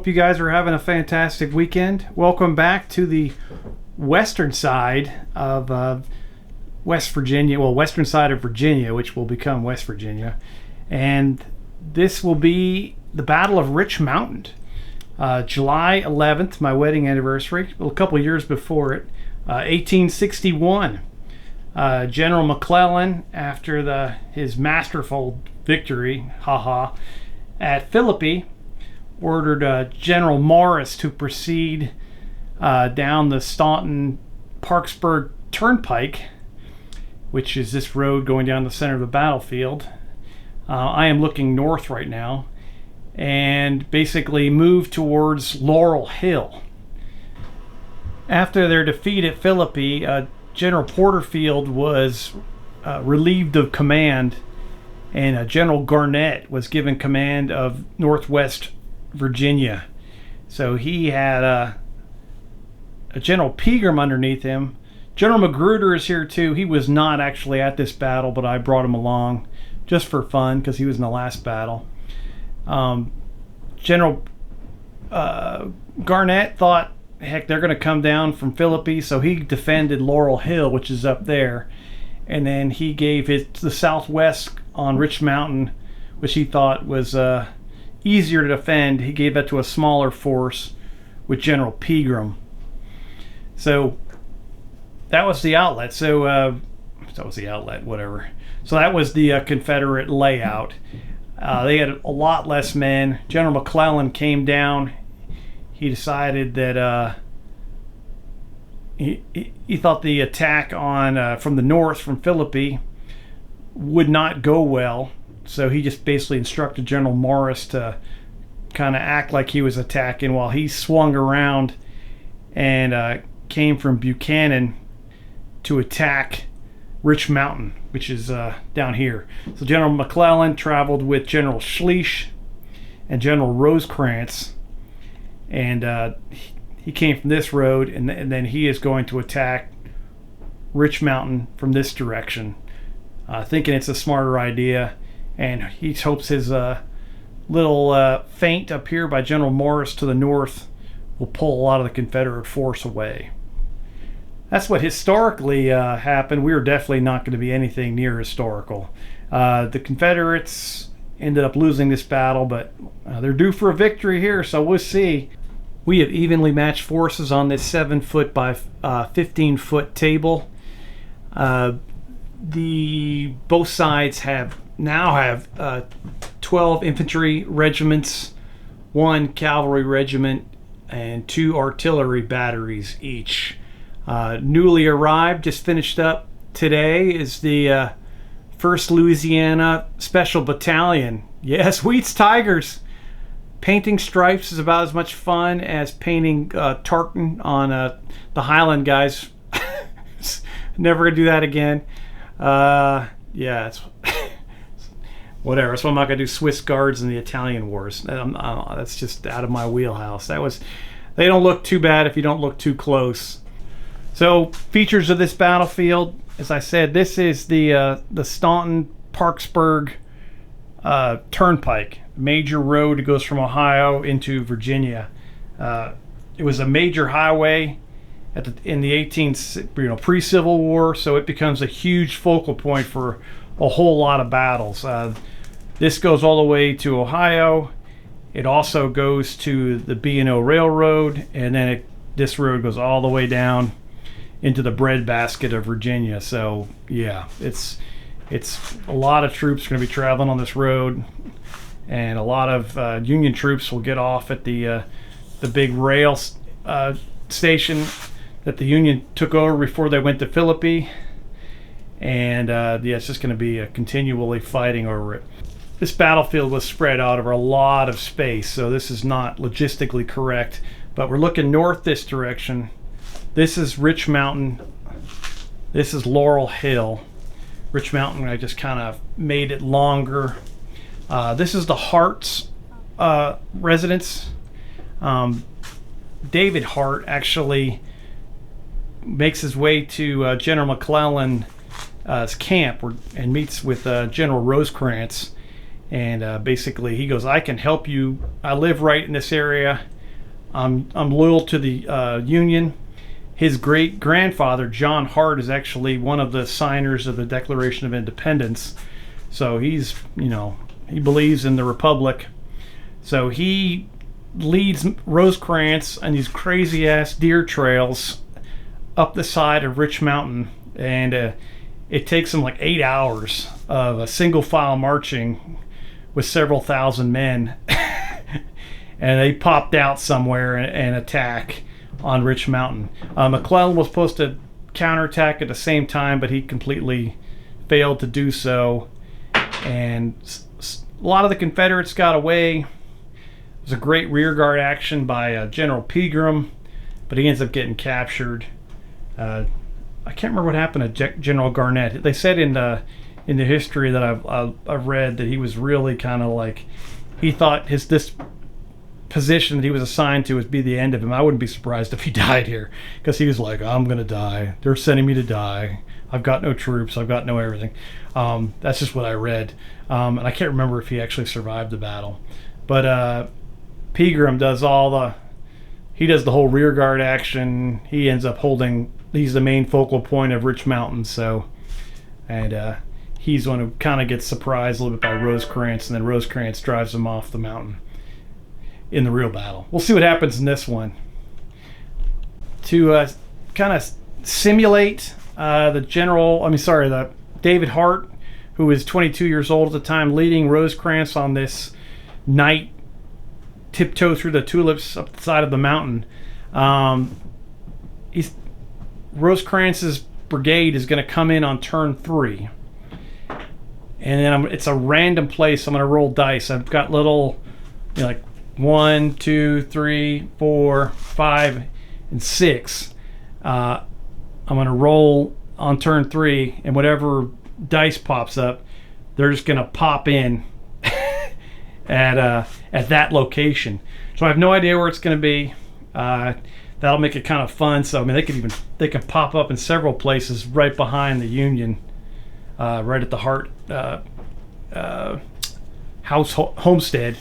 Hope you guys are having a fantastic weekend. Welcome back to the western side of West Virginia, well, western side of Virginia, which will become West Virginia. And this will be the Battle of Rich Mountain. July 11th, my wedding anniversary, a couple years before it, 1861. General McClellan, after his masterful victory, at Philippi, ordered General Morris to proceed down the Staunton-Parkersburg Turnpike, which is this road going down the center of the battlefield. I am looking north right now, and basically move towards Laurel Hill. After their defeat at Philippi, General Porterfield was relieved of command, and General Garnett was given command of Northwest Virginia. So he had a General Pegram underneath him. General Magruder is here too. He was not actually at this battle, but I brought him along just for fun because he was in the last battle. General Garnett thought, heck, they're going to come down from Philippi, so he defended Laurel Hill, which is up there, and then he gave the southwest on Rich Mountain, which he thought was easier to defend. He gave that to a smaller force with General Pegram. So that was the outlet. So that was the Confederate layout. They had a lot less men. General McClellan came down. He decided that he thought the attack on from the north, from Philippi, would not go well. So he just basically instructed General Morris to kind of act like he was attacking while he swung around and came from Buchanan to attack Rich Mountain, which is down here. So General McClellan traveled with General Schleich and General Rosecrans, and he came from this road, and then he is going to attack Rich Mountain from this direction, thinking it's a smarter idea, and he hopes his little feint up here by General Morris to the north will pull a lot of the Confederate force away. That's what historically happened. We were definitely not going to be anything near historical. The Confederates ended up losing this battle, but they're due for a victory here, so we'll see. We have evenly matched forces on this 7-foot by 15-foot table. Both sides now have 12 infantry regiments, 1 cavalry regiment, and 2 artillery batteries each. Newly arrived, just finished up today, is the 1st Louisiana Special Battalion. Yes, Wheat's Tigers. Painting stripes is about as much fun as painting tartan on the Highland guys. Never gonna do that again. Yeah, it's whatever. So I'm not gonna do Swiss Guards in the Italian Wars. That's just out of my wheelhouse. They don't look too bad if you don't look too close. So features of this battlefield, as I said, this is the Staunton-Parkersburg Turnpike, major road that goes from Ohio into Virginia. It was a major highway in the pre-Civil War, so it becomes a huge focal point for a whole lot of battles. This goes all the way to Ohio. It also goes to the B&O Railroad, and then this road goes all the way down into the breadbasket of Virginia. So yeah, it's a lot of troops going to be traveling on this road, and a lot of Union troops will get off at the big rail station that the Union took over before they went to Philippi, and it's just going to be continually fighting over it. This battlefield was spread out over a lot of space, so this is not logistically correct, but we're looking north this direction. This is Rich Mountain. This is Laurel Hill. Rich Mountain, I just kind of made it longer. This is the Hart's residence. David Hart actually makes his way to General McClellan's camp and meets with General Rosecrans. And basically he goes, I can help you. I live right in this area. I'm loyal to the Union. His great grandfather, John Hart, is actually one of the signers of the Declaration of Independence. So he's, he believes in the Republic. So he leads Rosecrans on these crazy ass deer trails up the side of Rich Mountain, and it takes them like 8 hours of a single file marching with several thousand men. And they popped out somewhere and attack on Rich Mountain. McClellan was supposed to counterattack at the same time, but he completely failed to do so. And a lot of the Confederates got away. It was a great rearguard action by General Pegram, but he ends up getting captured. I can't remember what happened to General Garnett. They said in the history that I've read that he was really kind of like, he thought this position that he was assigned to would be the end of him. I wouldn't be surprised if he died here, because he was like, I'm gonna die. They're sending me to die. I've got no troops. I've got no everything. That's just what I read, and I can't remember if he actually survived the battle. But Pegram does the whole rearguard action. He ends up he's the main focal point of Rich Mountain. So, and he's the one who kind of gets surprised a little bit by Rosecrans, and then Rosecrans drives him off the mountain in the real battle. We'll see what happens in this one. To kind of simulate the David Hart, who was 22 years old at the time, leading Rosecrans on this night tiptoe through the tulips up the side of the mountain. Rosecrans's brigade is going to come in on turn 3, and then it's a random place. I'm going to roll dice. I've got little, like 1, 2, 3, 4, 5, and 6. I'm going to roll on turn 3, and whatever dice pops up, they're just going to pop in at that location. So I have no idea where it's going to be. That'll make it kind of fun. So I mean, they can pop up in several places right behind the Union, right at the Hart homestead.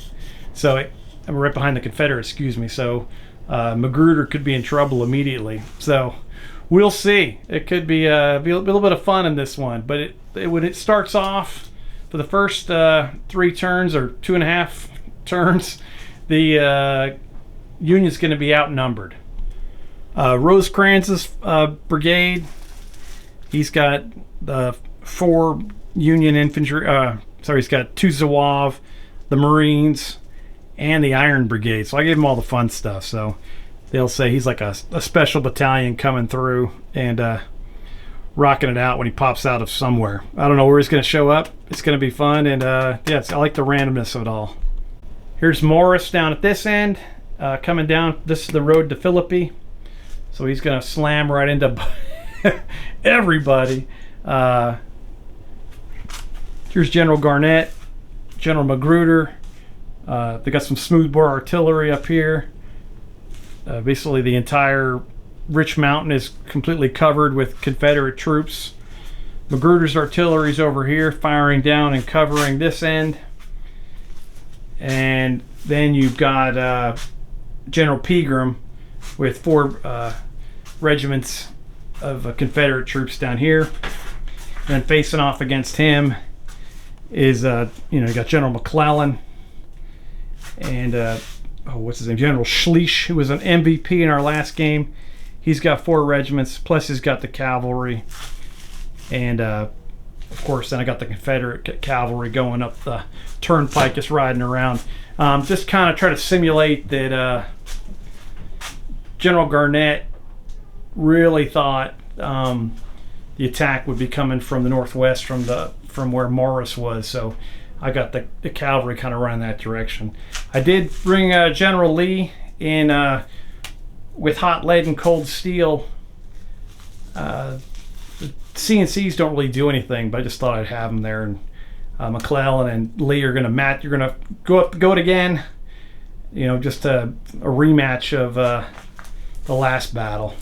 So I'm right behind the Confederates, excuse me. So Magruder could be in trouble immediately. So we'll see. It could be a little bit of fun in this one. But when it starts off, for the first 3 turns or 2.5 turns, the Union's going to be outnumbered. Rosecrans's brigade, he's got 4 Union infantry. He's got 2 Zouaves, the Marines, and the Iron Brigade. So I gave him all the fun stuff. So they'll say he's like a special battalion coming through and rocking it out when he pops out of somewhere. I don't know where he's going to show up. It's going to be fun, and I like the randomness of it all. Here's Morris down at this end, coming down. This is the road to Philippi, so he's going to slam right into everybody. Here's General Garnett, General Magruder. They got some smoothbore artillery up here. Basically, the entire Rich Mountain is completely covered with Confederate troops. Magruder's artillery is over here, firing down and covering this end. And then you've got General Pegram with 4 regiments of Confederate troops down here. And then facing off against him is, you got General McClellan and what's his name? General Schleich, who was an MVP in our last game. He's got 4 regiments, plus he's got the cavalry. And, of course, then I got the Confederate cavalry going up the turnpike, just riding around. Just kind of try to simulate that General Garnett really thought the attack would be coming from the northwest, from where Morris was. So I got the cavalry kind of running that direction. I did bring General Lee in with hot lead and cold steel. The CNCs don't really do anything, but I just thought I'd have them there. And McClellan and Lee are going to match. You're going to go it again. Just a rematch of the last battle.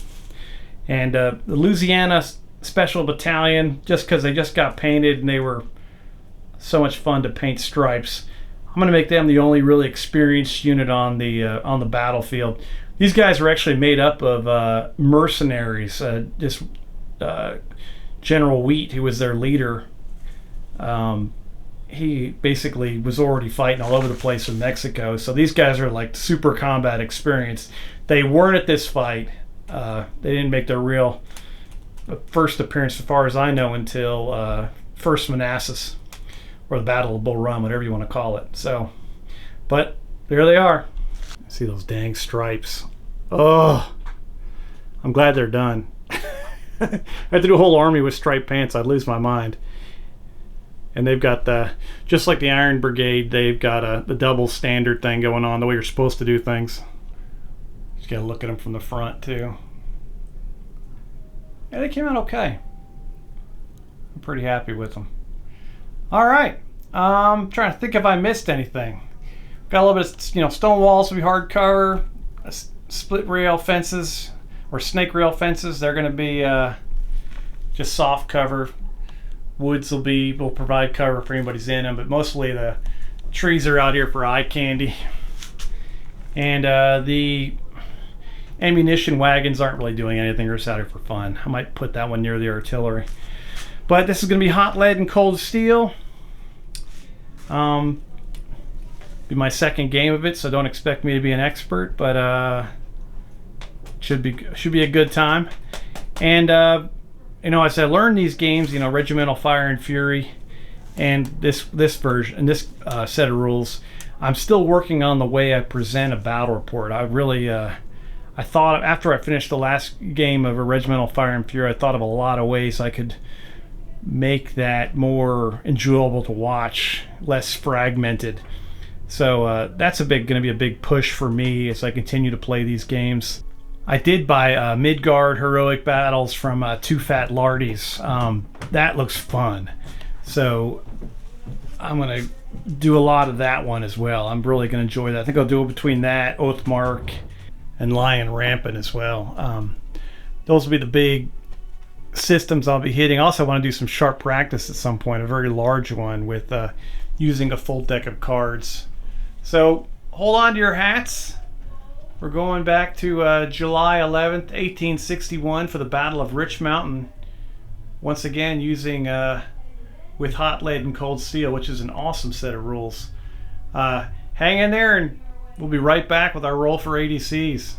And the Louisiana Special Battalion, just because they just got painted and they were so much fun to paint stripes, I'm going to make them the only really experienced unit on the battlefield. These guys were actually made up of mercenaries. General Wheat, who was their leader, he basically was already fighting all over the place in Mexico. So these guys are like super combat experienced. They weren't at this fight. They didn't make their real first appearance, as far as I know, until First Manassas, or the Battle of Bull Run, whatever you want to call it. So, but there they are. See those dang stripes. Oh, I'm glad they're done. I had to do a whole army with striped pants. I'd lose my mind. And they've got just like the Iron Brigade, they've got the double standard thing going on, the way you're supposed to do things. Just gotta look at them from the front too. Yeah, they came out okay. I'm pretty happy with them. All right, I'm trying to think if I missed anything. Got a little bit of, stone walls will be hardcover, split rail fences or snake rail fences. They're going to be just soft cover. Woods will provide cover for anybody's in them, but mostly the trees are out here for eye candy. And the ammunition wagons aren't really doing anything. They're just out here for fun. I might put that one near the artillery. But this is going to be hot lead and cold steel. Be my second game of it, so don't expect me to be an expert, but should be a good time. And as I learned these games, regimental fire and fury, and this version, this set of rules, I'm still working on the way I present a battle report. I really I thought after I finished the last game of a regimental fire and fury, I thought of a lot of ways I could make that more enjoyable to watch, less fragmented. So that's going to be a big push for me as I continue to play these games. I did buy Midgard Heroic Battles from Two Fat Lardies. That looks fun. So I'm going to do a lot of that one as well. I'm really going to enjoy that. I think I'll do it between that, Oathmark, and Lion Rampant as well. Those will be the big systems I'll be hitting. Also, I want to do some sharp practice at some point, a very large one with using a full deck of cards. So hold on to your hats. We're going back to July 11th, 1861 for the Battle of Rich Mountain. Once again, using with hot lead and cold steel, which is an awesome set of rules. Hang in there, and we'll be right back with our roll for ADCs.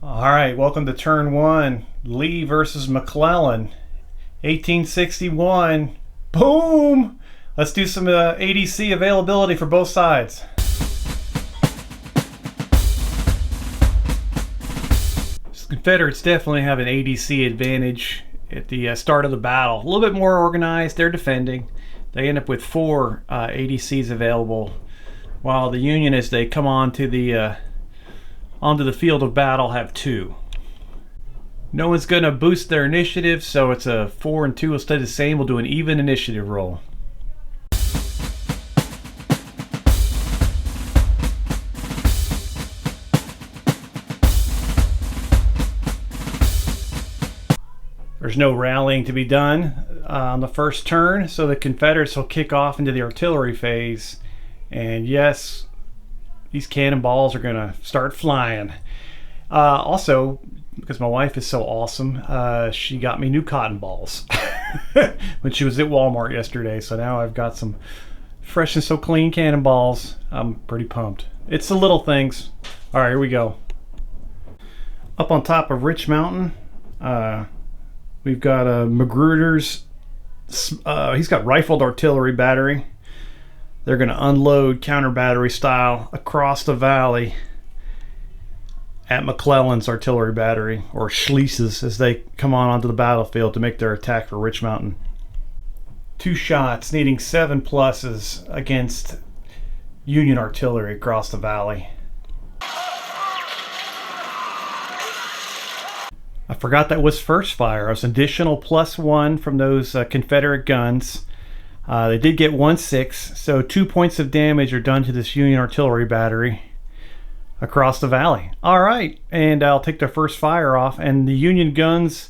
All right, welcome to turn one. Lee versus McClellan, 1861. Boom! Let's do some ADC availability for both sides. Confederates definitely have an ADC advantage at the start of the battle. A little bit more organized. They're defending. They end up with 4 ADCs available, while the Union, as they come onto the field of battle, have 2. No one's going to boost their initiative, so it's a 4 and 2 will stay the same. We'll do an even initiative roll. There's no rallying to be done on the first turn, so the Confederates will kick off into the artillery phase. And yes, these cannonballs are going to start flying. Also, because my wife is so awesome, she got me new cotton balls when she was at Walmart yesterday. So now I've got some fresh and so clean cannonballs. I'm pretty pumped. It's the little things. All right, here we go. Up on top of Rich Mountain, we've got Magruder's. He's got rifled artillery battery. They're going to unload counter battery style across the valley at McClellan's artillery battery, or Schliess's, as they come onto the battlefield to make their attack for Rich Mountain. 2 shots needing 7 pluses against Union artillery across the valley. I forgot that was first fire. It was an additional +1 from those Confederate guns. They did get 1-6, so 2 points of damage are done to this Union artillery battery across the valley. All right, and I'll take the first fire off, and the Union guns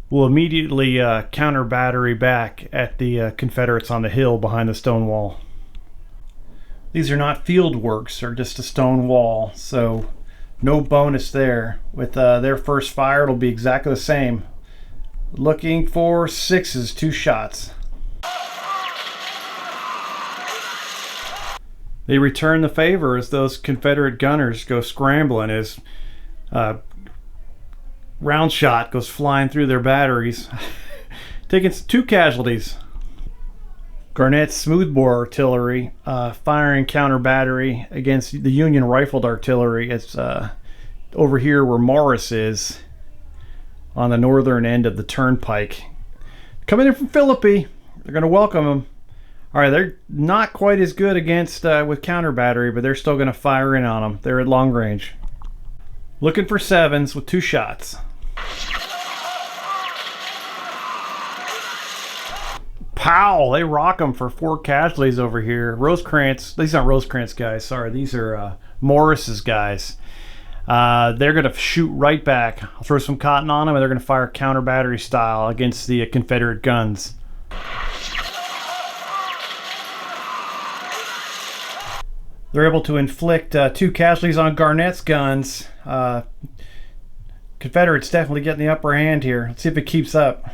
will immediately counter battery back at the Confederates on the hill behind the stone wall. These are not field works, they're just a stone wall, so No bonus there. With their first fire, it'll be exactly the same. Looking for 6s, 2 shots. They return the favor as those Confederate gunners go scrambling as round shot goes flying through their batteries, taking 2 casualties. Garnett's smoothbore artillery firing counter battery against the Union rifled artillery. It's over here where Morris is on the northern end of the turnpike. Coming in from Philippi. They're going to welcome them. All right, they're not quite as good against with counter battery, but they're still going to fire in on them. They're at long range. Looking for 7s with 2 shots. Pow! They rock them for 4 casualties over here. Rosecrans, these aren't Rosecrans guys, sorry. These are Morris's guys. They're going to shoot right back. I'll throw some cotton on them, and they're going to fire counter battery style against the Confederate guns. They're able to inflict 2 casualties on Garnett's guns. Confederates definitely getting the upper hand here. Let's see if it keeps up.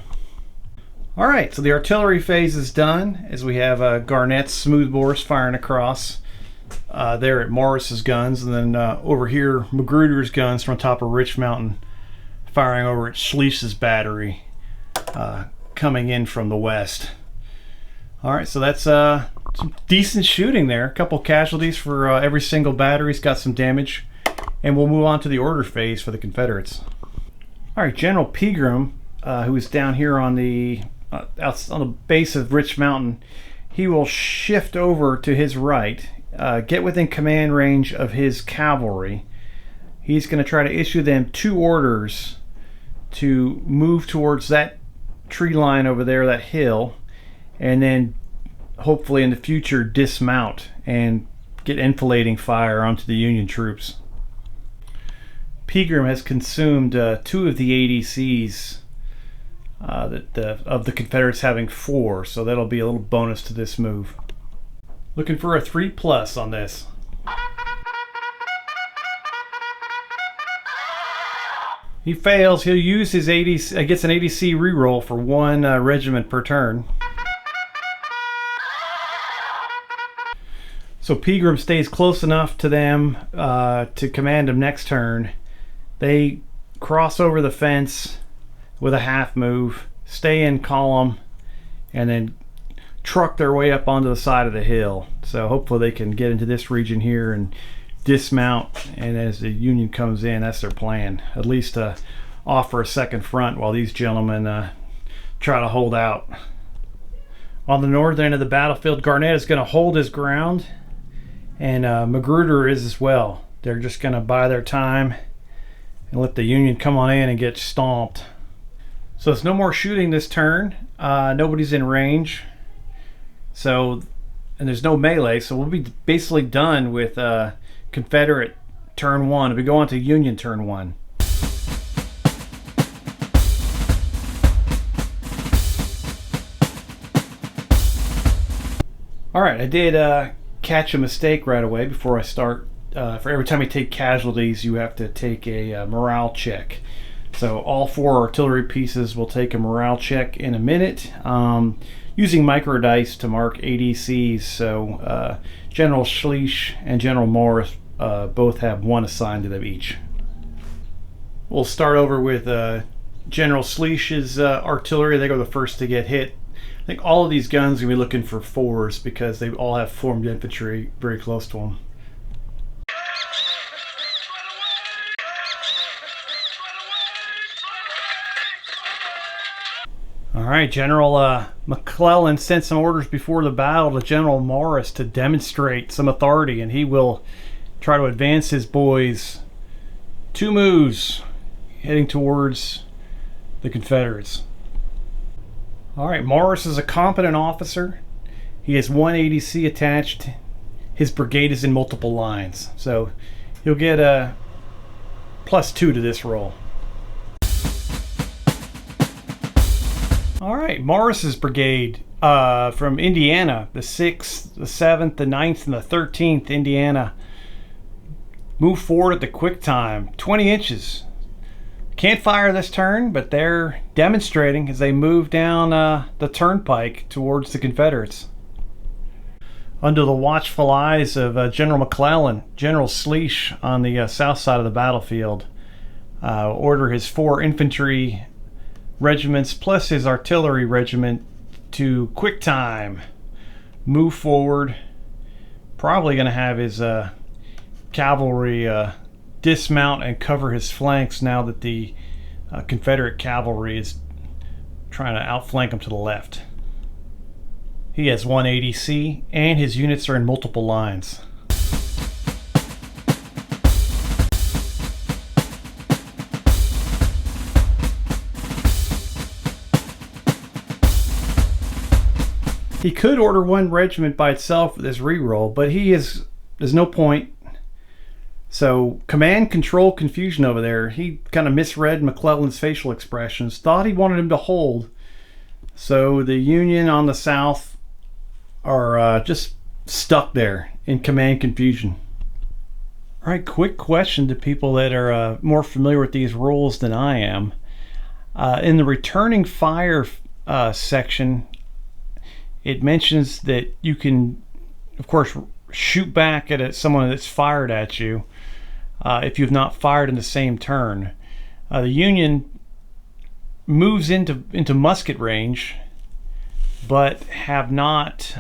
All right, so the artillery phase is done as we have Garnett's smoothbores firing across there at Morris's guns, and then over here Magruder's guns from on top of Rich Mountain firing over at Schliess's battery coming in from the west. All right, so that's some decent shooting there. A couple casualties for every single battery's got some damage, and we'll move on to the order phase for the Confederates. All right, General Pegram, who is down here on the on the base of Rich Mountain, he will shift over to his right, get within command range of his cavalry. He's going to try to issue them 2 orders to move towards that tree line over there, that hill, and then hopefully in the future dismount and get enfilading fire onto the Union troops. Pegram has consumed 2 of the ADCs of the Confederates having 4, so that'll be a little bonus to this move. Looking for a 3+ on this. He fails. He'll use his ADC, gets an ADC reroll for 1 regiment per turn. So Pegram stays close enough to them to command them next turn. They cross over the fence with a half move, stay in column, and then truck their way up onto the side of the hill. So hopefully they can get into this region here and dismount, and as the Union comes in, that's their plan. At least offer a second front while these gentlemen try to hold out. On the north end of the battlefield, Garnett is going to hold his ground, and Magruder is as well. They're just going to buy their time and let the Union come on in and get stomped. So it's no more shooting this turn. Nobody's in range. So, and there's no melee, so we'll be basically done with Confederate turn 1. We go on to Union turn 1. All right, I did catch a mistake right away before I start. For every time you take casualties, you have to take a morale check. So all 4 artillery pieces will take a morale check in a minute, using micro dice to mark ADCs. So General Schliess and General Morris both have 1 assigned to them each. We'll start over with General Schliess's artillery. They go the first to get hit. I think all of these guns are going to be looking for 4s because they all have formed infantry very close to them. All right, General McClellan sent some orders before the battle to General Morris to demonstrate some authority, and he will try to advance his boys 2 moves heading towards the Confederates. All right, Morris is a competent officer. He has 1 ADC attached. His brigade is in multiple lines, so he'll get a +2 to this roll. All right, Morris's brigade from Indiana, the 6th, the 7th, the 9th, and the 13th Indiana Move forward at the quick time, 20 inches. Can't fire this turn, but they're demonstrating as they move down the turnpike towards the Confederates. Under the watchful eyes of General McClellan, General Sleesh on the south side of the battlefield order his 4 infantry regiments plus his artillery regiment to quick time, move forward. Probably going to have his cavalry dismount and cover his flanks now that the Confederate cavalry is trying to outflank him to the left. He has 1 ADC and his units are in multiple lines. He could order 1 regiment by itself with his reroll, but there's no point. So command, control, confusion over there. He kind of misread McClellan's facial expressions, thought he wanted him to hold. So the Union on the south are just stuck there in command confusion. All right, quick question to people that are more familiar with these rules than I am. In the returning fire section, it mentions that you can, of course, shoot back at someone that's fired at you if you've not fired in the same turn. The Union moves into musket range, but have not.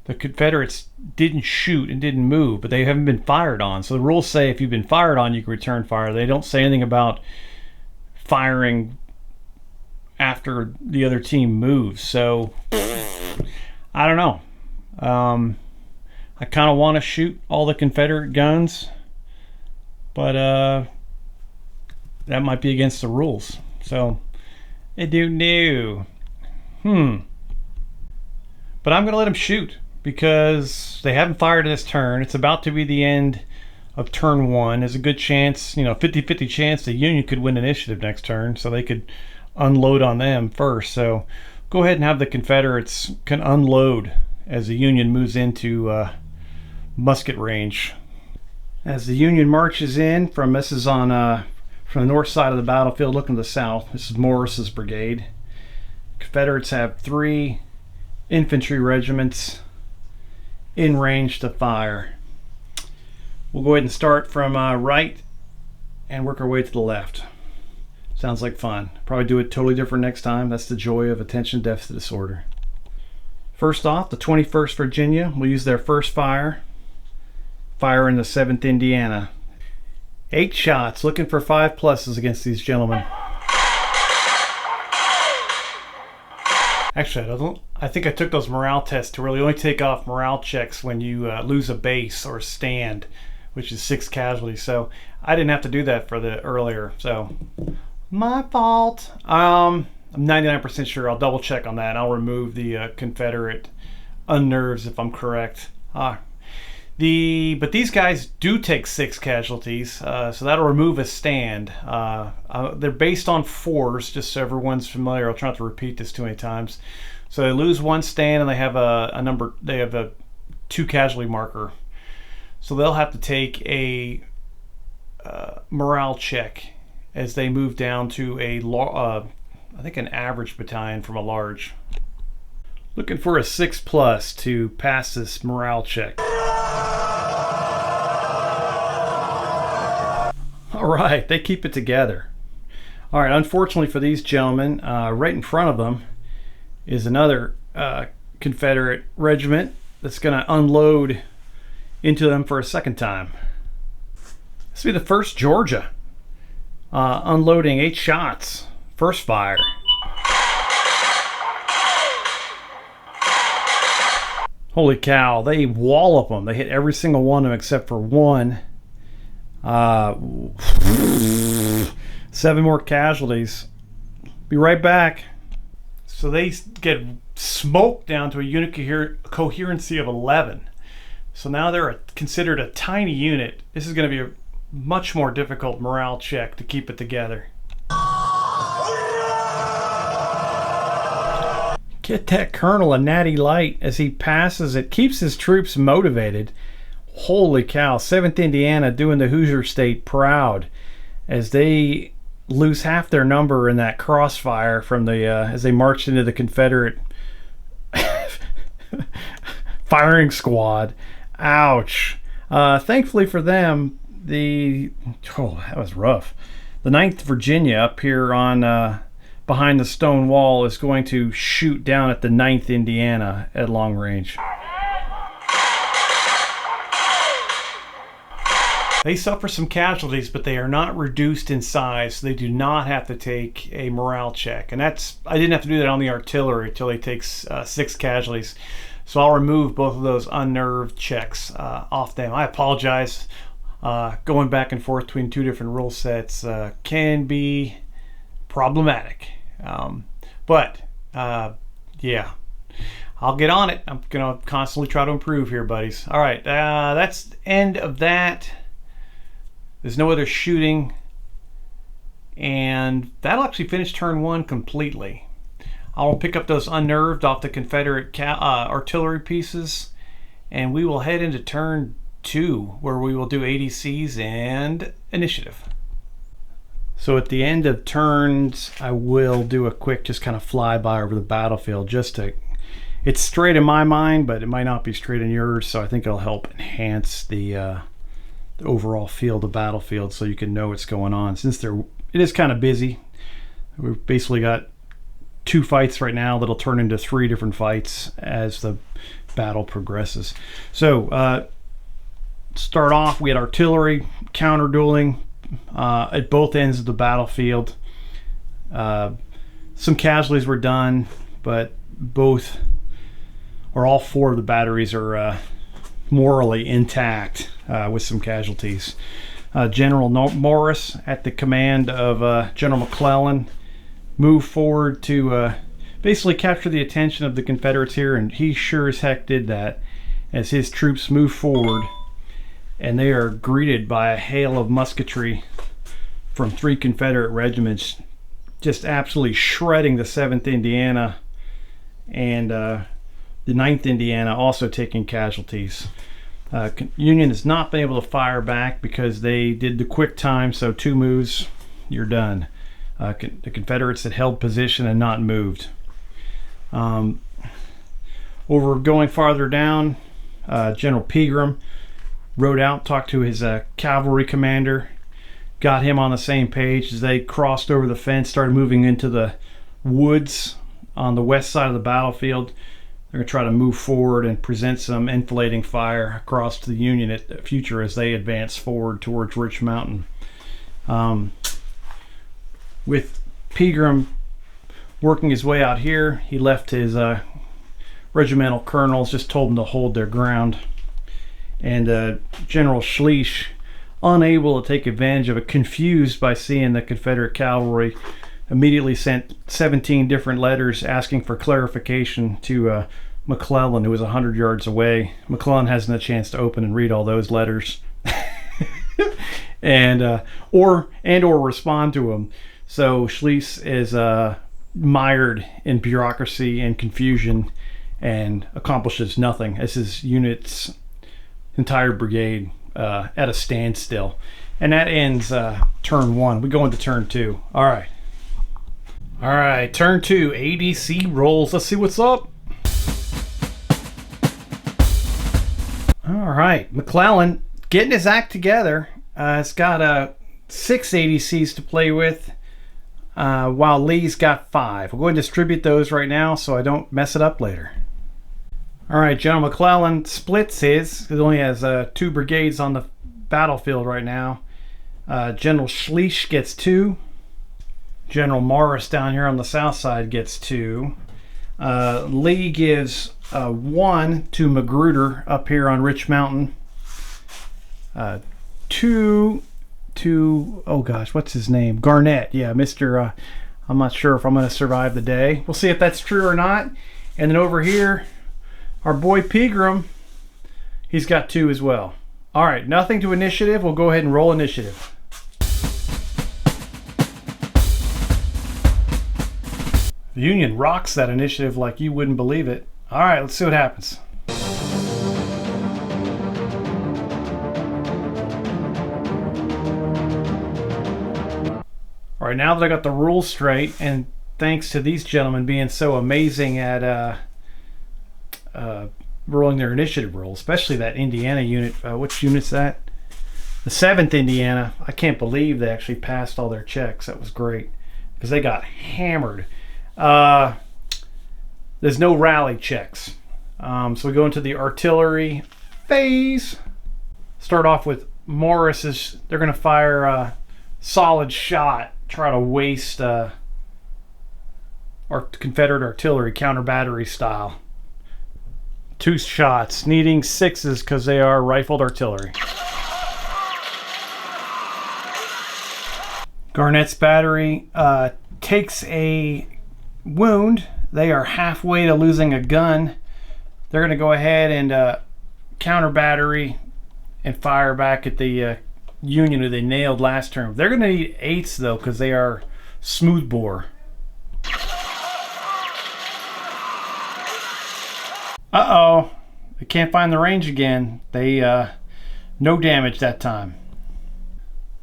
The Confederates didn't shoot and didn't move, but they haven't been fired on. So the rules say if you've been fired on, you can return fire. They don't say anything about firing after the other team moves. So I don't know. I kind of want to shoot all the Confederate guns, but that might be against the rules. So I don't know. But I'm going to let them shoot because they haven't fired in this turn. It's about to be the end of turn 1. There's a good chance, 50-50 chance the Union could win initiative next turn, so they could unload on them first. So go ahead and have the Confederates can unload as the Union moves into musket range. As the Union marches in from the north side of the battlefield looking to the south, this is Morris's brigade. Confederates have 3 infantry regiments in range to fire. We'll go ahead and start from right and work our way to the left. Sounds like fun. Probably do it totally different next time. That's the joy of attention deficit disorder. First off, the 21st Virginia will use their first fire in the 7th Indiana. 8 shots, looking for 5 pluses against these gentlemen. Actually, I think I took those morale tests to really only take off morale checks when you lose a base or stand, which is 6 casualties. So I didn't have to do that for the earlier. So my fault. I'm 99% sure. I'll double check on that. I'll remove the Confederate unnerves if I'm correct. But these guys do take 6 casualties, so that'll remove a stand. They're based on 4s, just so everyone's familiar. I'll try not to repeat this too many times. So they lose 1 stand, and they have a 2 casualty marker. So they'll have to take a morale check as they move down to I think an average battalion from a large. Looking for a 6 plus to pass this morale check. All right, they keep it together. All right, unfortunately for these gentlemen, right in front of them is another Confederate regiment that's going to unload into them for a second time. This will be the 1st Georgia, unloading 8 shots, first fire. Holy cow, they wallop them. They hit every single one of them except for 1. 7 more casualties. Be right back. So they get smoked down to a unit coherency of 11. So now they're considered a tiny unit. This is going to be a much more difficult morale check to keep it together. Get that colonel a natty light as he passes. It keeps his troops motivated. Holy cow, 7th Indiana doing the Hoosier State proud as they lose half their number in that crossfire from the as they marched into the Confederate firing squad. Ouch. Thankfully for them, that was rough. The 9th Virginia up here on behind the stone wall is going to shoot down at the 9th Indiana at long range. They suffer some casualties, but they are not reduced in size. So they do not have to take a morale check. And I didn't have to do that on the artillery until they take 6 casualties. So I'll remove both of those unnerved checks off them. I apologize. Going back and forth between 2 different rule sets can be problematic. Yeah, I'll get on it. I'm going to constantly try to improve here, buddies. All right, that's the end of that. There's no other shooting. And that'll actually finish turn 1 completely. I'll pick up those unnerved off the Confederate artillery pieces, and we will head into turn 2, where we will do ADCs and initiative. So at the end of turns, I will do a quick just kind of flyby over the battlefield. It's straight in my mind, but it might not be straight in yours, so I think it'll help enhance the overall feel of the battlefield so you can know what's going on. Since it is kind of busy, we've basically got 2 fights right now that'll turn into 3 different fights as the battle progresses. So start off, we had artillery counter dueling at both ends of the battlefield. Some casualties were done, but all 4 of the batteries are morally intact with some casualties. General Morris, at the command of General McClellan, moved forward to basically capture the attention of the Confederates here, and he sure as heck did that as his troops move forward, and they are greeted by a hail of musketry from 3 Confederate regiments, just absolutely shredding the 7th Indiana, and the 9th Indiana also taking casualties. Union has not been able to fire back because they did the quick time, so 2 moves, you're done. The Confederates had held position and not moved. Over going farther down, General Pegram rode out, talked to his cavalry commander, got him on the same page as they crossed over the fence, started moving into the woods on the west side of the battlefield. They're going to try to move forward and present some enfilading fire across to the Union at the future as they advance forward towards Rich Mountain. With Pegram working his way out here, he left his regimental colonels, just told them to hold their ground. And General Schleisch, unable to take advantage of it, confused by seeing the Confederate cavalry, immediately sent 17 different letters asking for clarification to McClellan, who was 100 yards away. McClellan hasn't a chance to open and read all those letters and or respond to them. So Schleisch is mired in bureaucracy and confusion and accomplishes nothing as his unit's entire brigade at a standstill. And that ends turn 1. We go into turn 2. All right, turn 2, ADC rolls. Let's see what's up. All right, McClellan getting his act together. It's got 6 ADCs to play with, while Lee's got 5. We'll go and distribute those right now so I don't mess it up later. All right, General McClellan splits his. He only has 2 brigades on the battlefield right now. General Schleisch gets 2. General Morris down here on the south side gets 2. Lee gives 1 to Magruder up here on Rich Mountain. 2 to, oh gosh, what's his name? Garnett. Yeah, Mr. I'm not sure if I'm going to survive the day. We'll see if that's true or not. And then over here, our boy Pegram, he's got 2 as well. All right, nothing to initiative. We'll go ahead and roll initiative. The Union rocks that initiative like you wouldn't believe it. All right, let's see what happens. right, now that I got the rules straight, and thanks to these gentlemen being so amazing at rolling their initiative roll, especially that Indiana unit. Which unit's that? The 7th Indiana. I can't believe they actually passed all their checks. That was great because they got hammered. There's no rally checks. So we go into the artillery phase. Start off with Morris's. They're going to fire a solid shot, try to waste our Confederate artillery counter battery style. 2 shots, needing 6s because they are rifled artillery. Garnett's battery takes a wound. They are halfway to losing a gun. They're going to go ahead and counter battery and fire back at the Union who they nailed last term. They're going to need 8s though because they are smoothbore. Uh-oh, they can't find the range again. They no damage that time.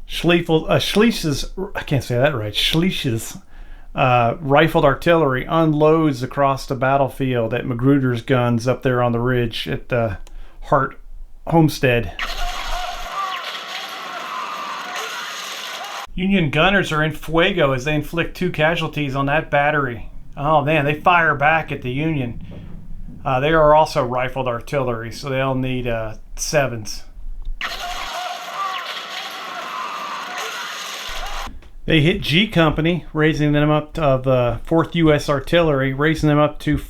Schliess's, I can't say that right. Schliess's rifled artillery unloads across the battlefield at Magruder's guns up there on the ridge at the Hart Homestead. Union gunners are in fuego as they inflict 2 casualties on that battery. Oh man, they fire back at the Union. They are also rifled artillery, so they'll need 7s. They hit G Company, raising them up to 4th U.S. Artillery, raising them up to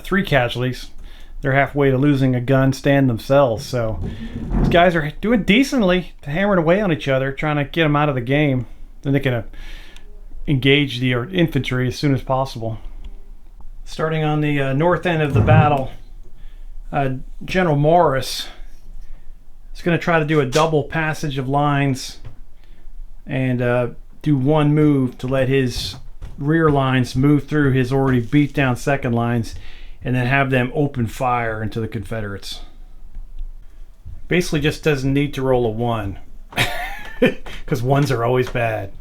3 casualties. They're halfway to losing a gun stand themselves, so these guys are doing decently, hammering away on each other, trying to get them out of the game. Then they can engage the infantry as soon as possible. Starting on the north end of the battle, General Morris is going to try to do a double passage of lines and do one move to let his rear lines move through his already beat down second lines and then have them open fire into the Confederates. Basically just doesn't need to roll a 1 because 1s are always bad.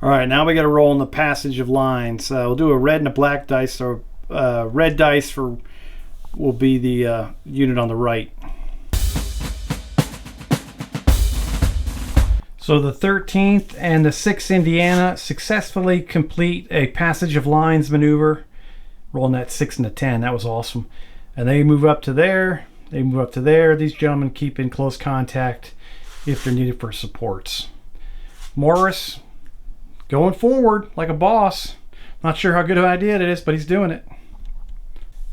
Alright, now we got to roll in the passage of lines. We'll do a red and a black dice. So red dice will be the unit on the right. So the 13th and the 6th Indiana successfully complete a passage of lines maneuver, rolling that 6 and a 10. That was awesome. And they move up to there. They move up to there. These gentlemen keep in close contact if they're needed for supports. Morris going forward like a boss. Not sure how good of an idea it is, but he's doing it.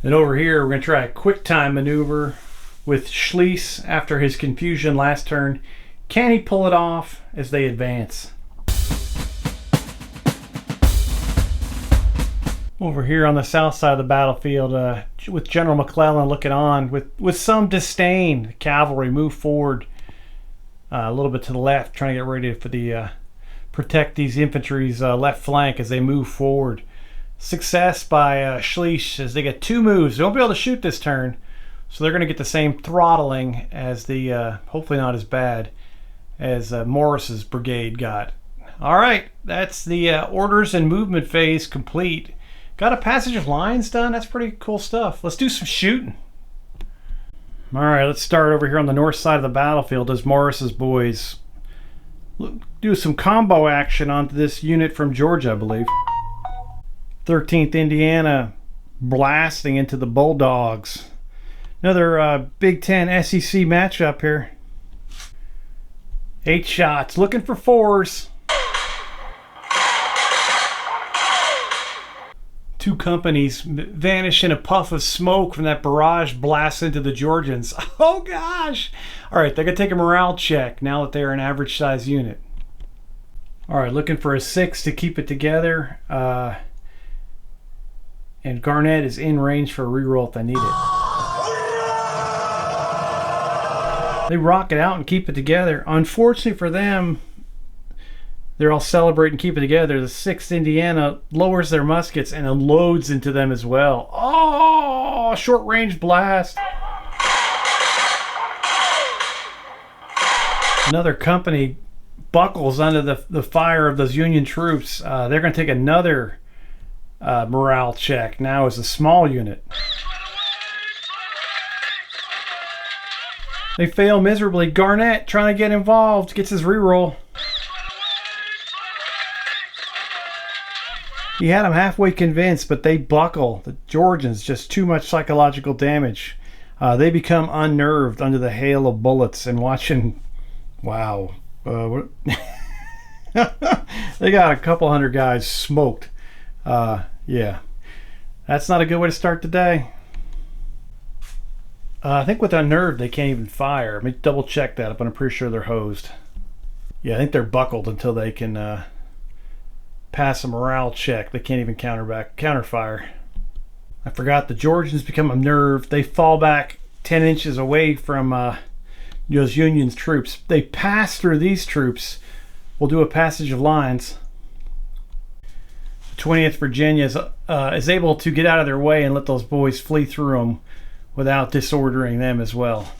And over here, we're going to try a quick time maneuver with Schliess after his confusion last turn. Can he pull it off as they advance? Over here on the south side of the battlefield, with General McClellan looking on with some disdain, the cavalry move forward a little bit to the left, trying to get ready for the protect these infantry's left flank as they move forward. Success by Schliess as they get 2 moves. They won't be able to shoot this turn, so they're going to get the same throttling as the hopefully not as bad as Morris's brigade got. All right, that's the orders and movement phase complete. Got a passage of lines done. That's pretty cool stuff. Let's do some shooting. All right, let's start over here on the north side of the battlefield as Morris's boys do some combo action onto this unit from Georgia, I believe. 13th Indiana blasting into the Bulldogs. Another Big Ten SEC matchup here. 8 shots, looking for 4s. 2 companies vanish in a puff of smoke from that barrage blast into the Georgians. Oh gosh! Alright, they're going to take a morale check now that they're an average size unit. Alright, looking for a 6 to keep it together. And Garnett is in range for a reroll if I need it. They rock it out and keep it together. Unfortunately for them, they're all celebrating, keep it together. The 6th Indiana lowers their muskets and unloads into them as well. Oh, short range blast. Another company buckles under the fire of those Union troops. They're going to take another morale check now as a small unit. They fail miserably. Garnett, trying to get involved, gets his reroll. He had them halfway convinced, but they buckle. The Georgians, just too much psychological damage. They become unnerved under the hail of bullets and watching. Wow. They got a couple hundred guys smoked. Yeah. That's not a good way to start the day. I think with unnerved, they can't even fire. Let me double check that, but I'm pretty sure they're hosed. Yeah, I think they're buckled until they can pass a morale check. They can't even counterfire. I forgot the Georgians become unnerved. They fall back 10 inches away from those Union's troops. They pass through these troops. We'll do a passage of lines. The 20th Virginia is able to get out of their way and let those boys flee through them without disordering them as well.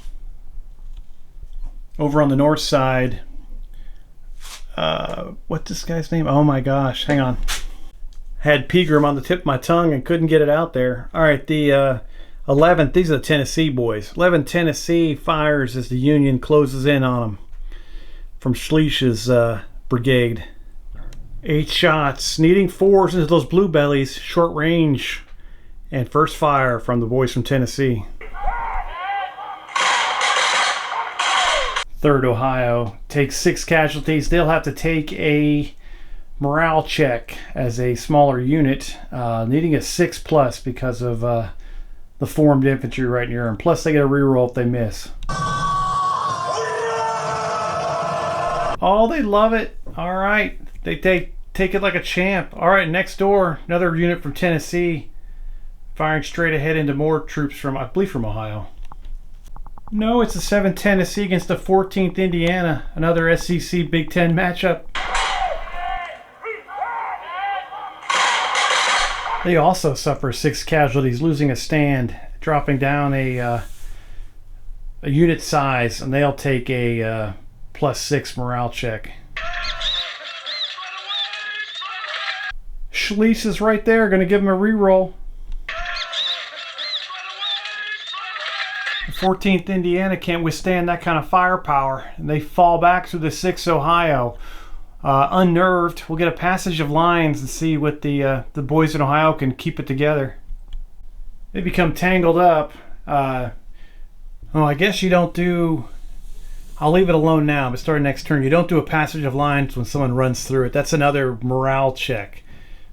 Over on the north side, what's this guy's name? Oh my gosh, hang on. Had Pegram on the tip of my tongue and couldn't get it out there. All right, the 11th, these are the Tennessee boys. 11th Tennessee fires as the Union closes in on them from Schleich's brigade. 8 shots, needing 4s into those blue bellies, short range, and first fire from the boys from Tennessee. 3rd Ohio takes 6 casualties. They'll have to take a morale check as a smaller unit, needing a 6+ because of the formed infantry right near them. Plus they get a reroll if they miss. Oh, they love it. All right, they take it like a champ. All right, next door, another unit from Tennessee, firing straight ahead into more troops from, I believe, from Ohio. No, it's the 7th Tennessee against the 14th Indiana, another SEC Big Ten matchup. They also suffer 6 casualties, losing a stand, dropping down a unit size, and they'll take a +6 morale check. Schleich is right there, going to give him a reroll. The 14th Indiana can't withstand that kind of firepower, and they fall back through the 6th Ohio. Unnerved, we'll get a passage of lines and see what the boys in Ohio can keep it together. They become tangled up. I guess you don't do... I'll leave it alone now, but starting next turn, you don't do a passage of lines when someone runs through it. That's another morale check.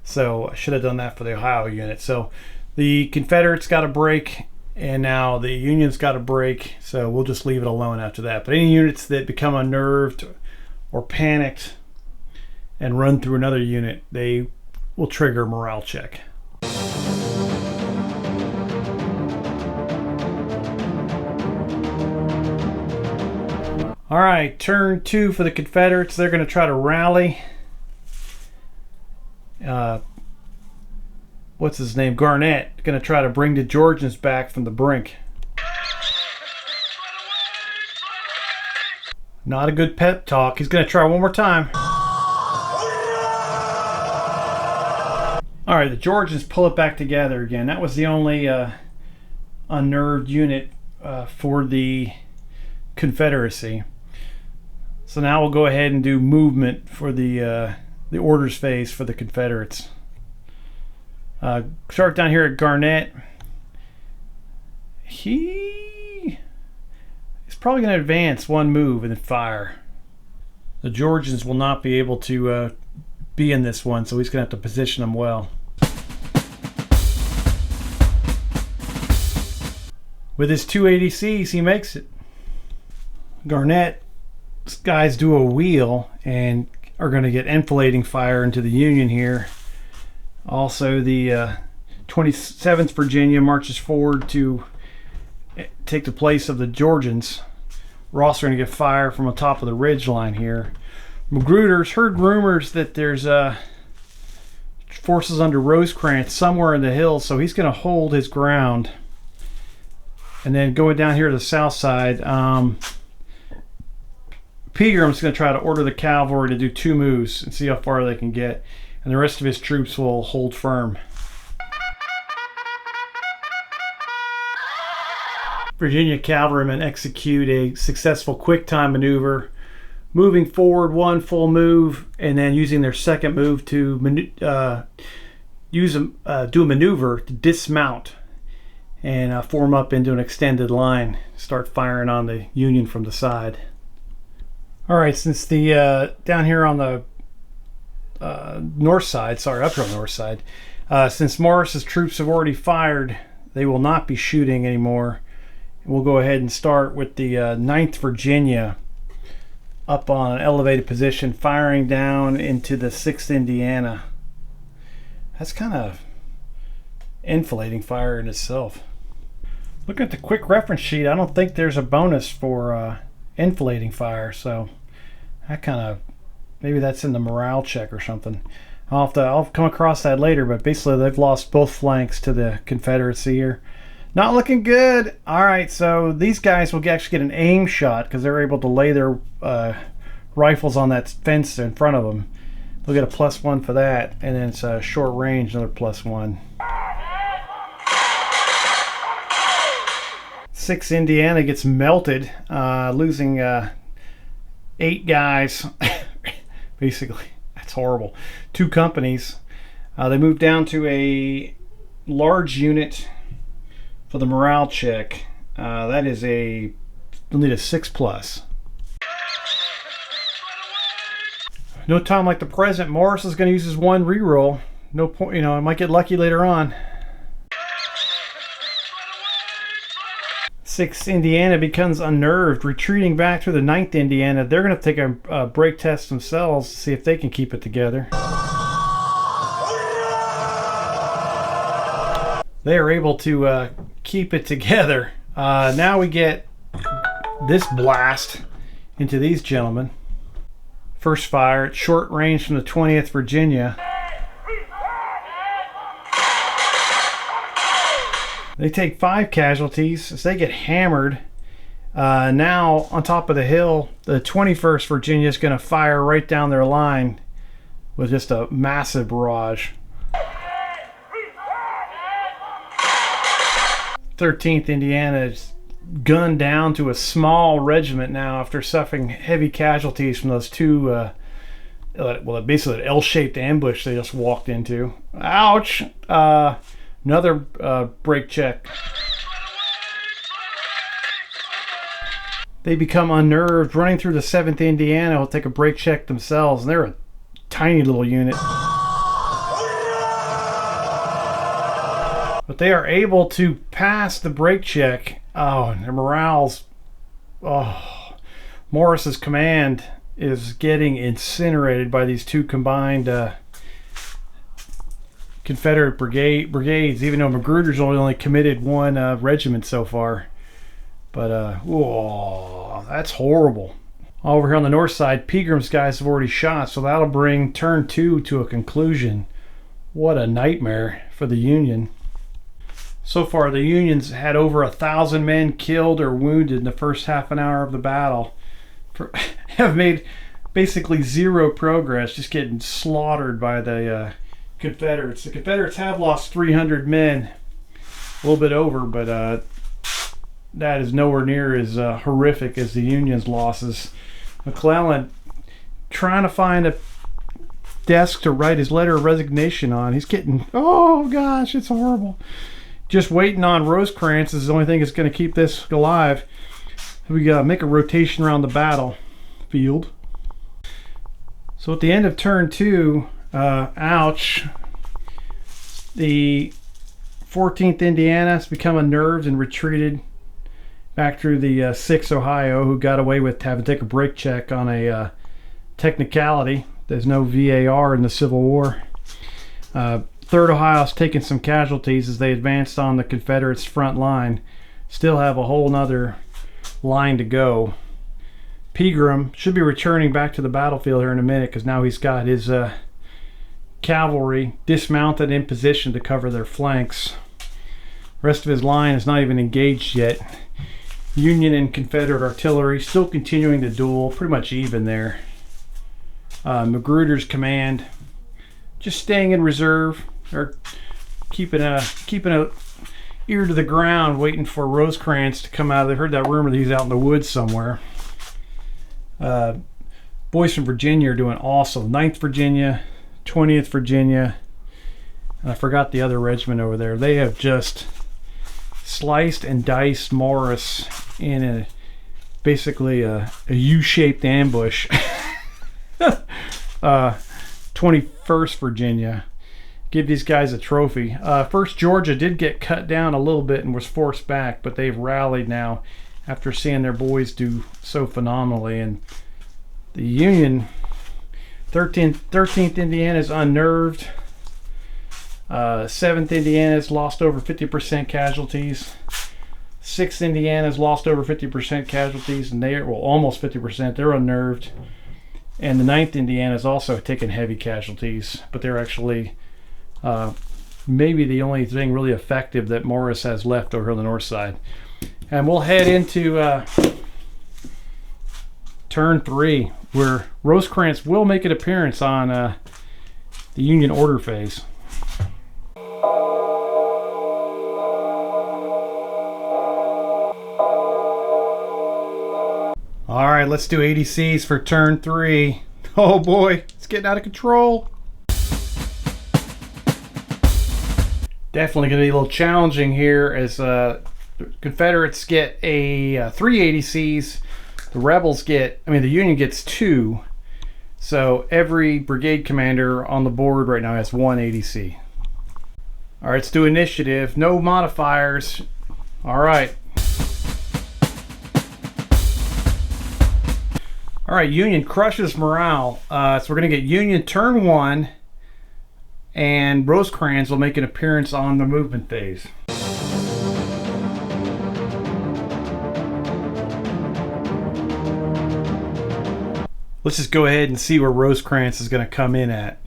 So I should have done that for the Ohio unit. So the Confederates got a break, and now the Union's got a break. So we'll just leave it alone after that. But any units that become unnerved or panicked and run through another unit, they will trigger a morale check. All right, turn 2 for the Confederates. They're going to try to rally. What's his name? Garnett going to try to bring the Georgians back from the brink. Not a good pep talk. He's going to try one more time. All right, the Georgians pull it back together again. That was the only unnerved unit for the Confederacy. So now we'll go ahead and do movement for the orders phase for the Confederates. Start down here at Garnett. He's probably going to advance one move and then fire. The Georgians will not be able to be in this one, so he's going to have to position them well. With his 2 ADCs, he makes it. Garnett's guys do a wheel and are going to get enfilading fire into the Union here. Also, the 27th Virginia marches forward to take the place of the Georgians. We're also going to get fire from the top of the ridge line here. Magruder's heard rumors that there's forces under Rosecrans somewhere in the hills, so he's going to hold his ground. And then going down here to the south side, Pegram's going to try to order the cavalry to do 2 moves and see how far they can get, and the rest of his troops will hold firm. Virginia cavalrymen execute a successful quick time maneuver, moving forward 1 full move and then using their second move to do a maneuver to dismount and form up into an extended line, start firing on the Union from the side. All right, since the down here on the north side, sorry, up on the north side, since Morris's troops have already fired, they will not be shooting anymore. We'll go ahead and start with the 9th Virginia up on an elevated position, firing down into the 6th Indiana. That's kind of enfilading fire in itself. Looking at the quick reference sheet, I don't think there's a bonus for enfilading fire, so that kind of, maybe that's in the morale check or something. I'll come across that later, but basically they've lost both flanks to the Confederacy here. Not looking good. All right, so these guys will actually get an aim shot because they're able to lay their rifles on that fence in front of them. They'll get a +1 for that, and then it's a short range, another +1. 6 Indiana gets melted, losing 8 guys. Basically, that's horrible. 2 companies. They move down to a large unit for the morale check. That is a, you'll need a 6+. No time like the present. Morris is going to use his 1 reroll. No point, you know, I might get lucky later on. 6th Indiana becomes unnerved, retreating back to the 9th Indiana. They're going to take a break test themselves to see if they can keep it together. They are able to keep it together. Now we get this blast into these gentlemen. First fire at short range from the 20th Virginia. They take 5 casualties as they get hammered. Now on top of the hill, the 21st Virginia is going to fire right down their line with just a massive barrage. 13th Indiana is gunned down to a small regiment now after suffering heavy casualties from those 2 well, basically an L-shaped ambush they just walked into. Ouch! Another break check. They become unnerved, running through the 7th Indiana. Will take a break check themselves, and they're a tiny little unit. But they are able to pass the break check. Oh, and their morale's... Oh, Morris's command is getting incinerated by these 2 combined Confederate brigades, even though Magruder's only committed 1 regiment so far. But, whoa, that's horrible. Over here on the north side, Pegram's guys have already shot, so that'll bring turn 2 to a conclusion. What a nightmare for the Union. So far, the Unions had over 1,000 men killed or wounded in the first half an hour of the battle. Have made basically 0 progress, just getting slaughtered by the Confederates. The Confederates have lost 300 men, a little bit over, but that is nowhere near as horrific as the Union's losses. McClellan trying to find a desk to write his letter of resignation on. He's getting, oh gosh, it's horrible. Just waiting on Rosecrans is the only thing that's going to keep this alive. We got to make a rotation around the battlefield. So at the end of turn 2, ouch, the 14th Indiana has become unnerved and retreated back through the 6th Ohio, who got away with having to take a break check on a technicality. There's no VAR in the Civil War. 3rd Ohio's taken some casualties as they advanced on the Confederates' front line. Still have a whole nother line to go. Pegram should be returning back to the battlefield here in a minute because now he's got his cavalry dismounted in position to cover their flanks. The rest of his line is not even engaged yet. Union and Confederate artillery still continuing the duel, pretty much even there. Magruder's command just staying in reserve, or keeping a ear to the ground, waiting for Rosecrans to come out. They heard that rumor that he's out in the woods somewhere. Boys from Virginia are doing awesome. 9th Virginia, 20th Virginia, and I forgot the other regiment over there. They have just sliced and diced Morris in basically a U-shaped ambush. 21st Virginia. Give these guys a trophy. 1st Georgia did get cut down a little bit and was forced back, but they've rallied now after seeing their boys do so phenomenally. And the Union, 13th Indiana is unnerved. 7th Indiana's lost over 50% casualties. 6th Indiana's lost over 50% casualties, and they're, well, almost 50%. They're unnerved. And the 9th Indiana's also taken heavy casualties, but they're actually maybe the only thing really effective that Morris has left over on the north side. And we'll head into turn 3, where Rosecrans will make an appearance on the Union order phase. All right, let's do ADCs for turn 3. Oh boy, it's getting out of control. Definitely going to be a little challenging here as the Confederates get a 3 ADCs. The Rebels get, the Union gets 2. So every brigade commander on the board right now has 1 ADC. All right, let's do initiative. No modifiers. All right. All right, Union crushes morale. So we're going to get Union turn 1, and Rosecrans will make an appearance on the movement phase. Let's just go ahead and see where Rosecrans is going to come in at.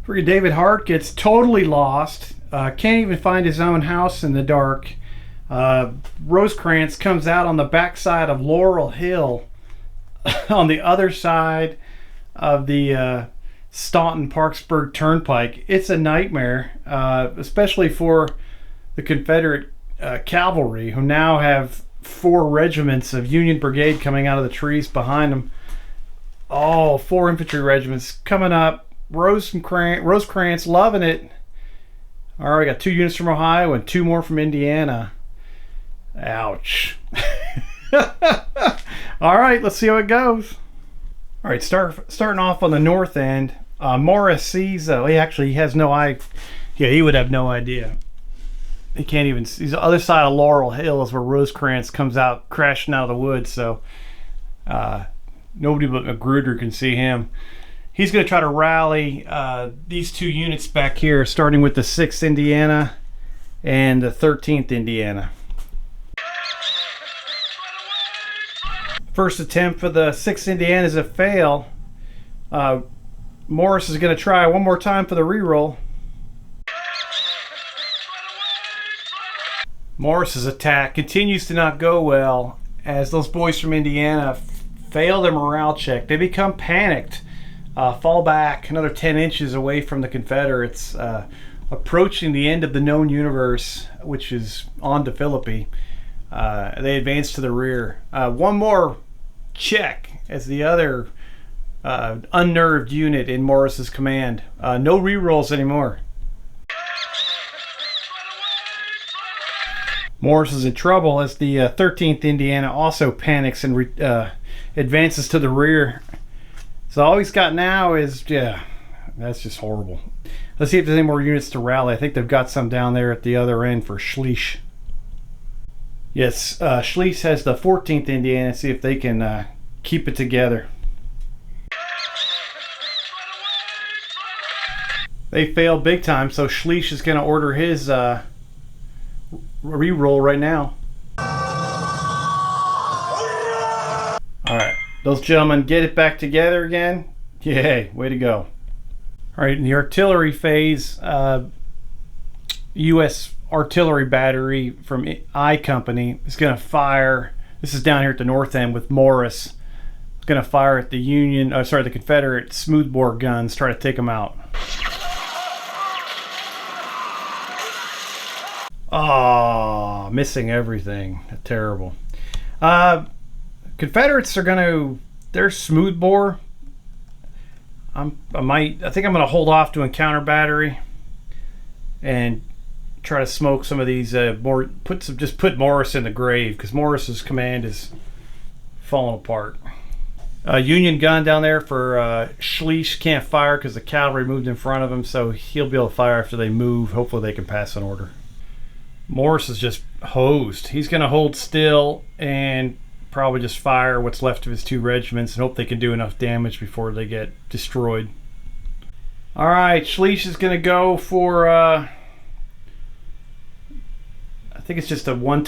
Free David Hart gets totally lost. Can't even find his own house in the dark. Rosecrans comes out on the backside of Laurel Hill on the other side of the Staunton-Parkersburg Turnpike. It's a nightmare, especially for the Confederate cavalry, who now have 4 regiments of Union Brigade coming out of the trees behind them. Oh, 4 infantry regiments coming up. Rosecrans loving it. All right, we got 2 units from Ohio and 2 more from Indiana. Ouch. All right, let's see how it goes. All right, starting off on the north end. Morris sees, he has no idea. Yeah, he would have no idea. He can't even see. The other side of Laurel Hill is where Rosecrans comes out crashing out of the woods, so nobody but Magruder can see him. He's going to try to rally these 2 units back here, starting with the 6th Indiana and the 13th Indiana. First attempt for the 6th Indiana is a fail. Morris is going to try one more time for the reroll. Morris's attack continues to not go well as those boys from Indiana fail their morale check. They become panicked, fall back another 10 inches away from the Confederates, approaching the end of the known universe, which is on to Philippi. They advance to the rear. One more check as the other unnerved unit in Morris's command. No rerolls anymore. Morris is in trouble as the 13th Indiana also panics and advances to the rear. So all he's got now is, that's just horrible. Let's see if there's any more units to rally. I think they've got some down there at the other end for Schleisch. Yes, Schleisch has the 14th Indiana. See if they can keep it together. They failed big time, so Schleisch is going to order his re-roll right now. Alright, those gentlemen get it back together again. Yay, way to go. Alright, in the artillery phase, U.S. artillery battery from I Company is going to fire. This is down here at the north end with Morris. It's going to fire at the the Confederate smoothbore guns, try to take them out. Oh, missing everything. Terrible. Confederates are they're smoothbore. I think I'm going to hold off doing counter battery and try to smoke some of these. Just put Morris in the grave, because Morris's command is falling apart. Union gun down there for Schleich can't fire because the cavalry moved in front of him, so he'll be able to fire after they move. Hopefully they can pass an order. Morris is just hosed. He's going to hold still and probably just fire what's left of his 2 regiments and hope they can do enough damage before they get destroyed. All right, Schleich is going to go for I think it's just a one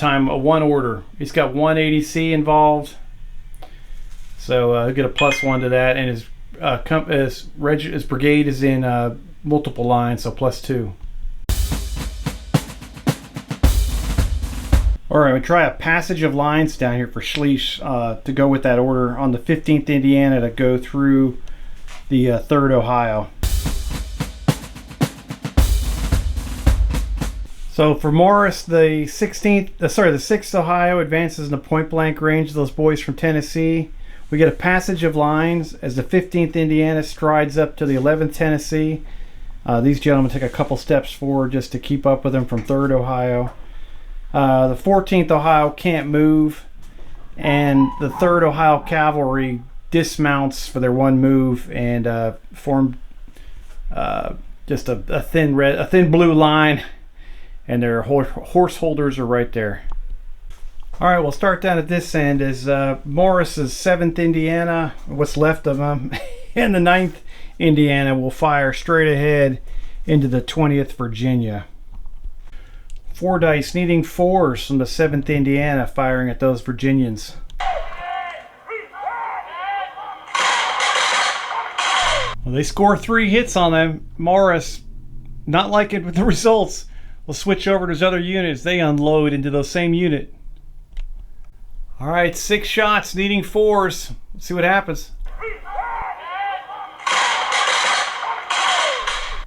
order. He's got 1 ADC involved, so he'll get a +1 to that, and his brigade is in multiple lines, so +2. All right, we try a passage of lines down here for Schleich to go with that order on the 15th Indiana to go through the 3rd Ohio. So for Morris, the 6th Ohio advances in the point-blank range of those boys from Tennessee. We get a passage of lines as the 15th Indiana strides up to the 11th Tennessee. These gentlemen take a couple steps forward just to keep up with them from 3rd Ohio. The 14th Ohio can't move, and the 3rd Ohio Cavalry dismounts for their one move and form just a thin blue line, and their horse holders are right there. All right, we'll start down at this end as Morris's 7th Indiana, what's left of them, and the 9th Indiana will fire straight ahead into the 20th Virginia. 4 dice, needing 4s from the 7th Indiana, firing at those Virginians. Well, they score 3 hits on them. Morris, not liking the results, will switch over to his other units. They unload into those same unit. All right, 6 shots, needing 4s. Let's see what happens.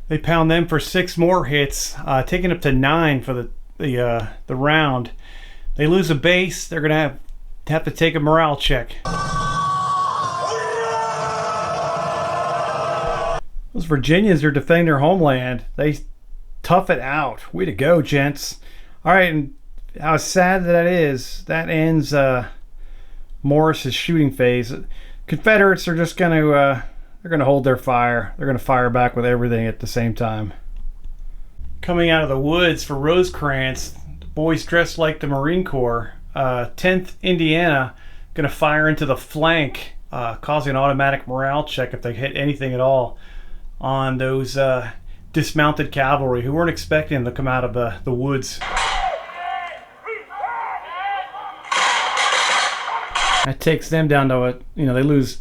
They pound them for 6 more hits, taking up to 9 for the round. They lose a base. They're gonna have to take a morale check. Those Virginians are defending their homeland. They tough it out. Way to go, gents. All right, and how sad that is. That ends Morris's shooting phase. Confederates are just gonna they're going to hold their fire. They're going to fire back with everything at the same time. Coming out of the woods for Rosecrans, the boys dressed like the Marine Corps. 10th Indiana going to fire into the flank, causing an automatic morale check if they hit anything at all on those dismounted cavalry who weren't expecting them to come out of the woods. That takes them down to they lose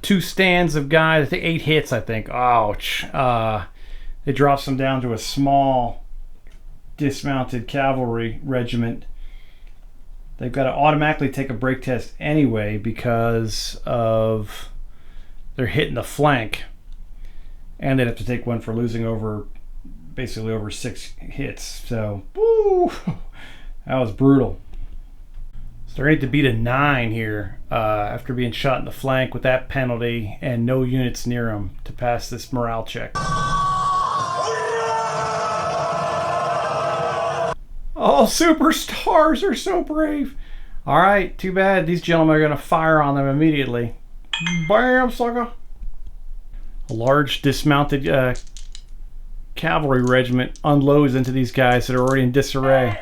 2 stands of guys. I think 8 hits, I think. Ouch. It drops them down to a small dismounted cavalry regiment. They've got to automatically take a break test anyway because of they're hitting the flank, and they'd have to take one for losing basically over 6 hits. So, woo, that was brutal. They're ready to beat a 9 here after being shot in the flank with that penalty and no units near them to pass this morale check. Oh, superstars are so brave. All right, too bad. These gentlemen are going to fire on them immediately. Bam, sucker. A large dismounted cavalry regiment unloads into these guys that are already in disarray.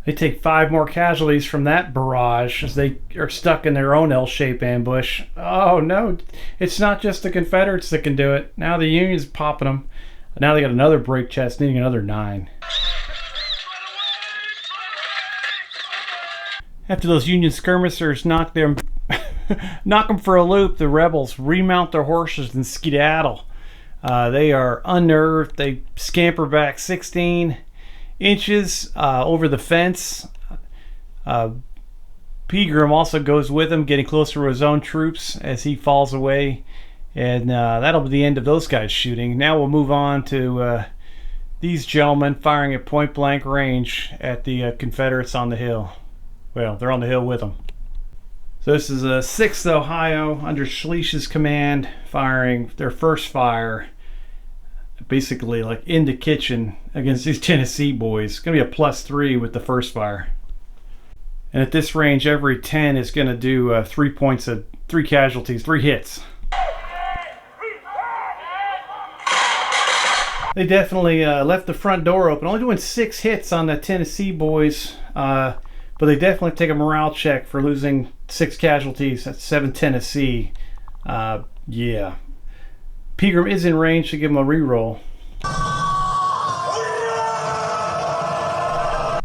They take 5 more casualties from that barrage as they are stuck in their own L-shaped ambush. Oh no, it's not just the Confederates that can do it. Now the Union's popping them. Now they got another break chest needing another 9. After those Union skirmishers knock them knock them for a loop. The rebels remount their horses and skedaddle. They are unnerved. They scamper back 16 inches over the fence. Pegram also goes with him, getting closer to his own troops as he falls away. And that'll be the end of those guys shooting. Now we'll move on to these gentlemen firing at point blank range at the Confederates on the hill. Well, they're on the hill with them. So this is 6th Ohio under Schliess's command, firing their first fire, basically like in the kitchen against these Tennessee boys. It's going to be a +3 with the first fire. And at this range, every 10 is going to do 3 points of 3 casualties, 3 hits. They definitely left the front door open, only doing 6 hits on the Tennessee boys, but they definitely take a morale check for losing 6 casualties. That's 7 Tennessee. Yeah. Pegram is in range to give him a reroll.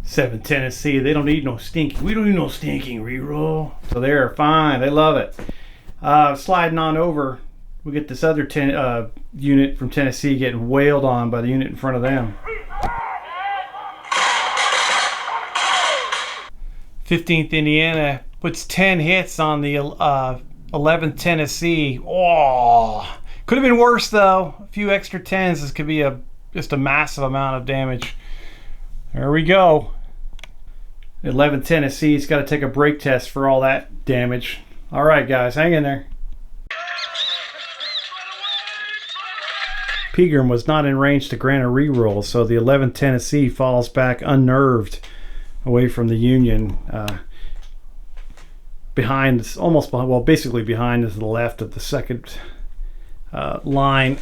7 Tennessee. They don't need no stinking. We don't need no stinking reroll. So they're fine. They love it. Sliding on over, we get this other unit from Tennessee getting wailed on by the unit in front of them. 15th Indiana puts 10 hits on the 11th Tennessee. Oh, could have been worse though. A few extra 10s. This could be just a massive amount of damage. There we go. 11th Tennessee's got to take a break test for all that damage. All right, guys, hang in there. Pegram was not in range to grant a reroll, so the 11th Tennessee falls back unnerved away from the Union, behind, almost behind, well, basically behind to the left of the second line.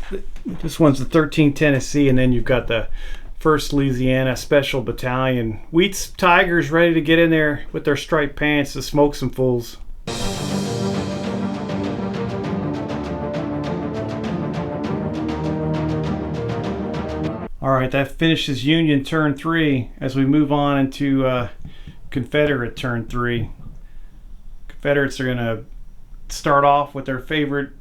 This one's the 13th Tennessee, and then you've got the 1st Louisiana Special Battalion. Wheat's Tigers ready to get in there with their striped pants to smoke some fools. Alright, that finishes Union turn 3 as we move on into Confederate turn 3. Confederates are going to start off with their favorite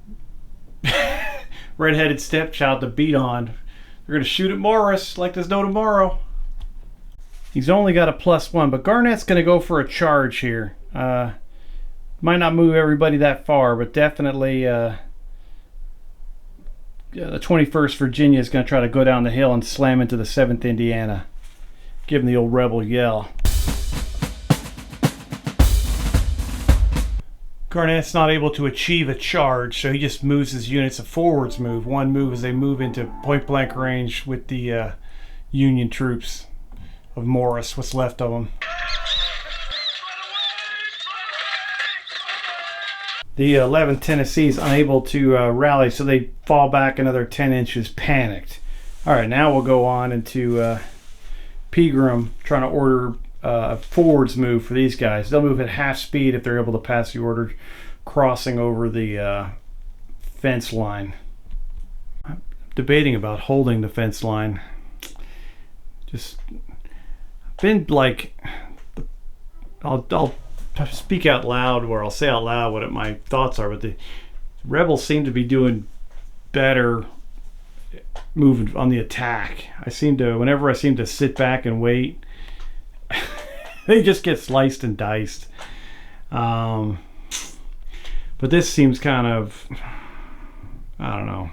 red-headed stepchild to beat on. They're going to shoot at Morris like there's no tomorrow. He's only got a +1, but Garnett's going to go for a charge here. Might not move everybody that far, but definitely the 21st Virginia is going to try to go down the hill and slam into the 7th Indiana. Give him the old rebel yell. Garnett's not able to achieve a charge, so he just moves his units a forwards move. One move as they move into point blank range with the Union troops of Morris, what's left of them. The 11th Tennessee is unable to rally, so they fall back another 10 inches, panicked. All right, now we'll go on into Pegram trying to order a forwards move for these guys. They'll move at half speed if they're able to pass the order, crossing over the fence line. I'm debating about holding the fence line. Just been like, I'll speak out loud, or I'll say out loud what my thoughts are, but the rebels seem to be doing better moving on the attack. Whenever I seem to sit back and wait, they just get sliced and diced. But this seems kind of, I don't know.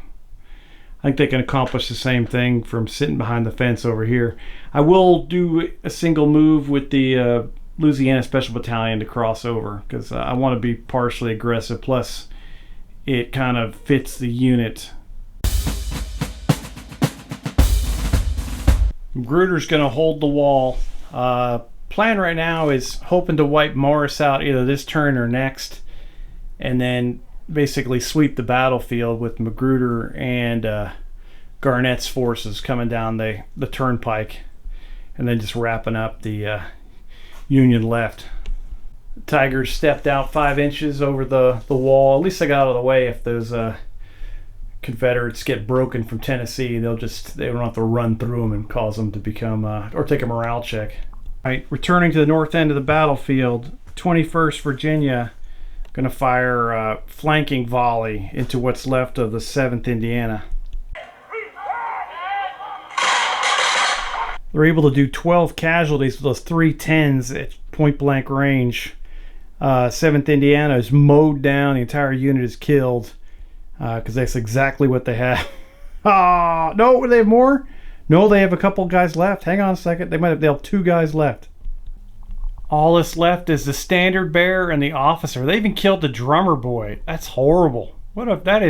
I think they can accomplish the same thing from sitting behind the fence over here. I will do a single move with the Louisiana Special Battalion to cross over, because I want to be partially aggressive, plus it kind of fits the unit. Magruder's going to hold the wall. Plan right now is hoping to wipe Morris out either this turn or next, and then basically sweep the battlefield with Magruder and Garnett's forces coming down the turnpike, and then just wrapping up the Union left. The Tigers stepped out 5 inches over the wall. At least they got out of the way. If those Confederates get broken from Tennessee, they don't have to run through them and cause them to become or take a morale check. All right, returning to the north end of the battlefield, 21st Virginia Going to fire a flanking volley into what's left of the 7th Indiana. They're able to do 12 casualties with those 3 10s at point blank range. 7th Indiana is mowed down. The entire unit is killed because that's exactly what they have. No, they have more? No, they have a couple guys left. Hang on a second. They have 2 guys left. All that's left is the standard bearer and the officer. They even killed the drummer boy. That's horrible. What if that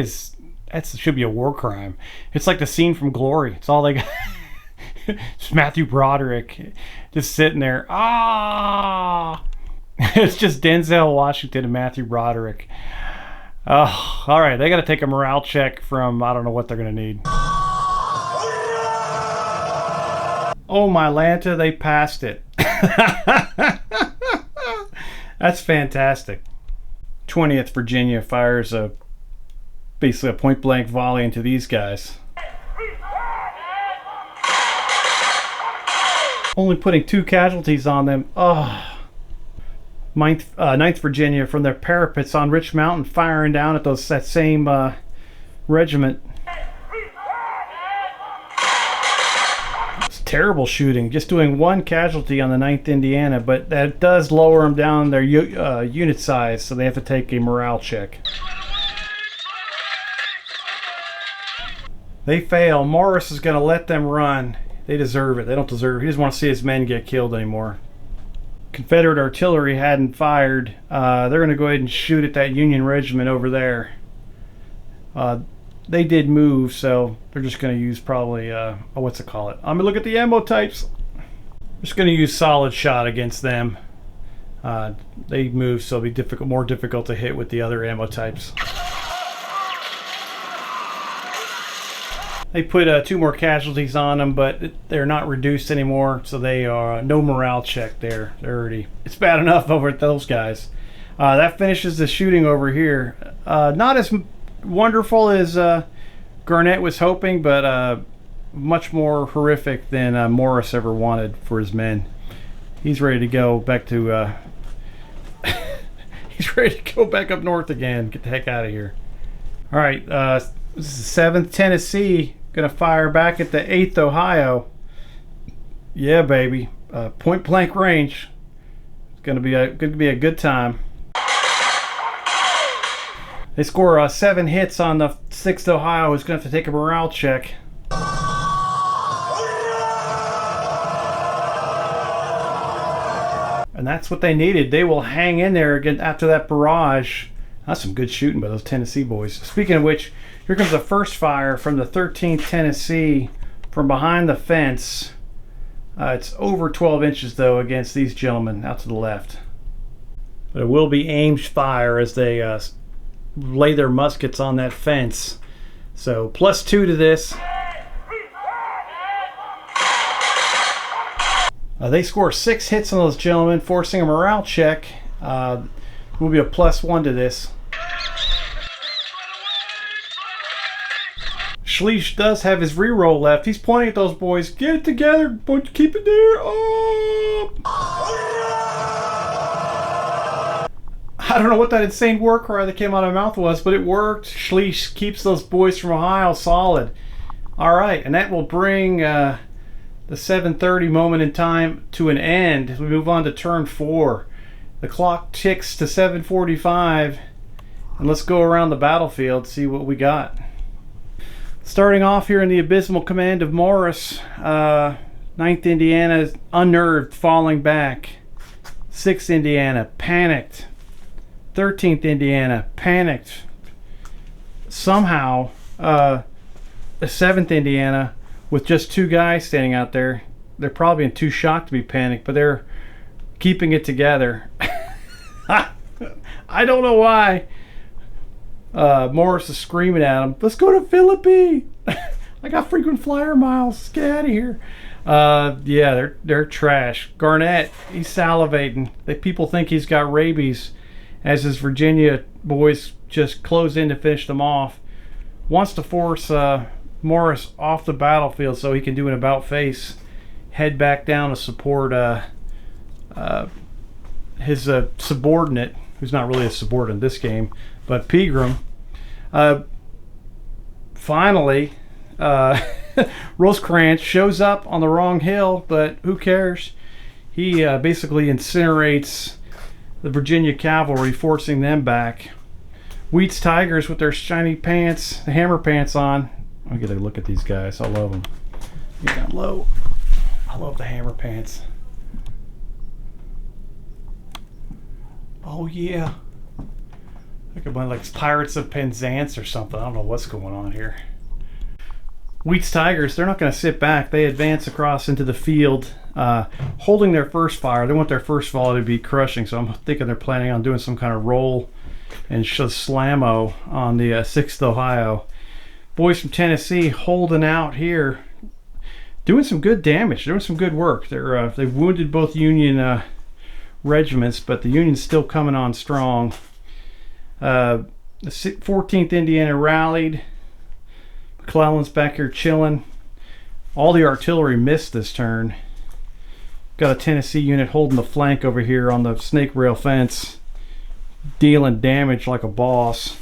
should be a war crime. It's like the scene from Glory. It's all they got. It's Matthew Broderick just sitting there. It's just Denzel Washington and Matthew Broderick. Oh, all right. They got to take a morale check from, I don't know what they're going to need. Oh, my Lanta, they passed it. That's fantastic. 20th Virginia fires basically a point blank volley into these guys. Only putting 2 casualties on them. Oh. 9th Virginia from their parapets on Rich Mountain firing down at that same regiment. It's terrible shooting. Just doing 1 casualty on the 9th Indiana, but that does lower them down their unit size, so they have to take a morale check. They fail. Morris is going to let them run. They deserve it. They don't deserve it. He doesn't want to see his men get killed anymore. Confederate artillery hadn't fired. They're going to go ahead and shoot at that Union regiment over there. They did move, so they're just going to use probably, what's it call it? I'm going to look at the ammo types. Just going to use solid shot against them. They move, so it'll be more difficult to hit with the other ammo types. They put 2 more casualties on them, but they're not reduced anymore, so they are no morale check there. They're already, it's bad enough over at those guys. That finishes the shooting over here. Not as wonderful as Garnett was hoping, but much more horrific than Morris ever wanted for his men. He's ready to go back to he's ready to go back up north again. Get the heck out of here. All right, this is 7th Tennessee. Gonna fire back at the 8th Ohio. Yeah, baby. Point blank range. It's gonna be a good time. They score 7 hits on the 6th Ohio. Who's gonna have to take a morale check. And that's what they needed. They will hang in there again after that barrage. That's some good shooting by those Tennessee boys. Speaking of which, here comes the first fire from the 13th Tennessee from behind the fence. It's over 12 inches, though, against these gentlemen out to the left. But it will be aimed fire as they lay their muskets on that fence. So, +2 to this. They score 6 hits on those gentlemen, forcing a morale check. Will be a +1 to this. Schleich does have his reroll left. He's pointing at those boys. Get it together, but keep it there. Oh! I don't know what that insane war cry that came out of my mouth was, but it worked. Schleich keeps those boys from Ohio solid. All right, and that will bring the 7:30 moment in time to an end as we move on to turn 4. The clock ticks to 7:45, and let's go around the battlefield, see what we got. Starting off here in the abysmal command of Morris, 9th Indiana is unnerved, falling back. 6th Indiana, panicked. 13th Indiana, panicked. Somehow, the 7th Indiana, with just 2 guys standing out there, they're probably too shocked to be panicked, but they're keeping it together. I don't know why. Morris is screaming at him, let's go to Philippi. I got frequent flyer miles. Let's get out of here. Yeah, they're trash. Garnett, he's salivating. People think he's got rabies as his Virginia boys just close in to finish them off. Wants to force Morris off the battlefield so he can do an about face, head back down to support his subordinate, who's not really a subordinate in this game, but Pegram. Finally, Rosecrans shows up on the wrong hill, but who cares? He basically incinerates the Virginia cavalry, forcing them back. Wheat's Tigers with their shiny pants, the hammer pants on. I'll get a look at these guys. I love them. Get down low. I love the hammer pants. Oh yeah. Like a bunch like Pirates of Penzance or something. I don't know what's going on here. Wheat's Tigers, they're not going to sit back. They advance across into the field, holding their first fire. They want their first volley to be crushing, so I'm thinking they're planning on doing some kind of roll and slammo on the 6th Ohio. Boys from Tennessee holding out here, doing some good damage, doing some good work. They've wounded both Union regiments, but the Union's still coming on strong. The 14th Indiana rallied. McClellan's back here chilling. All the artillery missed this turn. Got a Tennessee unit holding the flank over here on the snake rail fence, dealing damage like a boss.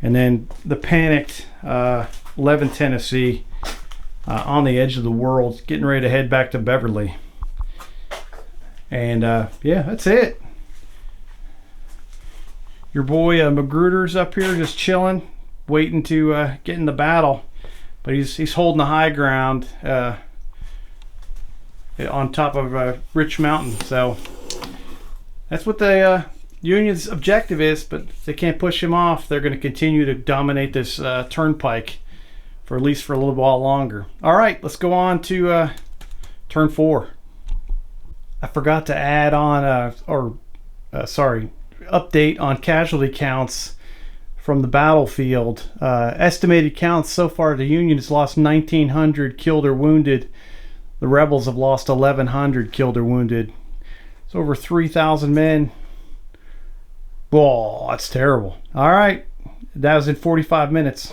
And then the panicked 11th Tennessee on the edge of the world, getting ready to head back to Beverly. And yeah, that's it. Your boy Magruder's up here just chilling, waiting to get in the battle. But he's holding the high ground on top of Rich Mountain. So that's what the Union's objective is, but if they can't push him off, they're going to continue to dominate this turnpike for at least for a little while longer. All right, let's go on to turn 4. I forgot to add on, update on casualty counts from the battlefield. Estimated counts so far, the Union has lost 1,900 killed or wounded. The rebels have lost 1,100 killed or wounded. It's over 3,000 men. Whoa, that's terrible. All right, that was in 45 minutes.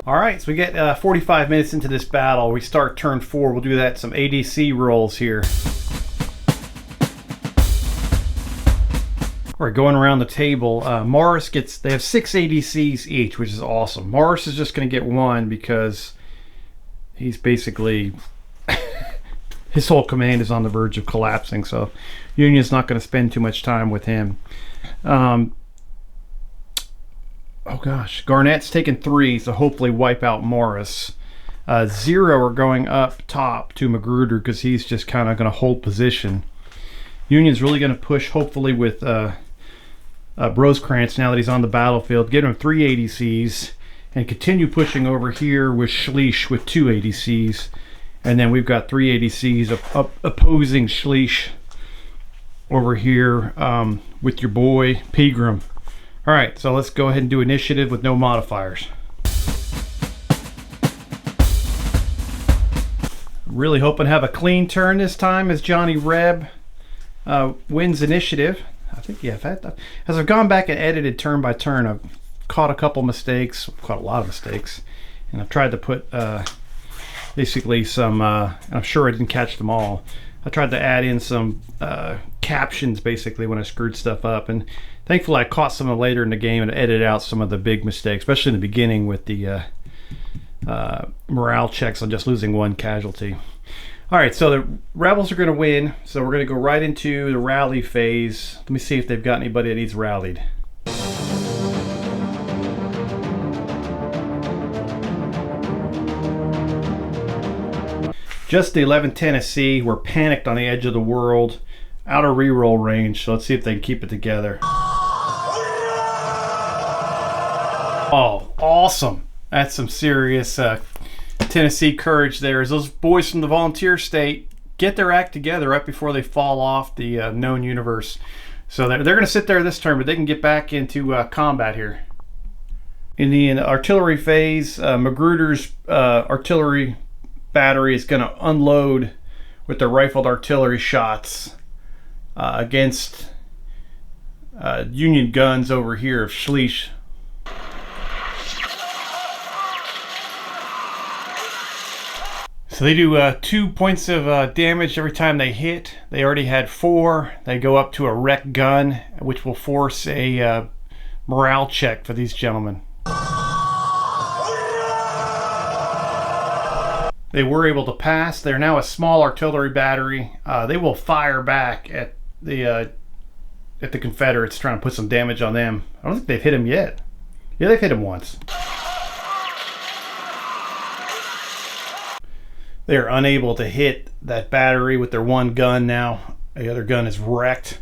All right, so we get 45 minutes into this battle. We start turn 4. We'll do that, some ADC rolls here. All right, going around the table. Morris they have 6 ADCs each, which is awesome. Morris is just going to get 1 because he's basically, his whole command is on the verge of collapsing, so Union's not going to spend too much time with him. Oh gosh, Garnett's taking 3 to hopefully wipe out Morris. 0 are going up top to Magruder because he's just kind of going to hold position. Union's really going to push hopefully with Rosecrans now that he's on the battlefield. Get him 3 ADCs and continue pushing over here with Schleich with 2 ADCs. And then we've got 3 ADCs opposing Schleich over here with your boy Pegram. All right, so let's go ahead and do initiative with no modifiers. Really hoping to have a clean turn this time as Johnny Reb wins initiative. I think, yeah, as I've gone back and edited turn by turn, I've caught a couple mistakes, caught a lot of mistakes, and I've tried to put basically some, I'm sure I didn't catch them all. I tried to add in some captions basically when I screwed stuff up, and thankfully I caught some of them later in the game and edited out some of the big mistakes, especially in the beginning with the morale checks on just losing 1 casualty. All right, so the rebels are going to win, so we're going to go right into the rally phase. Let me see if they've got anybody that needs rallied. Just the 11th Tennessee. We're panicked on the edge of the world, out of reroll range, so let's see if they can keep it together. Oh, awesome. That's some serious Tennessee courage there, as those boys from the volunteer state get their act together right before they fall off the known universe. So they're going to sit there this turn, but they can get back into combat here. In the artillery phase, Magruder's artillery battery is going to unload with their rifled artillery shots against Union guns over here of Schleich. So they do 2 points of damage every time they hit. They already had 4. They go up to a wrecked gun, which will force a morale check for these gentlemen. They were able to pass. They're now a small artillery battery. They will fire back at the Confederates, trying to put some damage on them. I don't think they've hit him yet. Yeah, they've hit him once. They're unable to hit that battery with their one gun now. The other gun is wrecked.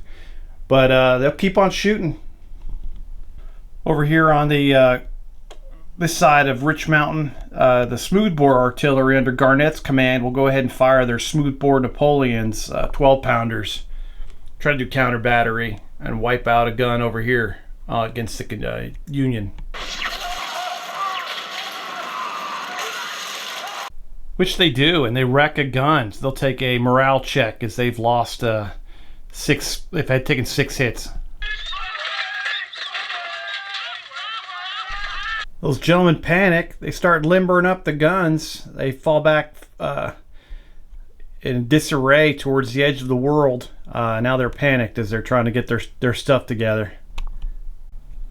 But they'll keep on shooting. Over here on the this side of Rich Mountain, the smoothbore artillery under Garnett's command will go ahead and fire their smoothbore Napoleons, 12-pounders. Try to do counter battery and wipe out a gun over here against the Union. Which they do, and they wreck a gun. So they'll take a morale check as they've lost 6. They've had taken 6 hits. Those gentlemen panic. They start limbering up the guns. They fall back in disarray towards the edge of the world. Now they're panicked as they're trying to get their stuff together.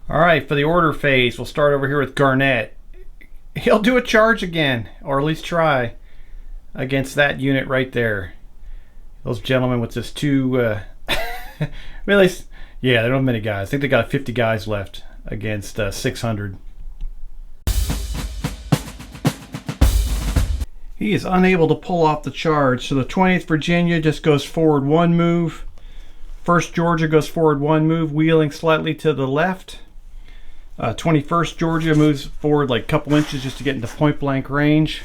All right, for the order phase, we'll start over here with Garnett. He'll do a charge again, or at least try, against that unit right there. Those gentlemen with just 2... really, yeah, they don't have many guys. I think they got 50 guys left against 600. He is unable to pull off the charge, so the 20th Virginia just goes forward 1 move. 1st Georgia goes forward 1 move, wheeling slightly to the left. 21st Georgia moves forward like a couple inches just to get into point blank range.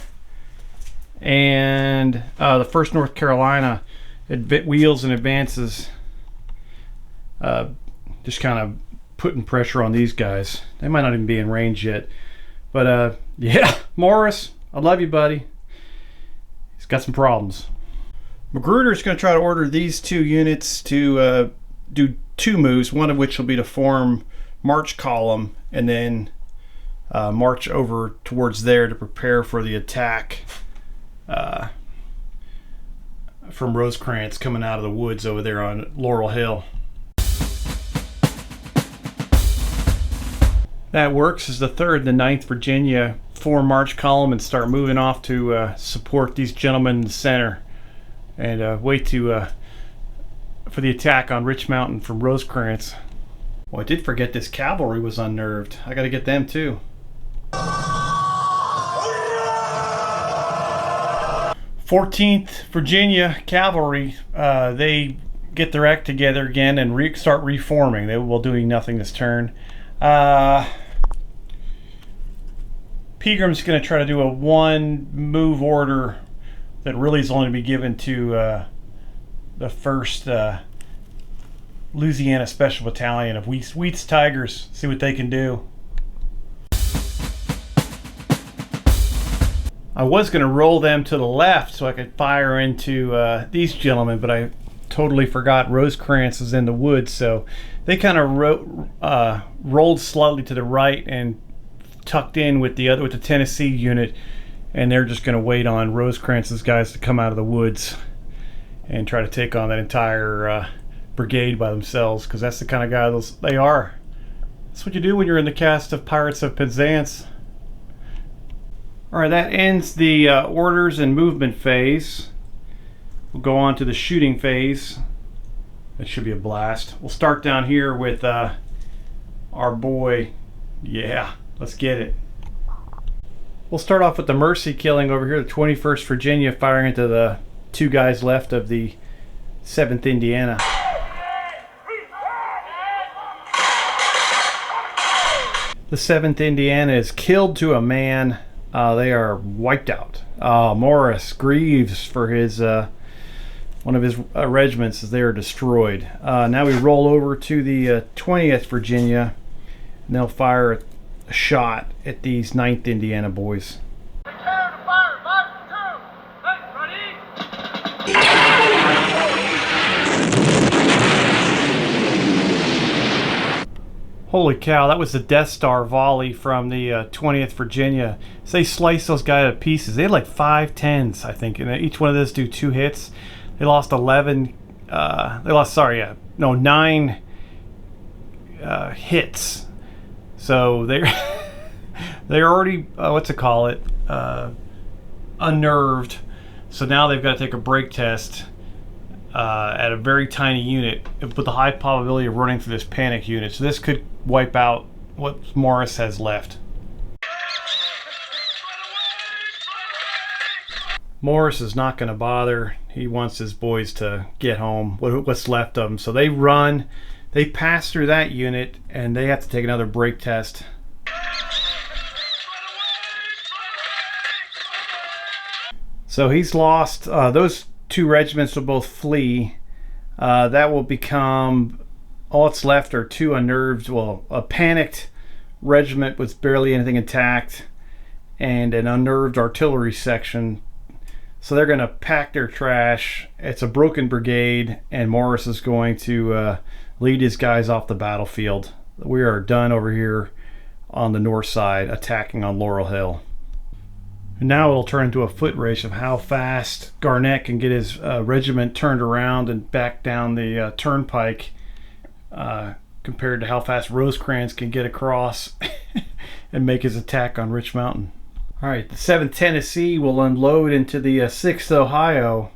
And the 1st North Carolina wheels and advances, just kind of putting pressure on these guys. They might not even be in range yet. But yeah, Morris, I love you, buddy. He's got some problems. Magruder's going to try to order these 2 units to do 2 moves, one of which will be to form march column and then march over towards there to prepare for the attack from Rosecrans coming out of the woods over there on Laurel Hill. That works as the 3rd and the 9th Virginia form march column and start moving off to support these gentlemen in the center and wait for the attack on Rich Mountain from Rosecrans. Well, I did forget this cavalry was unnerved. I got to get them too. 14th Virginia Cavalry, they get their act together again and start reforming. They will doing nothing this turn. Pegram's going to try to do a 1 move order that really is only to be given to the 1st Louisiana Special Battalion of Wheat's Tigers. See what they can do. I was going to roll them to the left so I could fire into these gentlemen, but I totally forgot Rosecrans was in the woods, so they kind of rolled slightly to the right and tucked in with the Tennessee unit, and they're just going to wait on Rosecrans's guys to come out of the woods and try to take on that entire brigade by themselves, because that's the kind of guy they are. That's what you do when you're in the cast of Pirates of Penzance. Alright, that ends the orders and movement phase. We'll go on to the shooting phase. That should be a blast. We'll start down here with our boy. Yeah, let's get it. We'll start off with the mercy killing over here, the 21st Virginia firing into the 2 guys left of the 7th Indiana. The 7th Indiana is killed to a man. They are wiped out. Morris grieves for his one of his regiments as they are destroyed. Now we roll over to the 20th Virginia, and they'll fire a shot at these 9th Indiana boys. Prepare to fire. 5, 2, ready. Holy cow, that was the Death Star volley from the 20th Virginia. So they sliced those guys to pieces. They had like 5 10s, I think, and each one of those do 2 hits. They lost 9 hits. So they're already, unnerved. So now they've got to take a break test at a very tiny unit with the high probability of running through this panic unit. So this could wipe out what Morris has left. Morris is not going to bother. He wants his boys to get home, what's left of them. So they run, they pass through that unit, and they have to take another break test. So he's lost, those 2 regiments will both flee. That will become, all that's left are 2 unnerved, a panicked regiment with barely anything intact, and an unnerved artillery section. So they're going to pack their trash. It's a broken brigade, and Morris is going to lead his guys off the battlefield. We are done over here on the north side, attacking on Laurel Hill. And now it'll turn into a foot race of how fast Garnett can get his regiment turned around and back down the turnpike compared to how fast Rosecrans can get across and make his attack on Rich Mountain. All right, the 7th Tennessee will unload into the 6th Ohio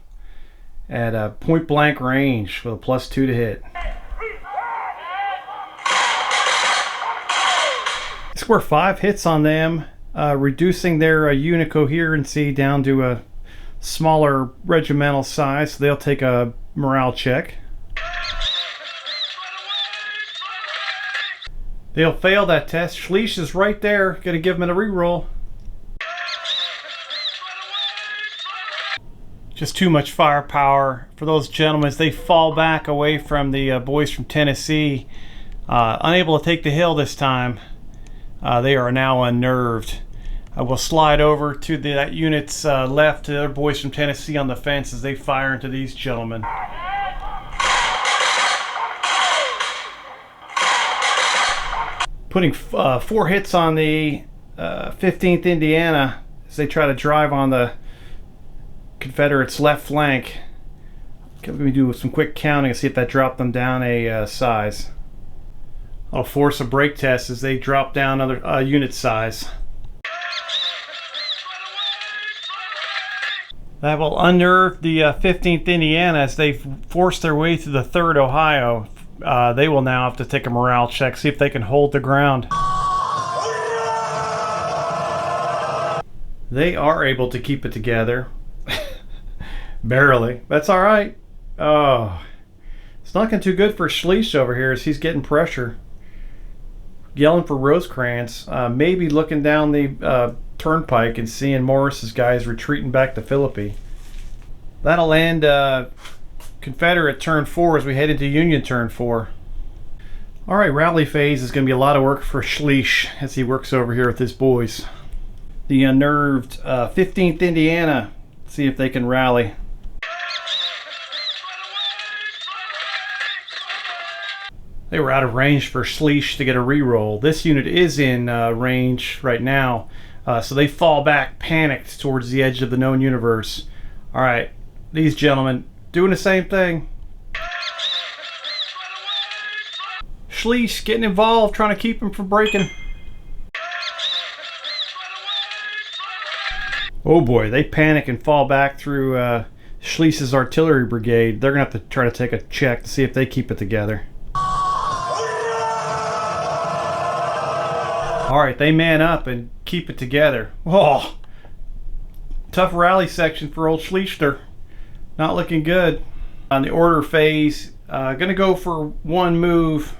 at point blank range with a +2 to hit. Score 5 hits on them, reducing their unit coherency down to a smaller regimental size. So they'll take a morale check. They'll fail that test. Schleich is right there, going to give them a reroll. Just too much firepower for those gentlemen as they fall back away from the boys from Tennessee. Unable to take the hill this time. They are now unnerved. I will slide over to that unit's left to the other boys from Tennessee on the fence as they fire into these gentlemen. Putting 4 hits on the 15th Indiana as they try to drive on the Confederates' left flank. Let me do some quick counting and see if that dropped them down a size. I'll force a break test as they drop down another unit size. That will unnerve the 15th Indiana as they force their way through the 3rd Ohio. They will now have to take a morale check, see if they can hold the ground. They are able to keep it together. Barely. That's all right. Oh, it's not looking too good for Schleich over here as he's getting pressure. Yelling for Rosecrans. Maybe looking down the turnpike and seeing Morris's guys retreating back to Philippi. That'll end Confederate turn 4 as we head into Union turn 4. All right, rally phase is going to be a lot of work for Schleich as he works over here with his boys. The unnerved 15th Indiana. See if they can rally. They were out of range for Schleich to get a reroll. This unit is in range right now, so they fall back panicked towards the edge of the known universe. All right, these gentlemen doing the same thing. Schleich getting involved, trying to keep him from breaking. Oh boy, they panic and fall back through Schleich's artillery brigade. They're going to have to try to take a check to see if they keep it together. All right, they man up and keep it together. Oh, tough rally section for old Schleicher. Not looking good. On the order phase, gonna go for one move.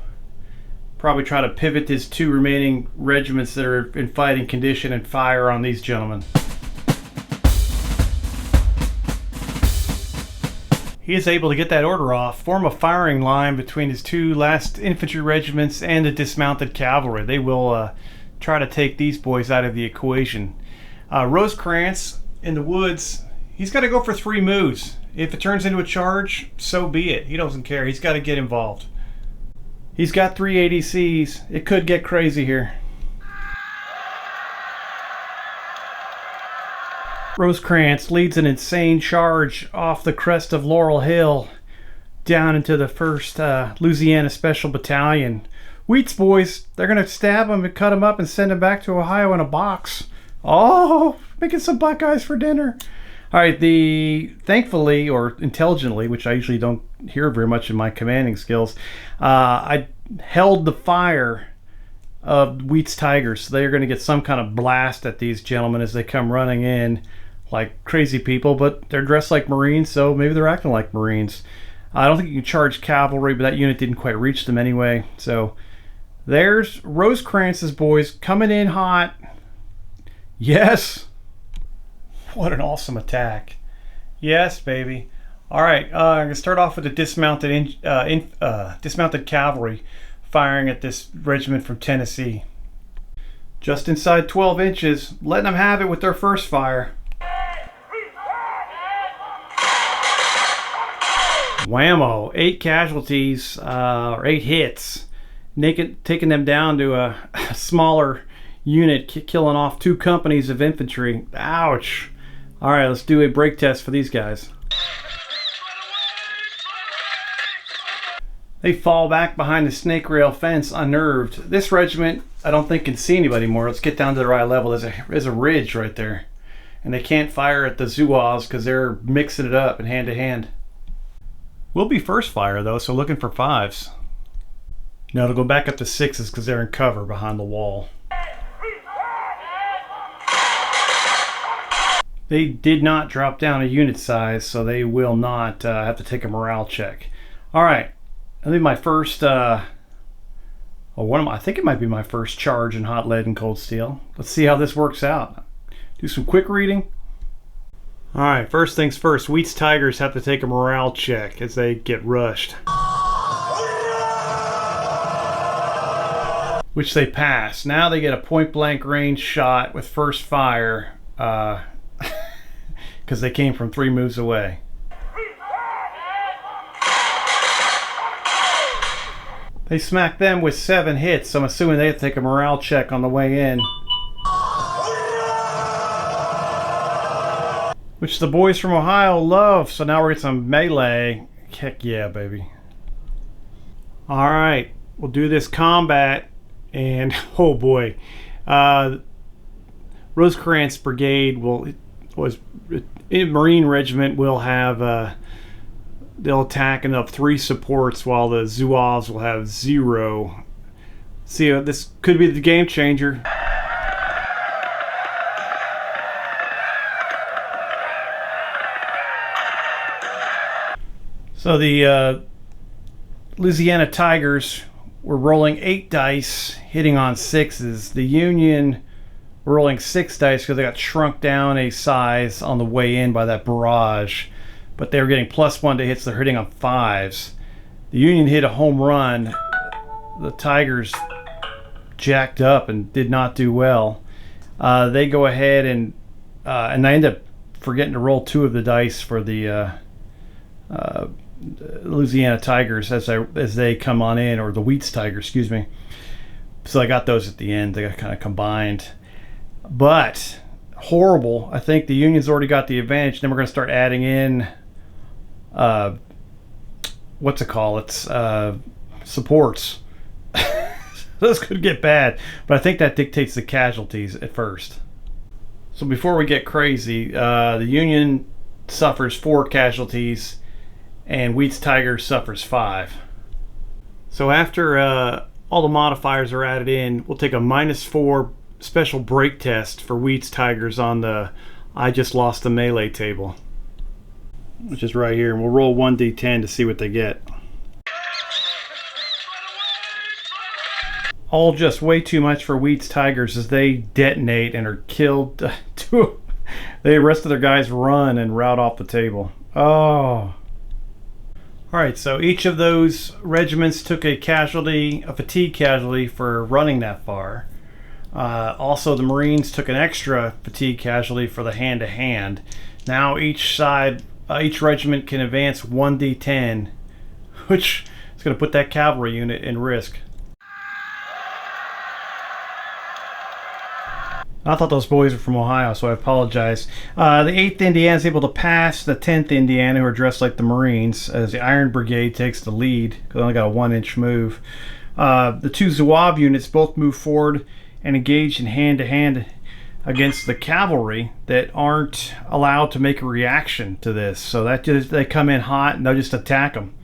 Probably try to pivot his 2 remaining regiments that are in fighting condition and fire on these gentlemen. He is able to get that order off, form a firing line between his 2 last infantry regiments and the dismounted cavalry. They will try to take these boys out of the equation. Rosecrans in the woods, he's got to go for 3 moves. If it turns into a charge, so be it. He doesn't care. He's got to get involved. He's got 3 ADCs. It could get crazy here. Rosecrans leads an insane charge off the crest of Laurel Hill down into the 1st Louisiana Special Battalion. Wheats boys, they're going to stab him and cut him up and send him back to Ohio in a box. Oh, making some Buckeyes for dinner. All right, thankfully or intelligently, which I usually don't hear very much in my commanding skills, I held the fire of Wheat's Tigers. So they're going to get some kind of blast at these gentlemen as they come running in like crazy people, but they're dressed like Marines, so maybe they're acting like Marines. I don't think you can charge cavalry, but that unit didn't quite reach them anyway. So there's Rosecrans's boys coming in hot. Yes. What an awesome attack. Yes, baby. All right, I'm going to start off with the dismounted cavalry firing at this regiment from Tennessee. Just inside 12 inches, letting them have it with their first fire. Whammo, 8 casualties, or 8 hits, taking them down to a smaller unit, killing off 2 companies of infantry. Ouch. All right, let's do a break test for these guys. They fall back behind the snake rail fence unnerved. This regiment, I don't think can see anybody more. Let's get down to the eye level. There's a ridge right there. And they can't fire at the Zouaves because they're mixing it up in hand to hand. We'll be first fire though, so looking for 5s. No, it'll go back up to 6s because they're in cover behind the wall. They did not drop down a unit size, so they will not have to take a morale check. All right, I think my first, I think it might be my first charge in hot lead and cold steel. Let's see how this works out. Do some quick reading. All right, first things first, Wheat's Tigers have to take a morale check as they get rushed. Which they pass. Now they get a point blank range shot with first fire because they came from 3 moves away. They smack them with 7 hits, so I'm assuming they have to take a morale check on the way in. Which the boys from Ohio love, so now we're getting some melee. Heck yeah, baby. Alright, we'll do this combat, and oh boy. Rosecrans Brigade Marine Regiment will have, they'll attack and up 3 supports while the Zouaves will have 0. See, this could be the game changer. So the Louisiana Tigers were rolling 8 dice, hitting on 6s. The Union were rolling 6 dice because they got shrunk down a size on the way in by that barrage. But they were getting +1 to hits, they're hitting on 5s. The Union hit a home run. The Tigers jacked up and did not do well. They go ahead and I end up forgetting to roll 2 of the dice for the Louisiana Tigers as they come on in, or the Wheats Tigers, excuse me. So I got those at the end. They got kind of combined. But horrible. I think the Union's already got the advantage. Then we're going to start adding in supports. This could get bad, but I think that dictates the casualties at first. So before we get crazy, the Union suffers 4 casualties and Wheat's Tigers suffers 5. So after all the modifiers are added in, we'll take a -4 special break test for Wheat's Tigers on the I just lost the melee table, which is right here, and we'll roll 1d10 to see what they get. All just way too much for Wheat's Tigers as they detonate and are killed. The rest of their guys run and rout off the table. Oh. Alright, so each of those regiments took a fatigue casualty for running that far. Also, the Marines took an extra fatigue casualty for the hand-to-hand. Now each regiment can advance 1d10, which It's going to put that cavalry unit in risk. I thought those boys were from Ohio, so I apologize. The 8th Indiana is able to pass the 10th Indiana, who are dressed like the Marines, as the Iron Brigade takes the lead, because they only got a 1-inch move. The 2 Zouave units both move forward and engage in hand-to-hand against the cavalry that aren't allowed to make a reaction to this. So that just, they come in hot and they'll just attack them.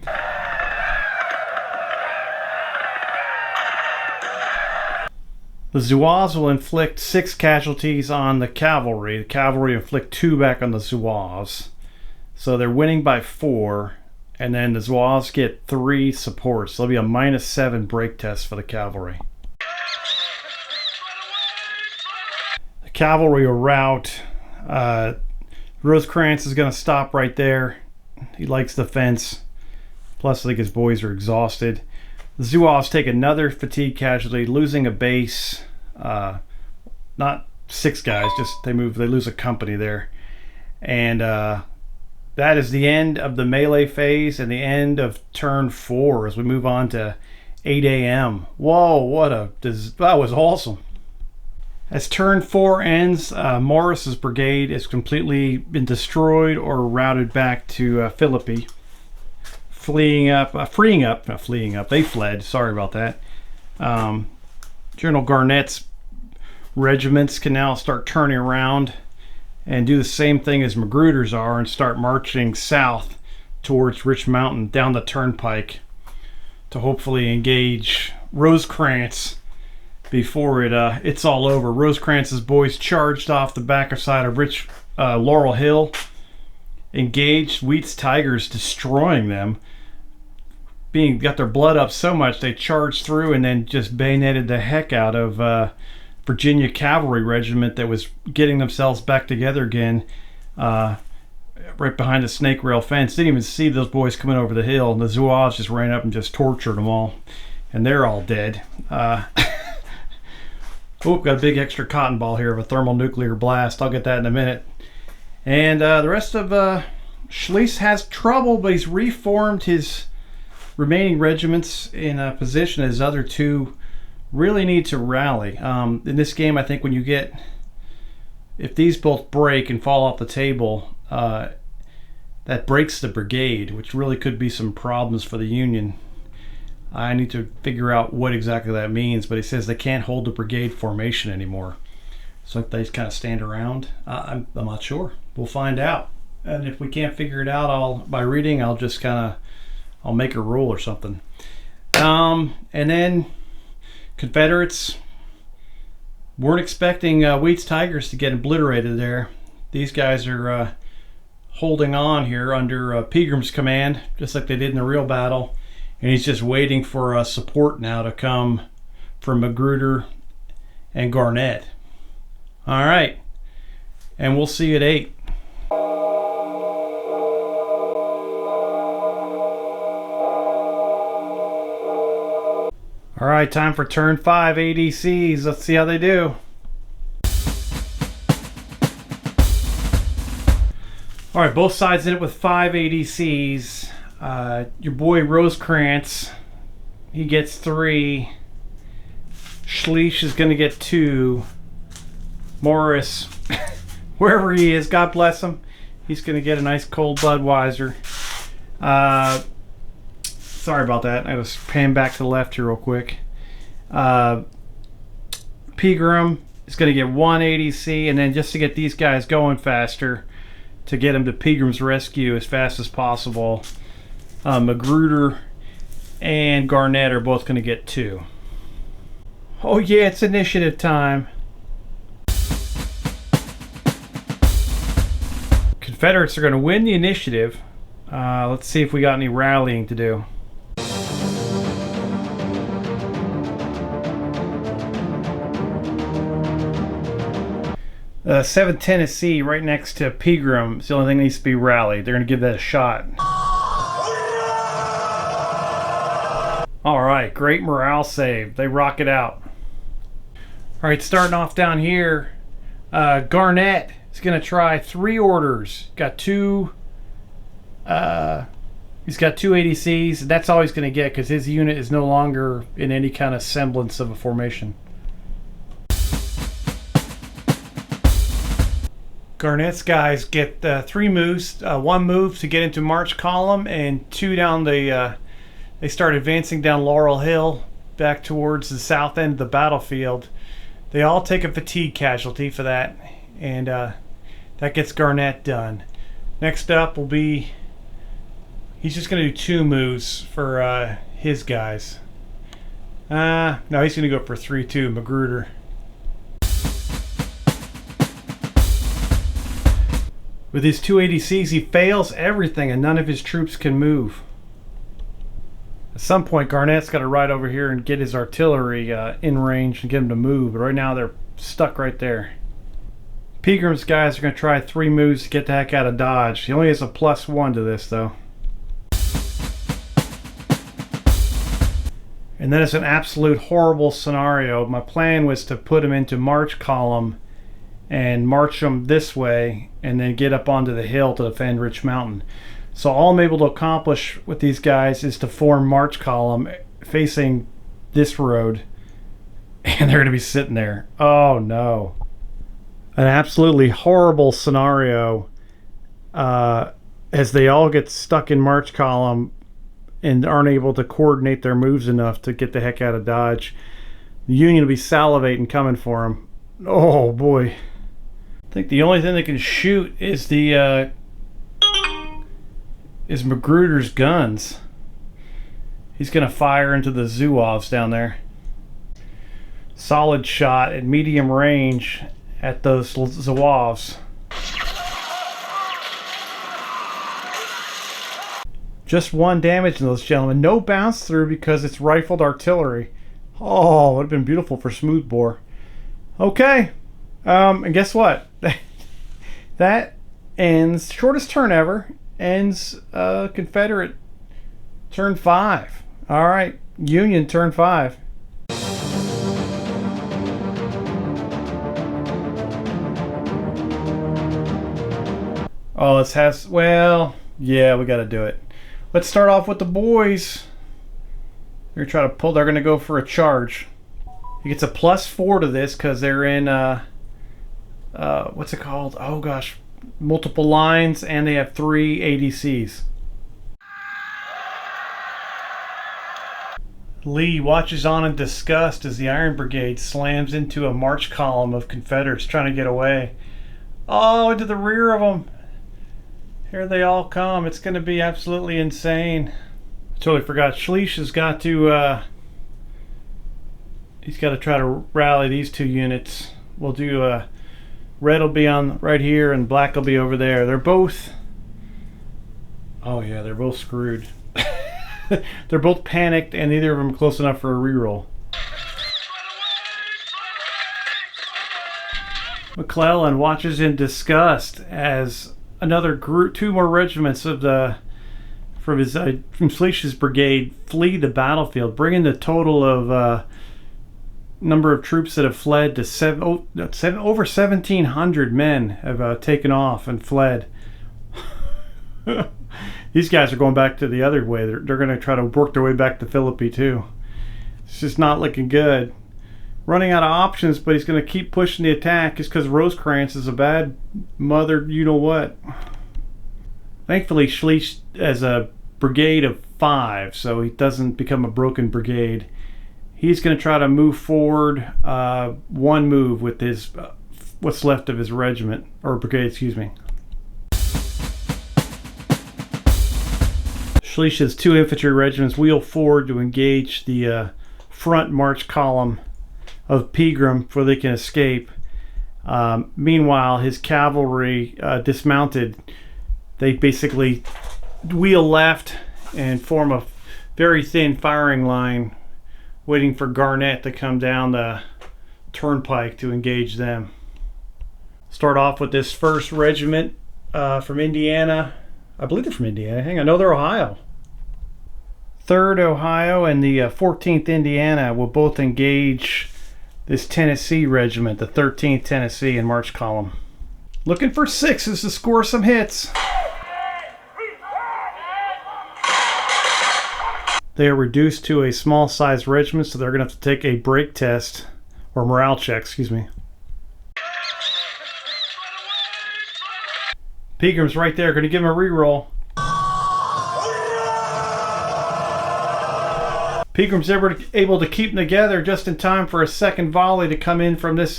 The Zouaves will inflict 6 casualties on the cavalry. The cavalry inflict 2 back on the Zouaves. So they're winning by 4. And then the Zouaves get 3 supports. So there'll be a -7 break test for the cavalry. The cavalry will rout. Rosecrans is going to stop right there. He likes the fence. Plus, I think his boys are exhausted. The Zouaves take another fatigue casualty, losing a base. Not 6 guys, just they lose a company there. And that is the end of the melee phase and the end of turn 4 as we move on to 8 a.m. Whoa, that was awesome. As turn 4 ends, Morris's brigade has completely been destroyed or routed back to Philippi. They fled, sorry about that. General Garnett's regiments can now start turning around and do the same thing as Magruder's are and start marching south towards Rich Mountain down the turnpike to hopefully engage Rosecrans before it's all over. Rosecrans's boys charged off the backside of Laurel Hill, engaged Wheat's Tigers, destroying them. Got their blood up so much they charged through and then just bayoneted the heck out of Virginia cavalry regiment that was getting themselves back together again, right behind the snake rail fence. Didn't even see those boys coming over the hill, and the Zouaves just ran up and just tortured them all, and they're all dead. Got a big extra cotton ball here of a thermonuclear blast. I'll get that in a minute. And the rest of Schlieff has trouble, but he's reformed his remaining regiments in a position as other 2 really need to rally. In this game, I think if these both break and fall off the table, that breaks the brigade, which really could be some problems for the Union. I need to figure out what exactly that means, but he says they can't hold the brigade formation anymore. So they just kind of stand around. I'm not sure. We'll find out. And if we can't figure it out by reading, I'll just I'll make a rule or something. And then Confederates weren't expecting Wheat's Tigers to get obliterated there. These guys are holding on here under Pegram's command, just like they did in the real battle. And he's just waiting for support now to come from Magruder and Garnett. All right. And we'll see you at 8. All right, time for turn 5 ADCs. Let's see how they do. All right, both sides in it with 5 ADCs. Your boy Rosecrans, he gets 3. Schlieff is going to get 2. Morris, wherever he is, God bless him, he's going to get a nice cold Budweiser. Sorry about that. I was pan back to the left here real quick. Pegram is going to get 1 ADC, and then just to get these guys going faster, to get them to Pegram's rescue as fast as possible, Magruder and Garnett are both going to get 2. Oh yeah, it's initiative time. Confederates are going to win the initiative. Let's see if we got any rallying to do. 7th Tennessee, right next to Pegram, is the only thing that needs to be rallied. They're going to give that a shot. All right, great morale save. They rock it out. All right, starting off down here, Garnett is going to try 3 orders. Got 2 He's got 2 ADCs. That's all he's going to get because his unit is no longer in any kind of semblance of a formation. Garnett's guys get 3 moves. 1 move to get into march column, and 2 down the... they start advancing down Laurel Hill back towards the south end of the battlefield. They all take a fatigue casualty for that, and that gets Garnett done. Next up will be... he's just going to do 2 moves for his guys. No, he's going to go for 3-2, Magruder. With his 2 ADCs, he fails everything, and none of his troops can move. At some point, Garnett's got to ride over here and get his artillery in range and get him to move. But right now, they're stuck right there. Pegram's guys are going to try 3 moves to get the heck out of Dodge. He only has a +1 to this, though. And then it's an absolute horrible scenario. My plan was to put him into march column and march them this way and then get up onto the hill to defend Rich Mountain. So all I'm able to accomplish with these guys is to form march column facing this road, and they're going to be sitting there. Oh no. An absolutely horrible scenario as they all get stuck in march column and aren't able to coordinate their moves enough to get the heck out of Dodge. The Union will be salivating coming for them. Oh boy. I think the only thing they can shoot is the is Magruder's guns. He's gonna fire into the Zouaves down there. Solid shot at medium range at those Zouaves. Just 1 damage in those gentlemen. No bounce through because it's rifled artillery. Oh, it would have been beautiful for smoothbore. Okay. And guess what? That ends, shortest turn ever, ends Confederate turn 5. All right, Union turn 5. Oh, let's have, well, yeah, we got to do it. Let's start off with the boys. They're going to try to pull, they're going to go for a charge. He gets a +4 to this because they're in, what's it called? Oh gosh, multiple lines, and they have 3 ADCs. Lee watches on in disgust as the Iron Brigade slams into a march column of Confederates trying to get away. Oh, into the rear of them. Here they all come. It's going to be absolutely insane. I totally forgot. Schleich has got to, he's got to try to rally these 2 units. We'll do, red will be on right here and black will be over there. They're both, oh yeah, they're both screwed. They're both panicked, and neither of them are close enough for a reroll. McClellan watches in disgust as another group, 2 more regiments of the from Schleich's brigade flee the battlefield, bringing the total of number of troops that have fled to over 1,700 men have taken off and fled. These guys are going back to the other way. They're going to try to work their way back to Philippi too. It's just not looking good. Running out of options, but he's going to keep pushing the attack just because Rosecrans is a bad mother, you know what. Thankfully, Schleich has a brigade of 5, so he doesn't become a broken brigade. He's going to try to move forward 1 move with his what's left of his regiment, or brigade, excuse me. Schleich's 2 infantry regiments wheel forward to engage the front march column of Pegram before they can escape. Meanwhile, his cavalry dismounted. They basically wheel left and form a very thin firing line, waiting for Garnett to come down the turnpike to engage them. Start off with this 1st regiment from Indiana. I believe they're from Indiana. Hang on, no, they're Ohio. 3rd Ohio and the 14th Indiana will both engage this Tennessee regiment, the 13th Tennessee, in march column. Looking for 6s to score some hits. They are reduced to a small size regiment, so they're going to have to take a break test, or morale check, excuse me. Pegram's right there, going to give him a reroll. Pegram's able to keep them together just in time for a second volley to come in from this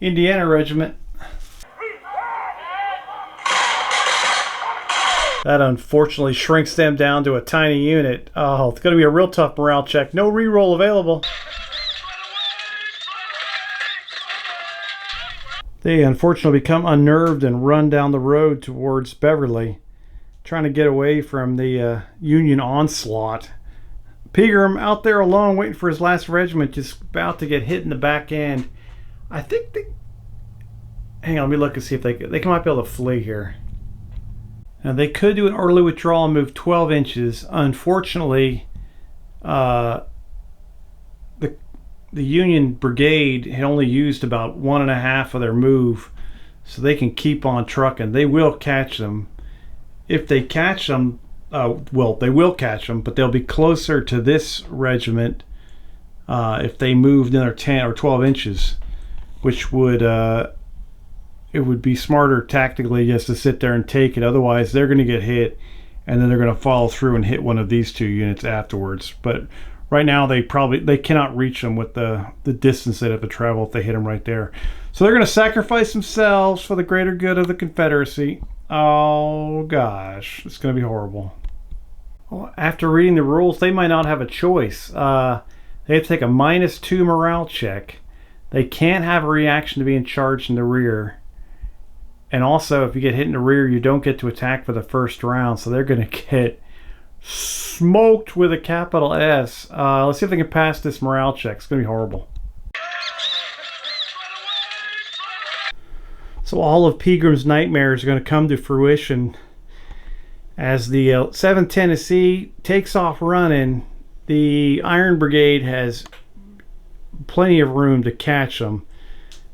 Indiana regiment. That unfortunately shrinks them down to a tiny unit. Oh, it's going to be a real tough morale check. No reroll available. They unfortunately become unnerved and run down the road towards Beverly, trying to get away from the Union onslaught. Pegram out there alone waiting for his last regiment, just about to get hit in the back end. I think they... Hang on, let me look and see if they might be able to flee here. Now, they could do an early withdrawal and move 12 inches. Unfortunately, the Union brigade had only used about 1.5 of their move, so they can keep on trucking. They will catch them. If they catch them, they will catch them, but they'll be closer to this regiment if they moved another 10 or 12 inches, which would... it would be smarter tactically just to sit there and take it. Otherwise, they're going to get hit, and then they're going to follow through and hit one of these two units afterwards. But right now, they cannot reach them with the distance they'd have to travel if they hit them right there. So they're going to sacrifice themselves for the greater good of the Confederacy. Oh, gosh. It's going to be horrible. Well, after reading the rules, they might not have a choice. They have to take a -2 morale check. They can't have a reaction to being charged in the rear. And also, if you get hit in the rear, you don't get to attack for the first round. So they're going to get smoked with a capital S. Let's see if they can pass this morale check. It's going to be horrible. So all of Pegram's nightmares are going to come to fruition as the 7th Tennessee takes off running. The Iron Brigade has plenty of room to catch them.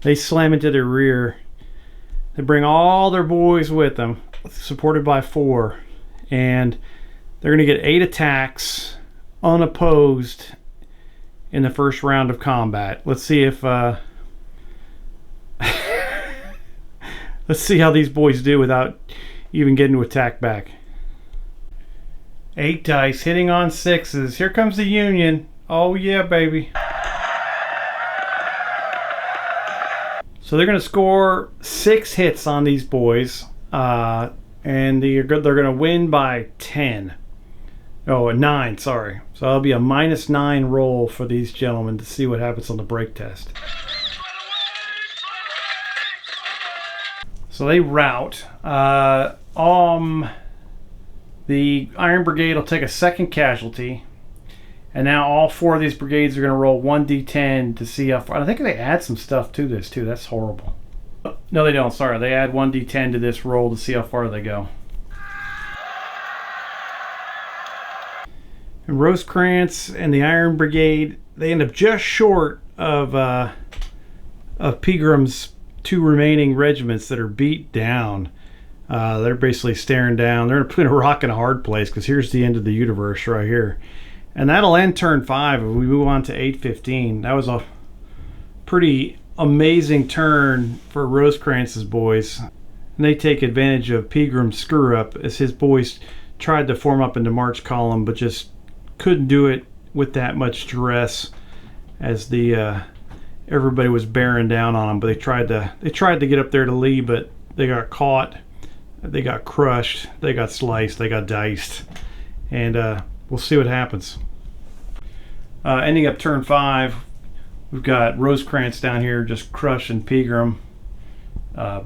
They slam into their rear. They bring all their boys with them, supported by 4, and they're going to get 8 attacks unopposed in the first round of combat. Let's see if let's see how these boys do without even getting to attack back. 8 dice hitting on 6s. Here comes the Union. Oh yeah, baby. So they're going to score 6 hits on these boys, and they're going to win by 10. Oh, 9, sorry. So that'll be a -9 roll for these gentlemen to see what happens on the break test. So they rout. The Iron Brigade will take a second casualty. And now all 4 of these brigades are going to roll 1d10 to see how far. I think they add some stuff to this too. That's horrible. No, they don't. Sorry. They add 1d10 to this roll to see how far they go. And Rosecrans and the Iron Brigade, they end up just short of Pegram's 2 remaining regiments that are beat down. They're basically staring down. They're between a rock and a hard place because here's the end of the universe right here. And that'll end turn 5 if we move on to 8:15. That was a pretty amazing turn for Rosecrans' boys. And they take advantage of Pegram's screw-up as his boys tried to form up into march column, but just couldn't do it with that much duress as the everybody was bearing down on them. But they tried to get up there to Lee, but they got caught, they got crushed, they got sliced, they got diced, and we'll see what happens. Ending up turn 5, we've got Rosecrans down here just crushing Pegram,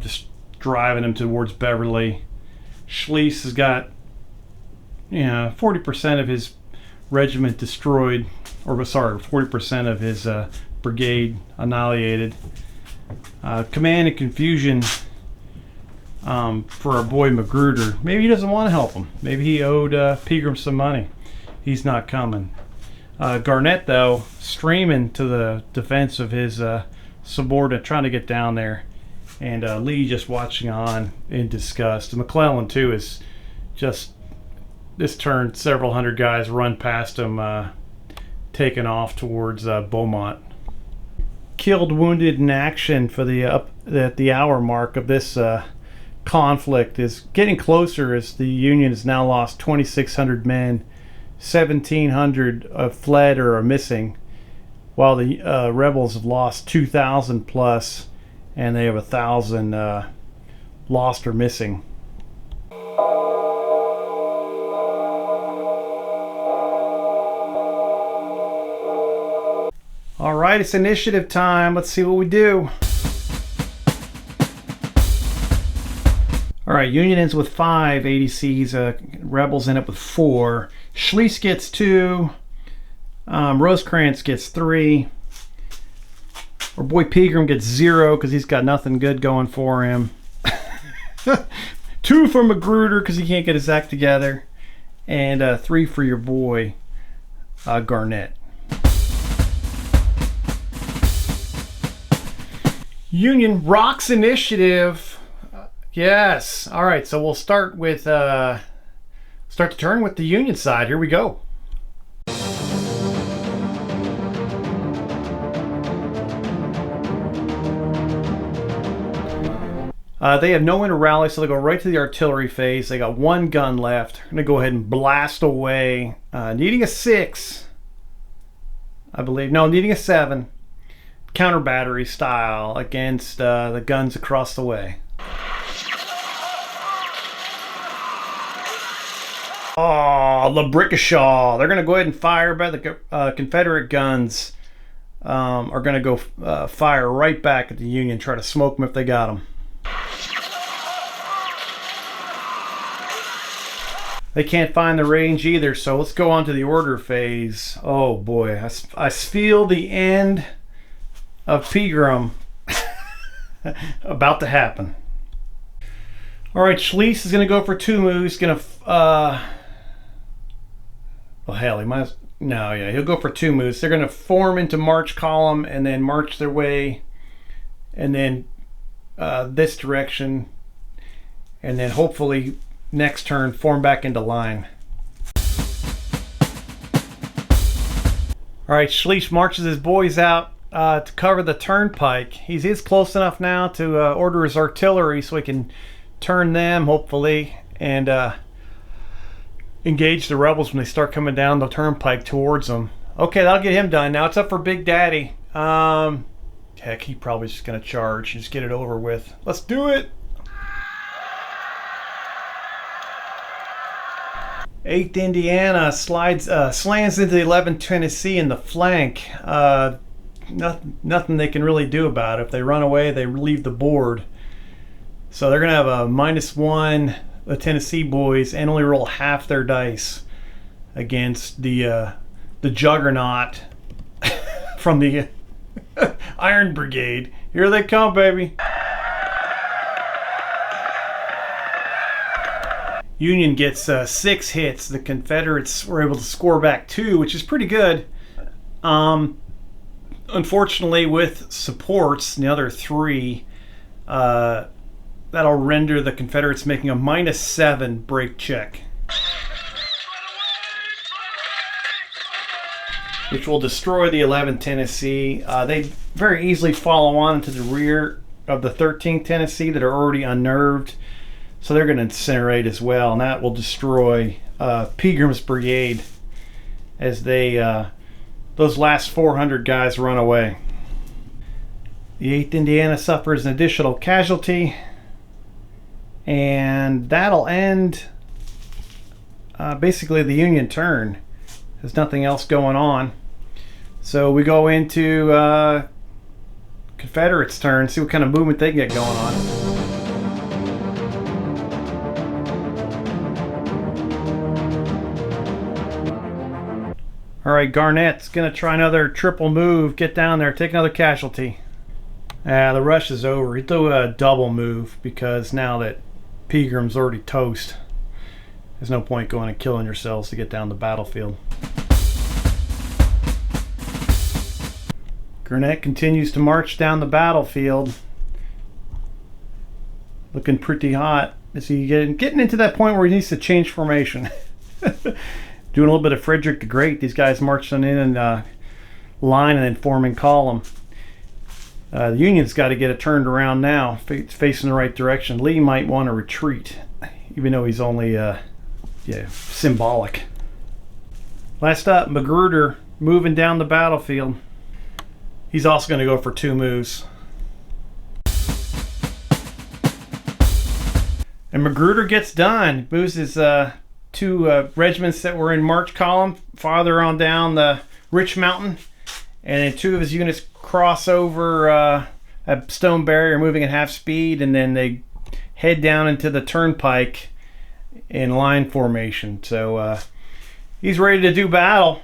just driving him towards Beverly. Schlieff has got 40% of his regiment destroyed, or sorry, 40% of his brigade annihilated. Command and confusion for our boy Magruder. Maybe he doesn't want to help him. Maybe he owed Pegram some money. He's not coming. Garnett, though, streaming to the defense of his subordinate, trying to get down there. And Lee just watching on in disgust. And McClellan, too, is just this turn, several hundred guys run past him, taking off towards Beaumont. Killed, wounded in action for the hour mark of this conflict is getting closer, as the Union has now lost 2,600 men, 1,700 fled or are missing, while the rebels have lost 2,000 plus, and they have 1,000 lost or missing. All right, it's initiative time. Let's see what we do. All right, Union ends with 5 ADCs. Rebels end up with 4. Schlieff gets 2. Rosecrans gets 3. Our boy Pegram gets 0 because he's got nothing good going for him. 2 for Magruder because he can't get his act together. And 3 for your boy Garnett. Union rocks initiative. Yes. All right. So we'll start with start the turn with the Union side. Here we go. They have no inner rally, so they go right to the artillery phase. They got 1 gun left. I'm gonna go ahead and blast away, needing a 6, I believe. No, needing a 7. Counter battery style against the guns across the way. Oh, the Brickashaw. They're going to go ahead and fire, but the Confederate guns are going to go fire right back at the Union, try to smoke them if they got them. They can't find the range either, so let's go on to the order phase. Oh boy, I feel the end of Pegram about to happen. All right, Schlieff is going to go for 2 moves. He's going to, well, hell, he might. No, yeah, he'll go for 2 moves. They're going to form into march column and then march their way, and then this direction, and then hopefully next turn form back into line. All right, Schlieff marches his boys out to cover the turnpike. He is close enough now to order his artillery so he can turn them, hopefully, and engage the rebels when they start coming down the turnpike towards them. Okay, that'll get him done. Now it's up for Big Daddy. Heck, he probably just going to charge. Just get it over with. Let's do it. 8th Indiana slams into the 11th Tennessee in the flank. Nothing they can really do about it. If they run away, they leave the board. So they're going to have a -1, the Tennessee boys, and only roll half their dice against the juggernaut from the Iron Brigade. Here they come, baby. Union gets 6 hits. The Confederates were able to score back 2, which is pretty good. Unfortunately, with supports, the other 3, that'll render the Confederates making a -7 break check, which will destroy the 11th Tennessee. They very easily follow on into the rear of the 13th Tennessee that are already unnerved, so they're going to incinerate as well, and that will destroy Pegram's brigade as they those last 400 guys run away. The 8th Indiana suffers an additional casualty, and that'll end basically the Union turn. There's nothing else going on. So we go into Confederates' turn, see what kind of movement they can get going on. All right, Garnett's going to try another triple move, get down there, take another casualty. The rush is over. He threw a double move because now that Pegram's already toast, there's no point going and killing yourselves to get down the battlefield. Garnett continues to march down the battlefield, looking pretty hot. Is he getting into that point where he needs to change formation? Doing a little bit of Frederick the Great. These guys marching in and line and then forming column. The Union's got to get it turned around now. It's facing the right direction. Lee might want to retreat, even though he's only symbolic. Last up, Magruder moving down the battlefield. He's also going to go for 2 moves. And Magruder gets done. Moves his 2 regiments that were in march column farther on down the Rich Mountain. And then 2 of his units cross over a stone barrier, moving at half speed. And then they head down into the turnpike in line formation. So he's ready to do battle.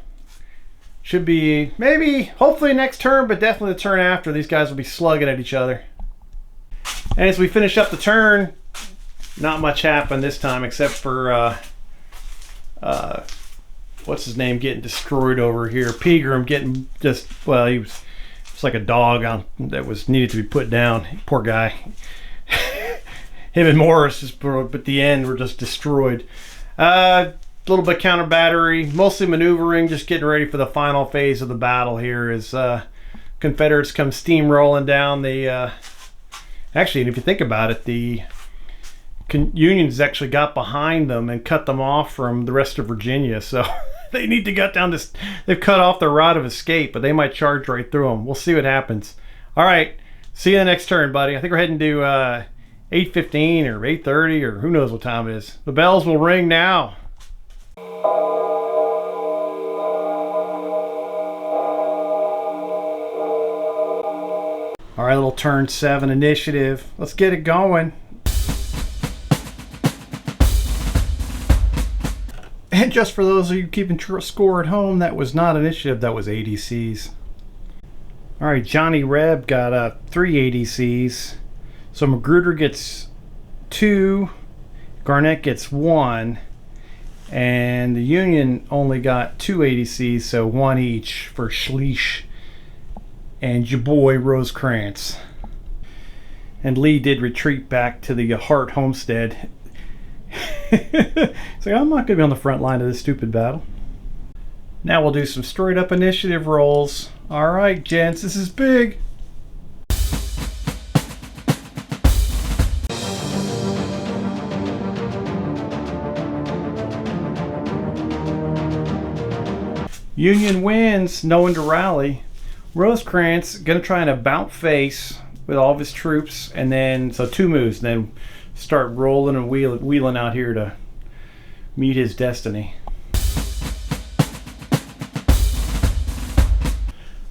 Should be maybe, hopefully next turn, but definitely the turn after. These guys will be slugging at each other. And as we finish up the turn, not much happened this time except for what's his name getting destroyed over here. Pegram getting just, well, he was like a dog that was needed to be put down. Poor guy. Him and Morris, but the end were just destroyed. A little bit counter battery, mostly maneuvering, just getting ready for the final phase of the battle here as Confederates come steamrolling down the. Actually, if you think about it, the Unions actually got behind them and cut them off from the rest of Virginia, so they need to gut down this. They've cut off their route of escape, but they might charge right through them. We'll see what happens. All right, see you in the next turn, buddy. I think we're heading to 8:15 or 8:30 or who knows what time it is. The bells will ring now. All right, little turn 7 initiative. Let's get it going. And just for those of you keeping score at home, that was not initiative, that was ADCs. All right, Johnny Reb got 3 ADCs. So Magruder gets 2, Garnett gets 1, and the Union only got 2 ADCs, so 1 each for Schleich and your boy Rosecrans. And Lee did retreat back to the Hart homestead. So I'm not going to be on the front line of this stupid battle. Now we'll do some straight up initiative rolls. All right, gents, this is big. Union wins, no one to rally. Rosecrans going to try and about face with all of his troops, and then, so 2 moves, and then start rolling and wheeling out here to meet his destiny.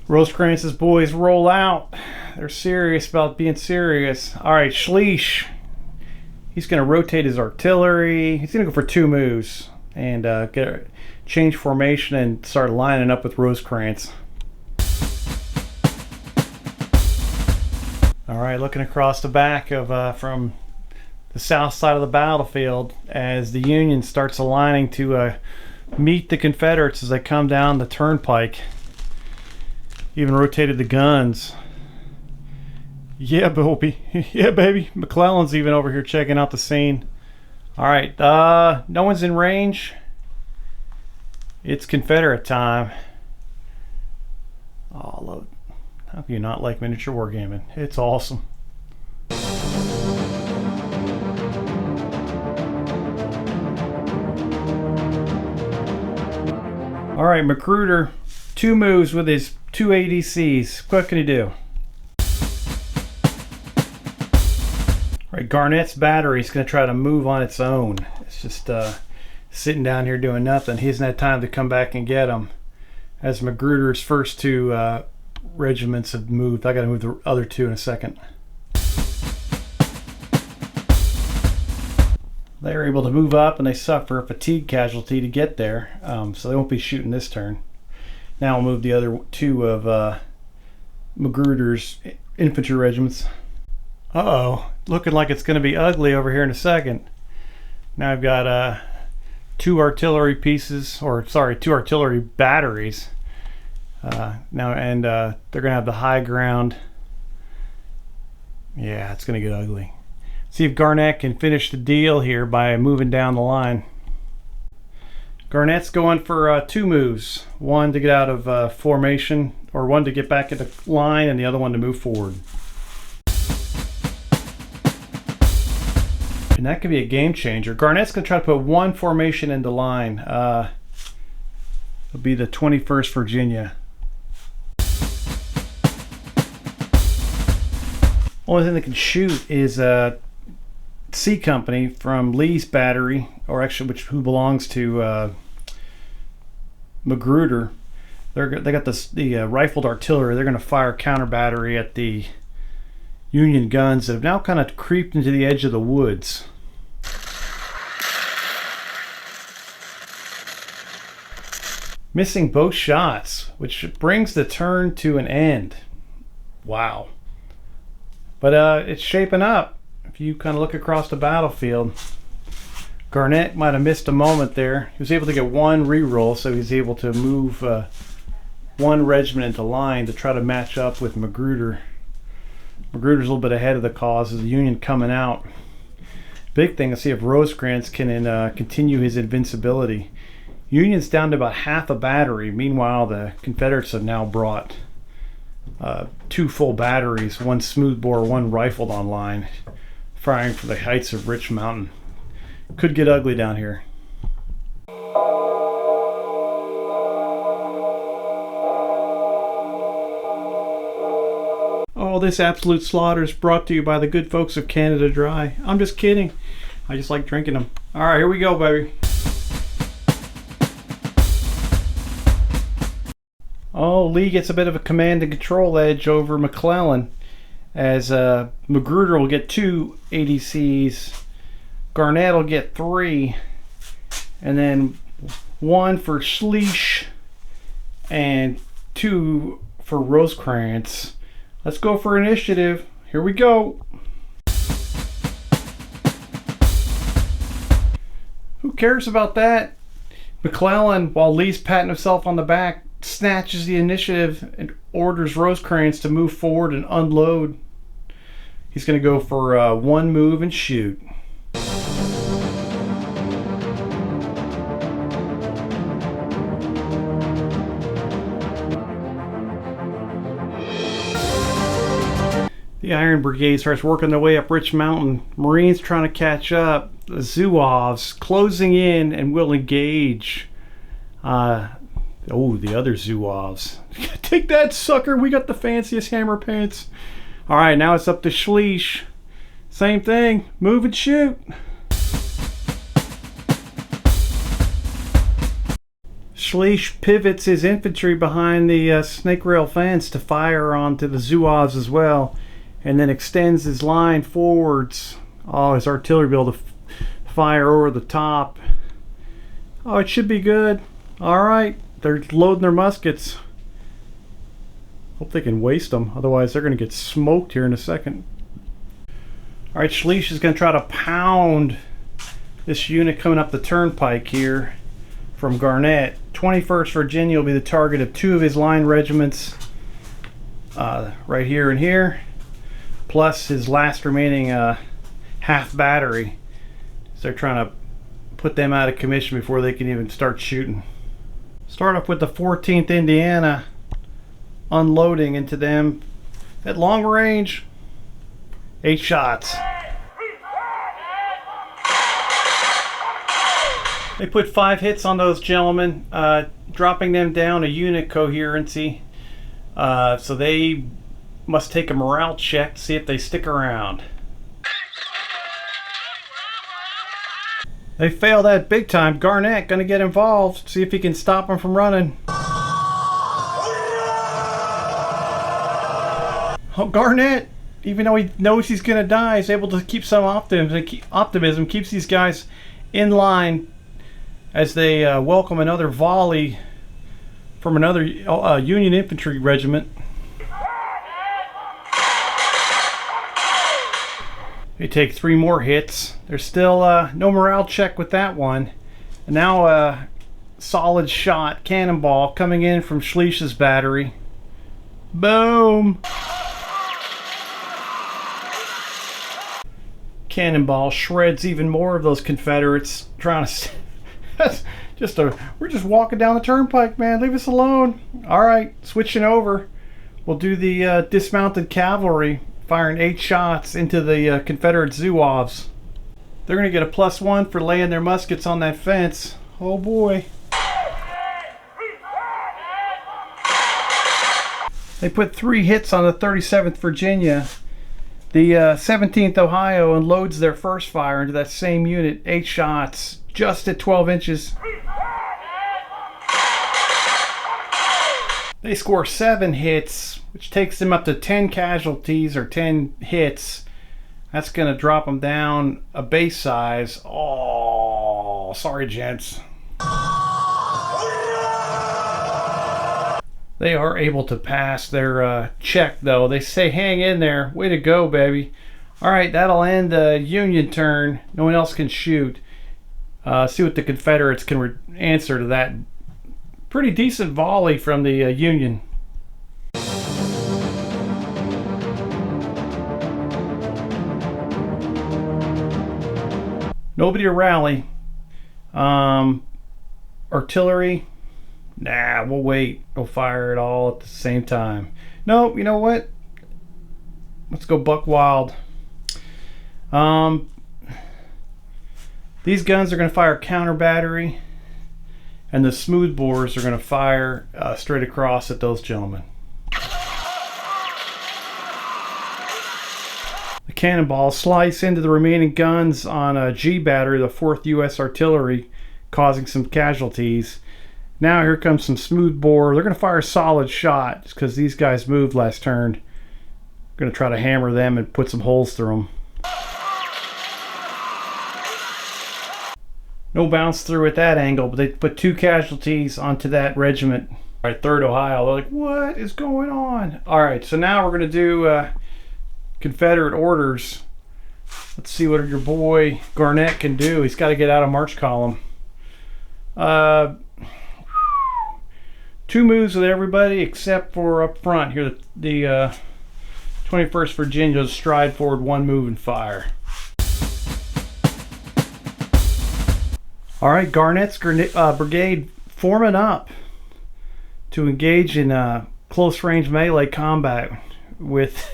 Rosecrans' boys roll out. They're serious about being serious. All right, Schleich. He's going to rotate his artillery. He's going to go for 2 moves and change formation and start lining up with Rosecrans. All right, looking across the back of from the south side of the battlefield as the Union starts aligning to meet the Confederates as they come down the turnpike. Even rotated the guns. Yeah, baby. Yeah, baby. McClellan's even over here checking out the scene. All right, no one's in range. It's Confederate time. Oh, look. How can you not like miniature wargaming? It's awesome. All right, Magruder, 2 moves with his 2 ADCs. What can he do? All right, Garnett's battery is going to try to move on its own. It's just sitting down here doing nothing. He hasn't had time to come back and get him. As Magruder's first 2 regiments have moved. I got to move the other 2 in a second. They're able to move up and they suffer a fatigue casualty to get there, so they won't be shooting this turn. Now I'll move the other 2 of Magruder's infantry regiments. Uh-oh, looking like it's going to be ugly over here in a second. Now I've got 2 artillery pieces, or sorry, 2 artillery batteries. Now, and they're going to have the high ground. Yeah, it's going to get ugly. See if Garnett can finish the deal here by moving down the line. Garnett's going for 2 moves. One to get out of formation, or one to get back into line, and the other one to move forward. And that could be a game changer. Garnett's going to try to put 1 formation into line. It'll be the 21st Virginia. Only thing they can shoot is C Company from Lee's battery, or actually who belongs to Magruder. They got the rifled artillery. They're going to fire counter battery at the Union guns that have now kind of creeped into the edge of the woods. Missing both shots, which brings the turn to an end. Wow. But it's shaping up. If you kind of look across the battlefield, Garnett might have missed a moment there. He was able to get 1 reroll, so he's able to move 1 regiment into line to try to match up with Magruder. Magruder's a little bit ahead of the cause as the Union coming out. Big thing to see if Rosecrans can continue his invincibility. Union's down to about half a battery. Meanwhile, the Confederates have now brought 2 full batteries, 1 smoothbore, 1 rifled online, firing from the heights of Rich Mountain. Could get ugly down here. Oh, this absolute slaughter is brought to you by the good folks of Canada Dry. I'm just kidding. I just like drinking them. All right, here we go, baby. Oh, Lee gets a bit of a command and control edge over McClellan, as Magruder will get 2 ADCs, Garnett will get 3, and then 1 for Schleich and 2 for Rosecrans. Let's go for initiative. Here we go. Who cares about that? McClellan, while Lee's patting himself on the back, snatches the initiative and orders Rosecrans to move forward and unload. He's going to go for 1 move and shoot. The Iron Brigade starts working their way up Rich Mountain. Marines trying to catch up. The Zouaves closing in and will engage. Oh, the other Zouaves. Take that, sucker. We got the fanciest hammer pants. All right, now it's up to Schleich. Same thing. Move and shoot. Schleich pivots his infantry behind the snake rail fence to fire onto the Zouaves as well, and then extends his line forwards. Oh, his artillery will be able to fire over the top. Oh, it should be good. All right. They're loading their muskets. Hope they can waste them, otherwise they're going to get smoked here in a second. Alright, Schleich is going to try to pound this unit coming up the turnpike here from Garnett. 21st Virginia will be the target of 2 of his line regiments, right here and here, plus his last remaining half battery. So they're trying to put them out of commission before they can even start shooting. Start off with the 14th Indiana, unloading into them at long range. 8 shots. They put 5 hits on those gentlemen, dropping them down a unit coherency. So they must take a morale check to see if they stick around. They fail that big time. Garnett gonna get involved, see if he can stop them from running. Oh, Garnett, even though he knows he's gonna die, is able to keep some optimism, keeps these guys in line as they welcome another volley from another Union infantry regiment. They take 3 more hits. There's still no morale check with that one. And now a solid shot, cannonball, coming in from Schleich's battery. Boom! Cannonball shreds even more of those Confederates, trying to just We're just walking down the turnpike, man. Leave us alone. All right, switching over. We'll do the dismounted cavalry, firing 8 shots into the Confederate Zouaves. They're going to get a +1 for laying their muskets on that fence. Oh boy. They put 3 hits on the 37th Virginia. The 17th Ohio unloads their first fire into that same unit. 8 shots, just at 12 inches. They score 7 hits, which takes them up to 10 casualties or 10 hits. That's going to drop them down a base size. Oh, sorry, gents. They are able to pass their check, though. They say, hang in there. Way to go, baby. All right, that'll end the Union turn. No one else can shoot. See what the Confederates can answer to that pretty decent volley from the Union. Nobody to rally. Artillery. Nah, we'll wait. We'll fire it all at the same time. No, you know what? Let's go buck wild. These guns are going to fire counter battery, and the smoothbores are going to fire straight across at those gentlemen. The cannonballs slice into the remaining guns on a G battery, the 4th U.S. Artillery, causing some casualties. Now here comes some smoothbore. They're going to fire a solid shot because these guys moved last turn. I'm going to try to hammer them and put some holes through them. No bounce through at that angle, but they put 2 casualties onto that regiment. All right, 3rd Ohio. They're like, what is going on? All right, so now we're going to do Confederate orders. Let's see what your boy Garnett can do. He's got to get out of march column. 2 moves with everybody except for up front here. The 21st Virginia stride forward, 1 move and fire. All right, Garnett's brigade forming up to engage in close range melee combat with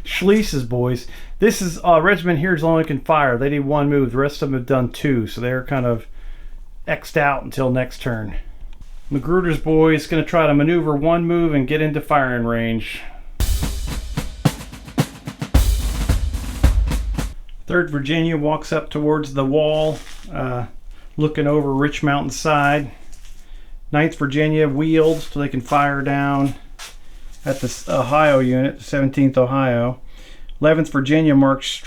Schliess's boys. This is regiment here is only can fire. They need 1 move. The rest of them have done 2, so they're kind of X'd out until next turn. Magruder's boy is going to try to maneuver 1 move and get into firing range. 3rd Virginia walks up towards the wall, looking over Rich Mountain side. 9th Virginia wheeled so they can fire down at the Ohio unit, 17th Ohio. 11th Virginia marched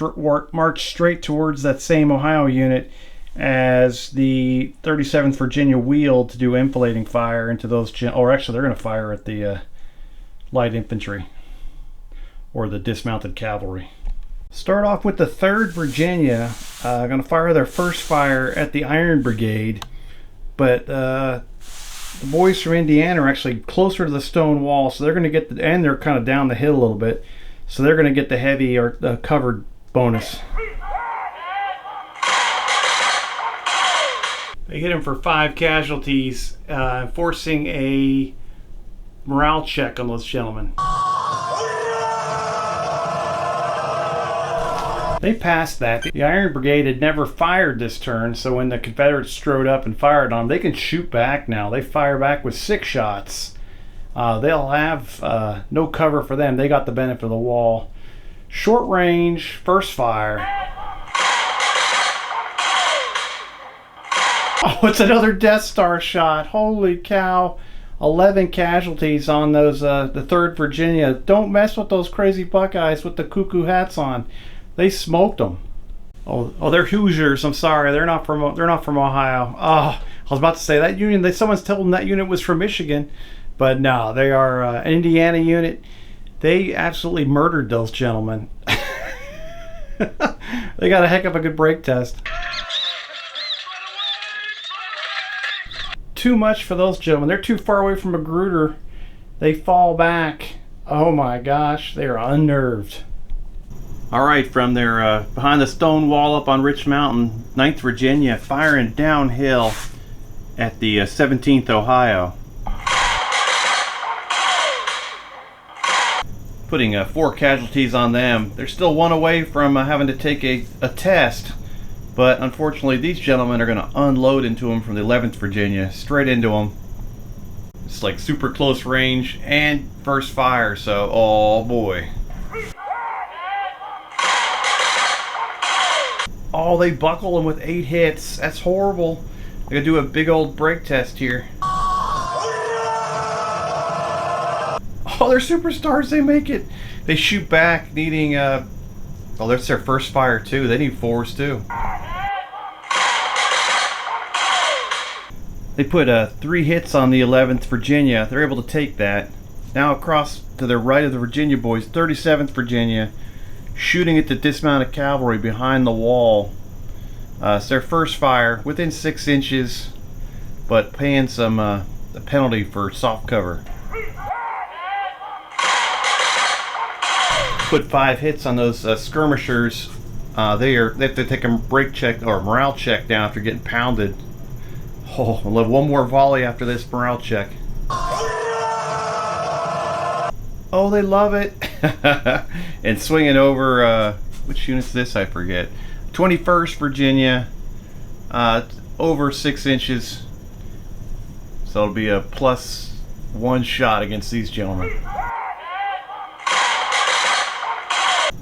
straight towards that same Ohio unit as the 37th Virginia wheeled to do enfilading fire into those, or actually they're going to fire at the light infantry or the dismounted cavalry. Start off with the 3rd Virginia, going to fire their first fire at the Iron Brigade, but the boys from Indiana are actually closer to the stone wall, so they're going to get and they're kind of down the hill a little bit, so they're going to get the heavy or the covered bonus. They hit him for 5 casualties, forcing a morale check on those gentlemen. They passed that. The Iron Brigade had never fired this turn, so when the Confederates strode up and fired on them, they can shoot back now. They fire back with 6 shots. They'll have no cover for them. They got the benefit of the wall. Short range, first fire. Oh, it's another Death Star shot. Holy cow. 11 casualties on those the 3rd Virginia. Don't mess with those crazy Buckeyes with the cuckoo hats on. They smoked them. Oh, they're Hoosiers. I'm sorry. They're not from Ohio. Oh, I was about to say that unit. Someone's told them that unit was from Michigan, but no, they are an Indiana unit. They absolutely murdered those gentlemen. They got a heck of a good break test. Too much for those gentlemen. They're too far away from Magruder. They fall back. Oh my gosh, they are unnerved. All right, from their behind the stone wall up on Rich Mountain, 9th Virginia firing downhill at the 17th Ohio. Putting 4 casualties on them. They're still one away from having to take a test, but unfortunately these gentlemen are going to unload into them from the 11th Virginia, straight into them. It's like super close range and first fire, so oh boy. Oh, they buckle them with 8 hits. That's horrible. I gotta do a big old brake test here. Oh, they're superstars. They make it. They shoot back, needing oh, that's their first fire too. They need 4s too. They put 3 hits on the 11th Virginia. They're able to take that. Now across to the right of the Virginia boys, 37th Virginia, shooting at the dismounted cavalry behind the wall. It's their first fire, within 6 inches, but paying some a penalty for soft cover. Put 5 hits on those skirmishers. They have to take a brake check or morale check now after getting pounded. Oh, I'll have one more volley after this morale check. Oh, they love it. And swinging over, which unit's this? I forget. 21st Virginia, over 6 inches. So it'll be a +1 shot against these gentlemen.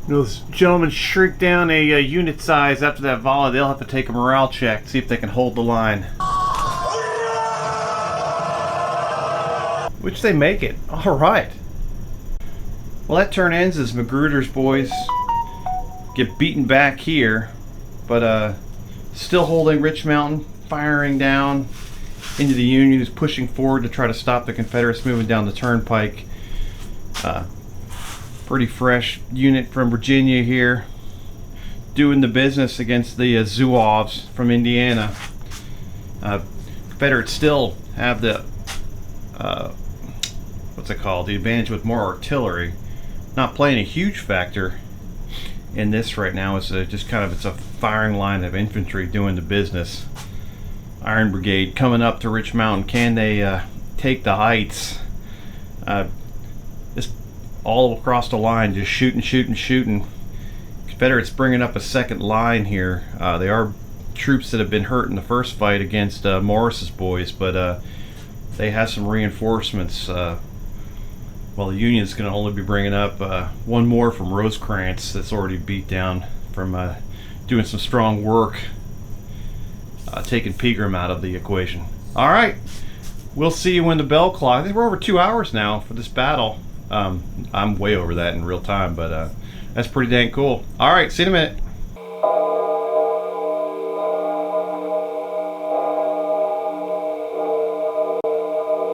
Those gentlemen shrink down a unit size after that volley. They'll have to take a morale check, see if they can hold the line. Which they make it. All right. Well, that turn ends as Magruder's boys get beaten back here, but still holding Rich Mountain, firing down into the Union, who's pushing forward to try to stop the Confederates moving down the turnpike. Pretty fresh unit from Virginia here, doing the business against the Zouaves from Indiana. Confederates still have the what's it called? The advantage with more artillery. Not playing a huge factor in this right now. It's just kind of, it's a firing line of infantry doing the business. Iron Brigade coming up to Rich Mountain. Can they take the heights? Just all across the line, just shooting. Confederates bringing up a second line here. They are troops that have been hurt in the first fight against Morris's boys, but they have some reinforcements. Well, the Union's going to only be bringing up one more from Rosecrans that's already beat down from doing some strong work, taking Pegram out of the equation. All right, we'll see you when the bell clock. I think we're over 2 hours now for this battle. I'm way over that in real time, but that's pretty dang cool. All right, see you in a minute.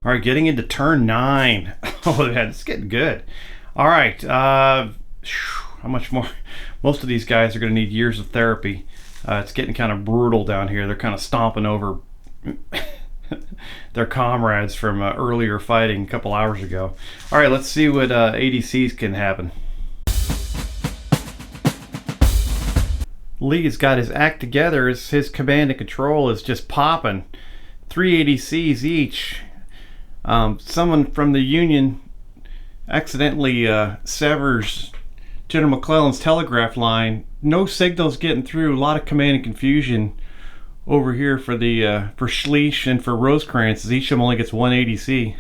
All right, getting into turn 9. Oh, man, it's getting good. All right, how much more? Most of these guys are going to need years of therapy. It's getting kind of brutal down here. They're kind of stomping over their comrades from earlier fighting a couple hours ago. All right, let's see what ADCs can happen. Lee has got his act together. His command and control is just popping. 3 ADCs each. Someone from the Union accidentally severs General McClellan's telegraph line. No signals getting through. A lot of command and confusion over here for the for Schleich and for Rosecrans, as each of them only gets 1 ADC,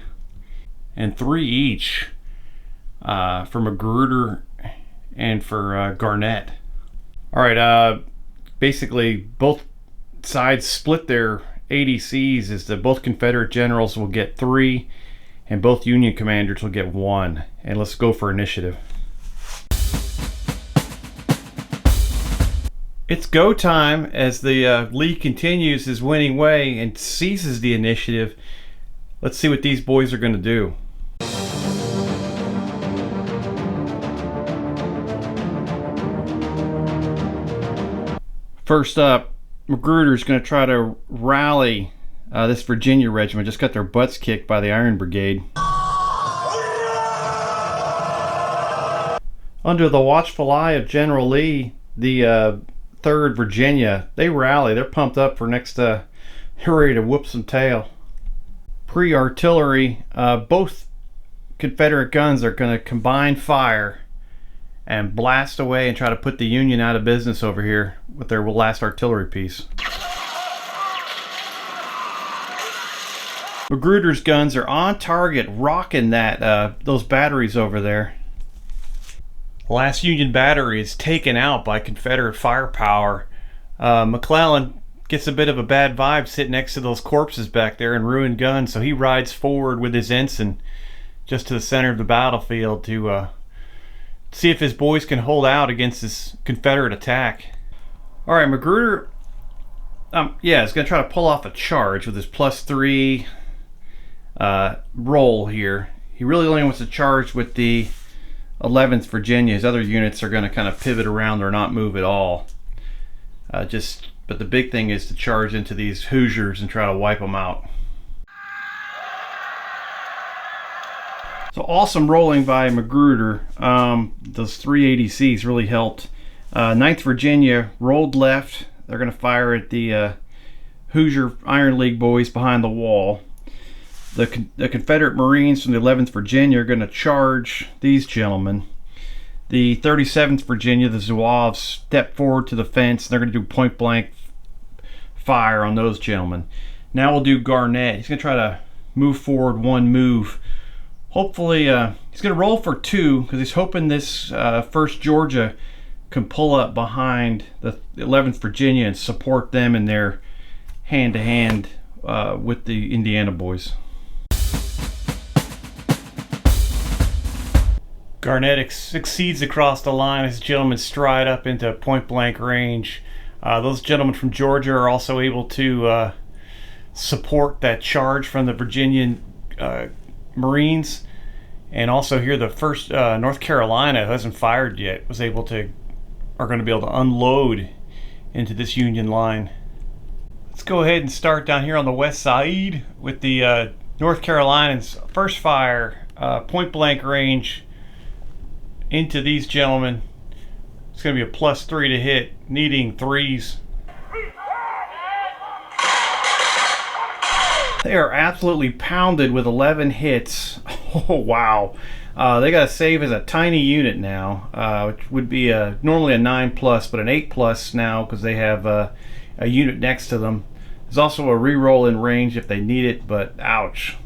and 3 each for Magruder and for Garnett. All right, basically both sides split their ADCs, is that both Confederate generals will get 3 and both Union commanders will get 1. And let's go for initiative. It's go time as the Lee continues his winning way and seizes the initiative. Let's see what these boys are going to do. First up, Magruder's going to try to rally this Virginia regiment. Just got their butts kicked by the Iron Brigade. Under the watchful eye of General Lee, the 3rd Virginia, they rally. They're pumped up for next They're ready to whoop some tail. Pre-artillery, both Confederate guns are going to combine fire and blast away and try to put the Union out of business over here with their last artillery piece. Magruder's guns are on target, rocking those batteries over there. The last Union battery is taken out by Confederate firepower. McClellan gets a bit of a bad vibe sitting next to those corpses back there and ruined guns, so he rides forward with his ensign just to the center of the battlefield to see if his boys can hold out against this Confederate attack. All right, Magruder, is going to try to pull off a charge with his +3 roll here. He really only wants to charge with the 11th Virginia. His other units are going to kind of pivot around or not move at all. But the big thing is to charge into these Hoosiers and try to wipe them out. So awesome rolling by Magruder. Those 380Cs really helped. 9th Virginia rolled left. They're going to fire at the Hoosier Iron League boys behind the wall. The Confederate Marines from the 11th Virginia are going to charge these gentlemen. The 37th Virginia, the Zouaves, step forward to the fence. They're going to do point blank fire on those gentlemen. Now we'll do Garnett. He's going to try to move forward one move. Hopefully, he's going to roll for 2 because he's hoping this 1st Georgia can pull up behind the 11th Virginia and support them in their hand-to-hand with the Indiana boys. Garnett succeeds across the line as gentlemen stride up into point-blank range. Those gentlemen from Georgia are also able to support that charge from the Virginian Marines, and also here the 1st North Carolina, who hasn't fired yet, are going to be able to unload into this Union line. Let's go ahead and start down here on the west side with the North Carolinians. First fire, point-blank range into these gentlemen. It's going to be a +3 to hit, needing 3s. They are absolutely pounded with 11 hits. Oh, wow. They got to save as a tiny unit now, which would be normally a 9+, but an 8+ now because they have a unit next to them. There's also a reroll in range if they need it, but ouch.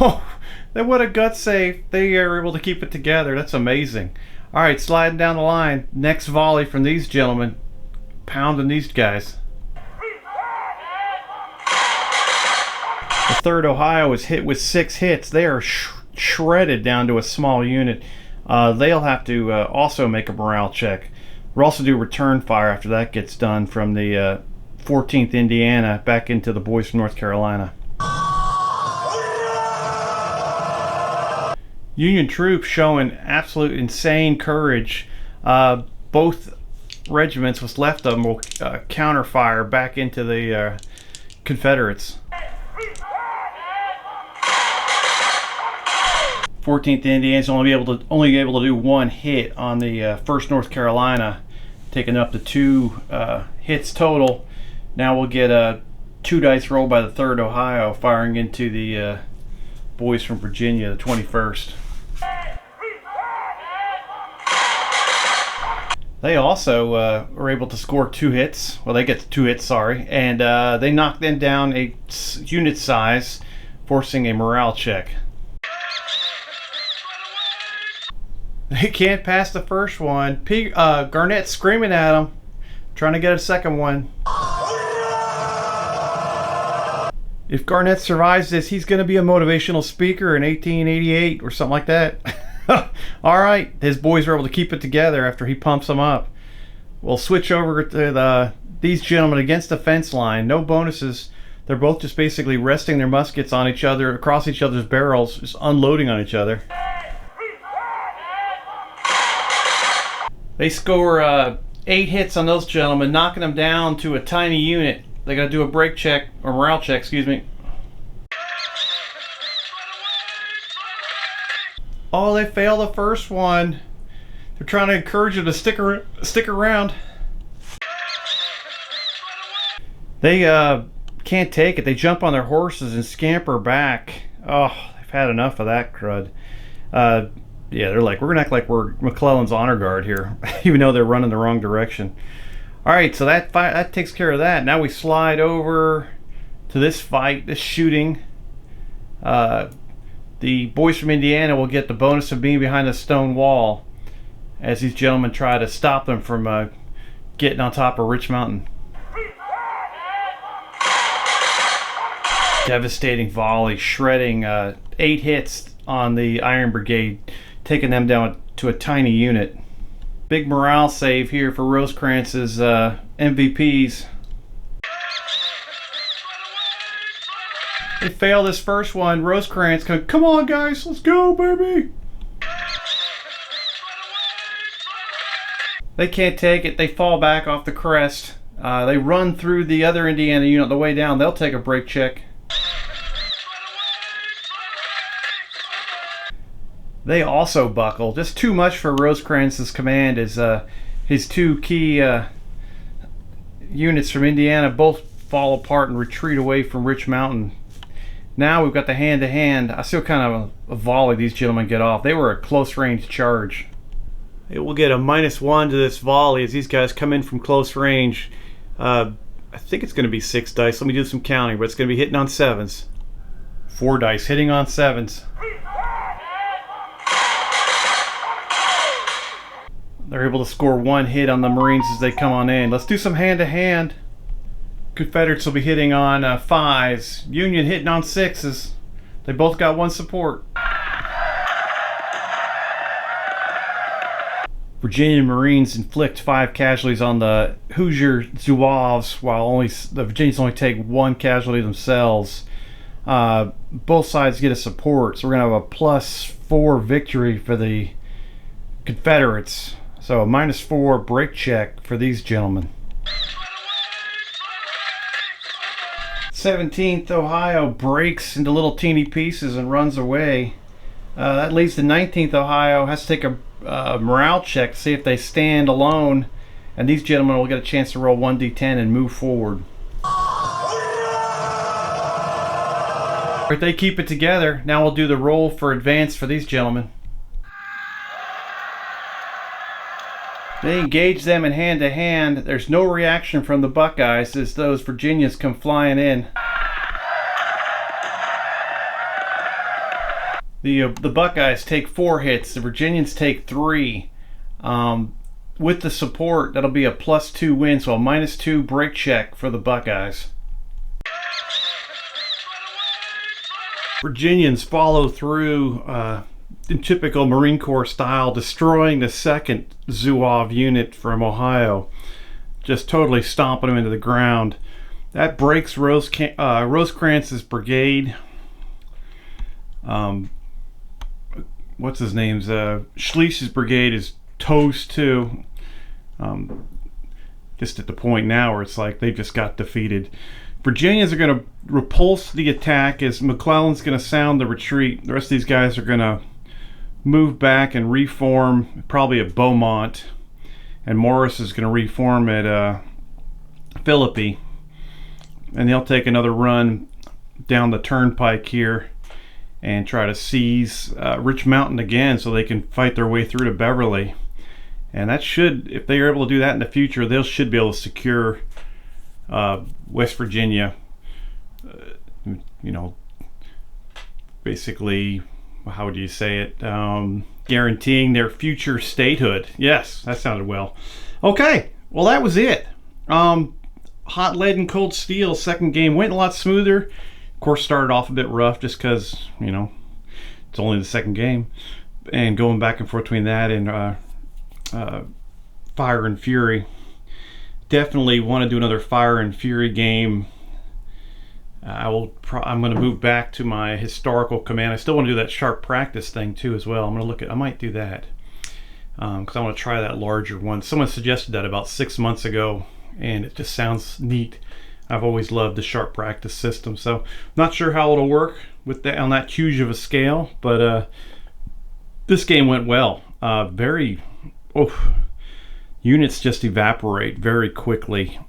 Oh, what a gut save. They are able to keep it together. That's amazing. All right, sliding down the line. Next volley from these gentlemen. Pounding these guys. The 3rd Ohio is hit with 6 hits. They are shredded down to a small unit. They'll have to also make a morale check. We'll also do return fire after that gets done from the 14th Indiana back into the boys from North Carolina. Union troops showing absolute insane courage. Both regiments, what's left of them, will counter-fire back into the Confederates. 14th Indians only able to do 1 hit on the 1st North Carolina, taking up to 2 hits total. Now we'll get a 2 dice roll by the 3rd Ohio, firing into the boys from Virginia, the 21st. They also were able to score 2 hits. Well, they get 2 hits, sorry. And they knock them down a unit size, forcing a morale check. They can't pass the first one. Garnett screaming at them, trying to get a second one. If Garnett survives this, he's going to be a motivational speaker in 1888 or something like that. All right, his boys are able to keep it together after he pumps them up. We'll switch over to these gentlemen against the fence line. No bonuses. They're both just basically resting their muskets on each other, across each other's barrels, just unloading on each other. They score 8 hits on those gentlemen, knocking them down to a tiny unit. They got to do a break check, or morale check, excuse me. Oh, they fail the first one. They're trying to encourage you to stick around. They can't take it. They jump on their horses and scamper back. Oh, they've had enough of that crud. Yeah, they're like, we're gonna act like we're McClellan's honor guard here, even though they're running the wrong direction. All right, so that takes care of that. Now we slide over to this fight, this shooting. The boys from Indiana will get the bonus of being behind the stone wall as these gentlemen try to stop them from getting on top of Rich Mountain. Devastating volley, shredding 8 hits on the Iron Brigade, taking them down to a tiny unit. Big morale save here for Rosecrans' MVPs. They fail this first one. Rosecrans come on guys, let's go baby. They can't take it. They fall back off the crest. They run through the other Indiana unit on the way down. They'll take a break check. They also buckle. Just too much for Rosecrans' command as his 2 key units from Indiana both fall apart and retreat away from Rich Mountain. Now we've got the hand-to-hand. I see what kind of a volley these gentlemen get off. They were a close-range charge. It will get a -1 to this volley as these guys come in from close range. I think it's going to be 6 dice. Let me do some counting, but it's going to be hitting on 7s. 4 dice hitting on 7s. They're able to score 1 hit on the Marines as they come on in. Let's do some hand-to-hand. Confederates will be hitting on 5s. Union hitting on 6s. They both got 1 support. Virginia Marines inflict 5 casualties on the Hoosier Zouaves, while the Virginians only take 1 casualty themselves. Both sides get a support, so we're going to have a +4 victory for the Confederates. So a -4 break check for these gentlemen. 17th Ohio breaks into little teeny pieces and runs away. That leaves the 19th Ohio, has to take a morale check to see if they stand alone, and these gentlemen will get a chance to roll 1d10 and move forward. If they keep it together, now we'll do the roll for advance for these gentlemen. They engage them in hand-to-hand. There's no reaction from the Buckeyes as those Virginians come flying in. The Buckeyes take 4 hits. The Virginians take 3. With the support, that'll be a +2 win, so a -2 break check for the Buckeyes. Virginians follow through in typical Marine Corps style, destroying the 2nd Zouave unit from Ohio, just totally stomping them into the ground. That breaks Rosecrans' brigade. What's his name's Schließ's brigade is toast too. Just at the point now where it's like they just got defeated. Virginians are going to repulse the attack as McClellan's going to sound the retreat. The rest of these guys are going to move back and reform, probably at Beaumont, and Morris is going to reform at Philippi, and they'll take another run down the turnpike here and try to seize Rich Mountain again so they can fight their way through to Beverly. And that should, if they are able to do that in the future, they should be able to secure West Virginia, basically, how do you say it, guaranteeing their future statehood. Yes, that sounded well. Okay, well that was it. Hot lead and cold steel, second game went a lot smoother. Of course, started off a bit rough just because, it's only the second game. And going back and forth between that and Fire and Fury. Definitely want to do another Fire and Fury game. I'm going to move back to my historical command. I still want to do that sharp practice thing too as well. I'm going to look at, I might do that because I want to try that larger one. Someone suggested that about 6 months ago, and it just sounds neat. I've always loved the sharp practice system, so not sure how it'll work with that on that huge of a scale, but this game went well. Units just evaporate very quickly.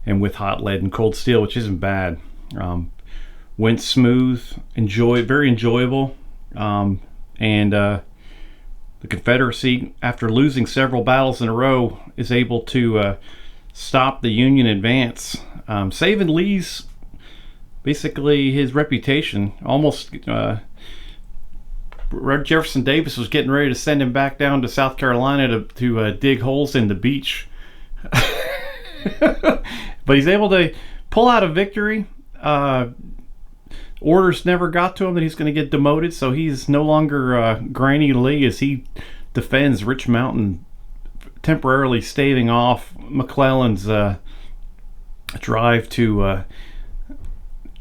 and with hot lead and cold steel, which isn't bad. Went smooth, very enjoyable, and the Confederacy, after losing several battles in a row, is able to stop the Union advance, saving Lee's, basically his reputation. Almost Jefferson Davis was getting ready to send him back down to South Carolina to dig holes in the beach. But he's able to pull out a victory. Orders never got to him that he's going to get demoted, so he's no longer Granny Lee as he defends Rich Mountain, temporarily staving off McClellan's drive to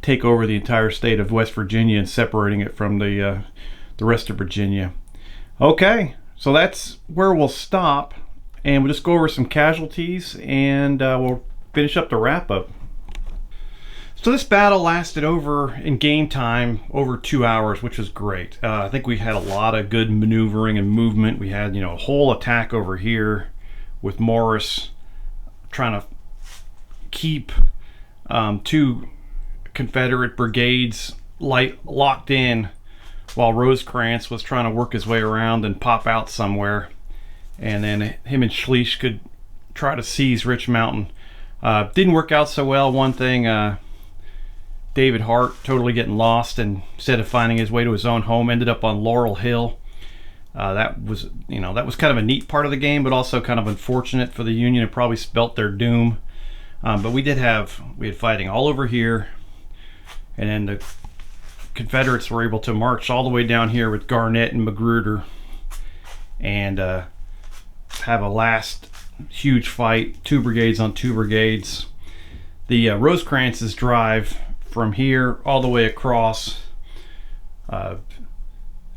take over the entire state of West Virginia and separating it from the rest of Virginia. Okay, so that's where we'll stop, and we'll just go over some casualties, and we'll finish up the wrap-up. So this battle lasted in game time over 2 hours, which was great. I think we had a lot of good maneuvering and movement. We had, a whole attack over here with Morris trying to keep two Confederate brigades locked in, while Rosecrans was trying to work his way around and pop out somewhere. And then him and Schleich could try to seize Rich Mountain. Didn't work out so well. One thing, David Hart totally getting lost, and instead of finding his way to his own home, ended up on Laurel Hill. That was kind of a neat part of the game, but also kind of unfortunate for the Union. It probably spelt their doom. But we had fighting all over here, and then the Confederates were able to march all the way down here with Garnett and Magruder, and have a last huge fight. 2 brigades on 2 brigades. The Rosecrans' drive from here all the way across,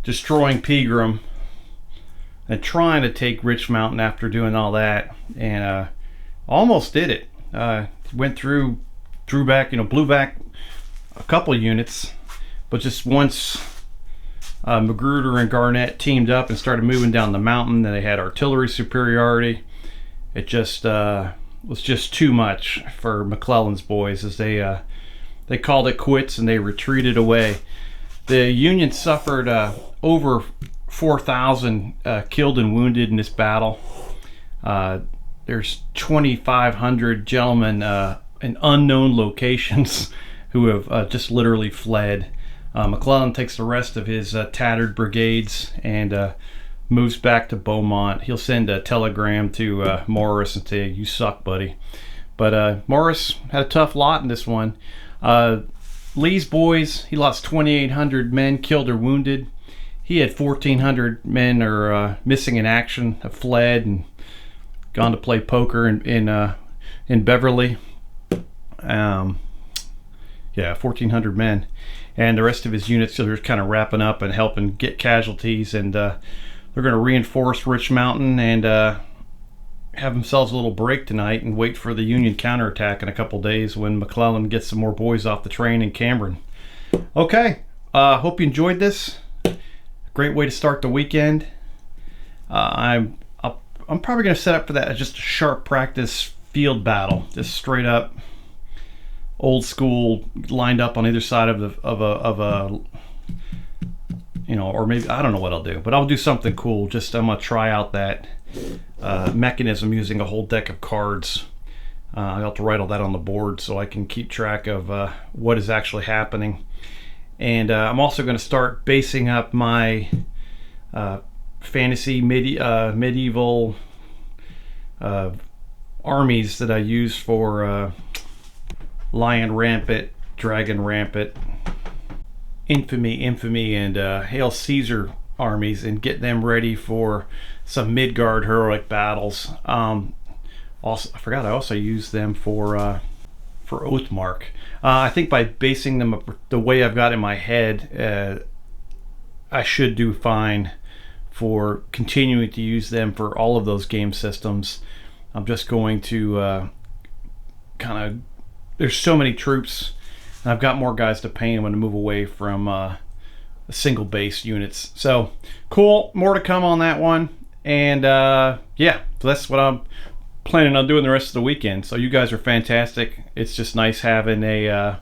destroying Pegram and trying to take Rich Mountain after doing all that, and almost did it. Went through, drew back, blew back a couple units, but just once Magruder and Garnett teamed up and started moving down the mountain, and they had artillery superiority, it just was just too much for McClellan's boys, as they called it quits and they retreated away. The Union suffered over 4,000 killed and wounded in this battle. There's 2,500 gentlemen in unknown locations who have just literally fled. McClellan takes the rest of his tattered brigades and moves back to Beaumont. He'll send a telegram to Morris and say, "You suck, buddy." But Morris had a tough lot in this one. Lee's boys, he lost 2,800 men killed or wounded. He had 1,400 men are missing in action, have fled and gone to play poker in Beverly. 1,400 men, and the rest of his units are kind of wrapping up and helping get casualties, and they're going to reinforce Rich Mountain and have themselves a little break tonight and wait for the Union counterattack in a couple days when McClellan gets some more boys off the train in Cameron. Okay, hope you enjoyed this. Great way to start the weekend. I'm probably going to set up for that as just a sharp practice field battle, just straight up old school, lined up on either side of a or maybe I don't know what I'll do, but I'll do something cool. Just I'm gonna try out that mechanism using a whole deck of cards. I'll have to write all that on the board so I can keep track of what is actually happening. And I'm also going to start basing up my fantasy medieval armies that I use for Lion Rampant, Dragon Rampant, Infamy, and Hail Caesar armies, and get them ready for some Midgard heroic battles. Also, I forgot I also use them for Oathmark. I think by basing them up the way I've got in my head, I should do fine for continuing to use them for all of those game systems. I'm just going to there's so many troops, and I've got more guys to pay. I'm going to move away from single base units. So cool, more to come on that one. And so that's what I'm planning on doing the rest of the weekend. So you guys are fantastic. It's just nice having a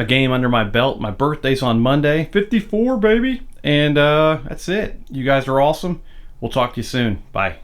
game under my belt. My birthday's on Monday, 54, baby. And that's it. You guys are awesome. We'll talk to you soon. Bye.